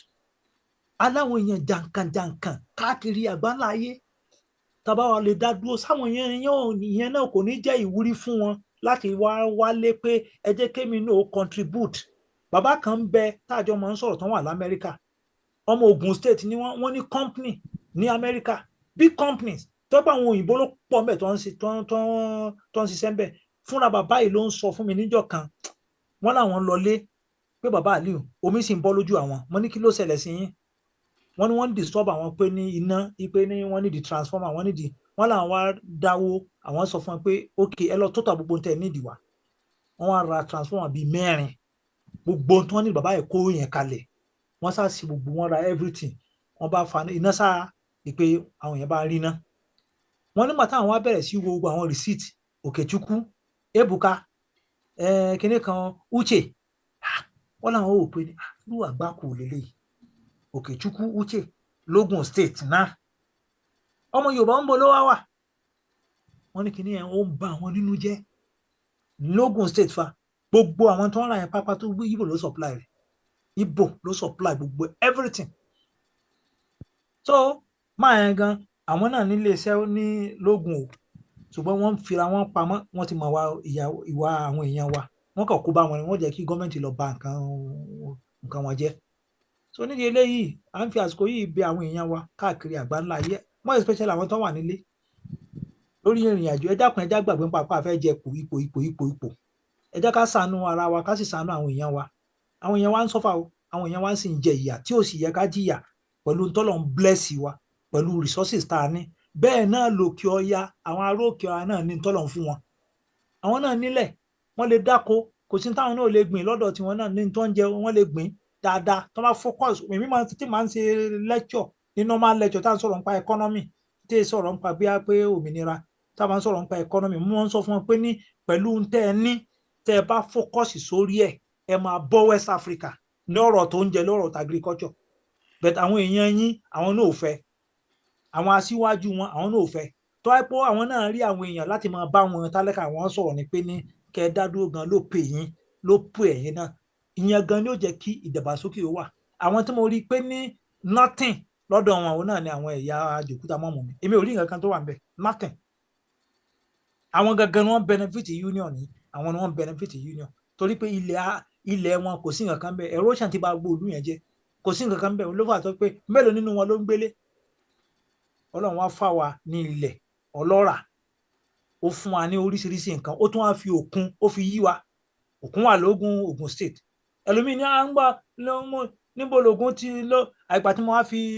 aláwọn èèyàn jàǹkànjàǹkàn káàkiri àgbáńlá ayé tàbá wa lè dá dúró sáwọn ìyẹn náà kò ní jẹ́ ìwúrí fún wọn láti wálé pé ẹ jẹ́ kémi náà contribute bàbá kan ń bẹ táàjọ máa ń sọ̀rọ̀ tán wà lamẹ́ríkà ọmọ Ogun State ni wọ́n ní company ní Amẹ́ríkà big companies tó bá àwọn òyìnbó ló pọ̀ mbẹ̀ tó ń ṣiṣẹ́ mbẹ̀ fúnra bàbá yìí ló ń sọ fún mi níjọ́ kan wọ́n làwọn lọlé pé bàbá Aliu omi sì ń bọ́ lójú àwọn mo ní kí ló ṣẹlẹ̀ sí yín wọ́n ní wọ́n ń disturb àwọn pé ní iná pé ní wọ́n ní di transformer wọ́n làwọn wá dáwó àwọn sọ fún wọn pé ok ẹ lọ tó tà gbogbo tẹ nídìí wá wọ́n wá ra transformer bíi 4 gbogbo tí wọ́n ní bàbá yẹn kó yẹn kalẹ̀ wọ́n sá sí gbogbo wọn ra everything wọ́n bá fa iná sá pé àwọn yẹn bá rí iná wọ́n nígbà táwọn wá bẹ̀rẹ̀ sí gbogbo àwọn receipt Okechukwu Ebuka kinní kan Uche wọ́n làwọn ò pé lù àgbákò lélẹ́yìí Okechukwu Uche l'Ogun State náà ọmọ Yorùbá ń bọ̀ ló wá wà wọ́n ní kinní yẹn ó ń ba àwọn nínú jẹ́ l'Ogun State fa gbogbo àwọn tó ń ra yẹn pápá tó gbé Igbo ló supply rẹ̀ Igbo ló supply gbogbo everything so máa yẹn gan àwọn náà nílé iṣẹ́ ní lógun o ṣùgbọ́n wọ́n ń fira wọn pamọ́ wọ́n ti mọ̀ ìwà àwọn èèyàn wa wọ́n kàn kó bá wọn ni wọ́n jẹ́ kí gọ́ọ̀mẹ̀ntì lọ bà nǹkan wọn jẹ́ so nídìí eléyìí à ń fi àsìkò yìí bẹ̀ àwọn èèyàn wa káàkiri àgbáńlá ayé more especially àwọn tó wà nílé lórí ìrìn àjò ẹ dákun ẹ já gbàgbé ń papá fẹ́ jẹ ipò ẹ jẹ́ ká ṣàánú ara wa ká sì ṣàánú àwọn èèyàn wa ń sọ́fà o àwọn èèyàn wa sì ń jẹ ìyà tí ò sì yẹ ká jìyà pẹ̀lú tọ́lọ̀ ń bless wa pẹ̀lú resources tá a ní bẹ́ẹ̀ náà lòkè ọya àwọn ará òkè ọya náà ní tọ́lọ̀ ń fún wọn àwọn náà nílẹ̀ wọ́n lè dáko kò sí táwọn náà lè gbìn lọ́dọ̀ tiwọn náà ní tó ń jẹ wọ́n lè gbìn dáadáa tó bá focus èmi máa ń ṣe lecture ní normal lecture tá à ń sọ̀rọ̀ nípa economy tí è sọ̀rọ̀ nípa bí a pé òmìnira tá a bá ń sọ̀rọ̀ nípa economy mo máa ń sọ fún wọn pé ní pẹ̀lú tẹ́ ẹ ní tẹ́ ẹ bá focus sórí ẹ máa bọ́ West Africa ní ọ̀rọ̀ tó ń jẹ lọ́rọ̀ agriculture but àwọn èèyàn yín àwọn náà ò fẹ́ àwọn aṣíwájú wọn àwọn náà ò fẹ́ tó ẹ pé àwọn náà rí àwọn èèyàn láti máa bá wọn tálákà wọn sọ̀rọ̀ ní pé ní kẹ́ ẹ dá dúró gan ló pè yín ló pè ẹ̀yin náà ìyẹn gan ni ó jẹ́ kí ìdàgbàsókè ó wà àwọn tí mo rí pé ní nothing lọ́dọ̀ wọn òun náà ni àwọn ẹ̀yà àjòkúta mọ́mọ́ mi èmi ò rí nǹkan kan tó wà níbẹ̀ nothing àwọn gangan ni wọ́n benefit union yìí àwọn ni wọ́n benefit union torí pé ilẹ̀ wọn kò sí nǹkan kan bẹ́ẹ̀ erosion ti bà gbogbo ìlú yẹn jẹ́ kò sí nǹkan kan bẹ́ẹ̀ ló fà tó pé mélòó nínú wọn ló ń gbélé Ọlọ́run wá fà wá ní ilẹ̀ ọlọ́rà ó fún wa ní oríṣiríṣi nǹkan ó tún wá fi òkun ó fi yí wa òkun wà lógún Ogun State ẹlòmíì ní à ń gbà níbo lògùn ti lọ àìgbà tí mo wá fi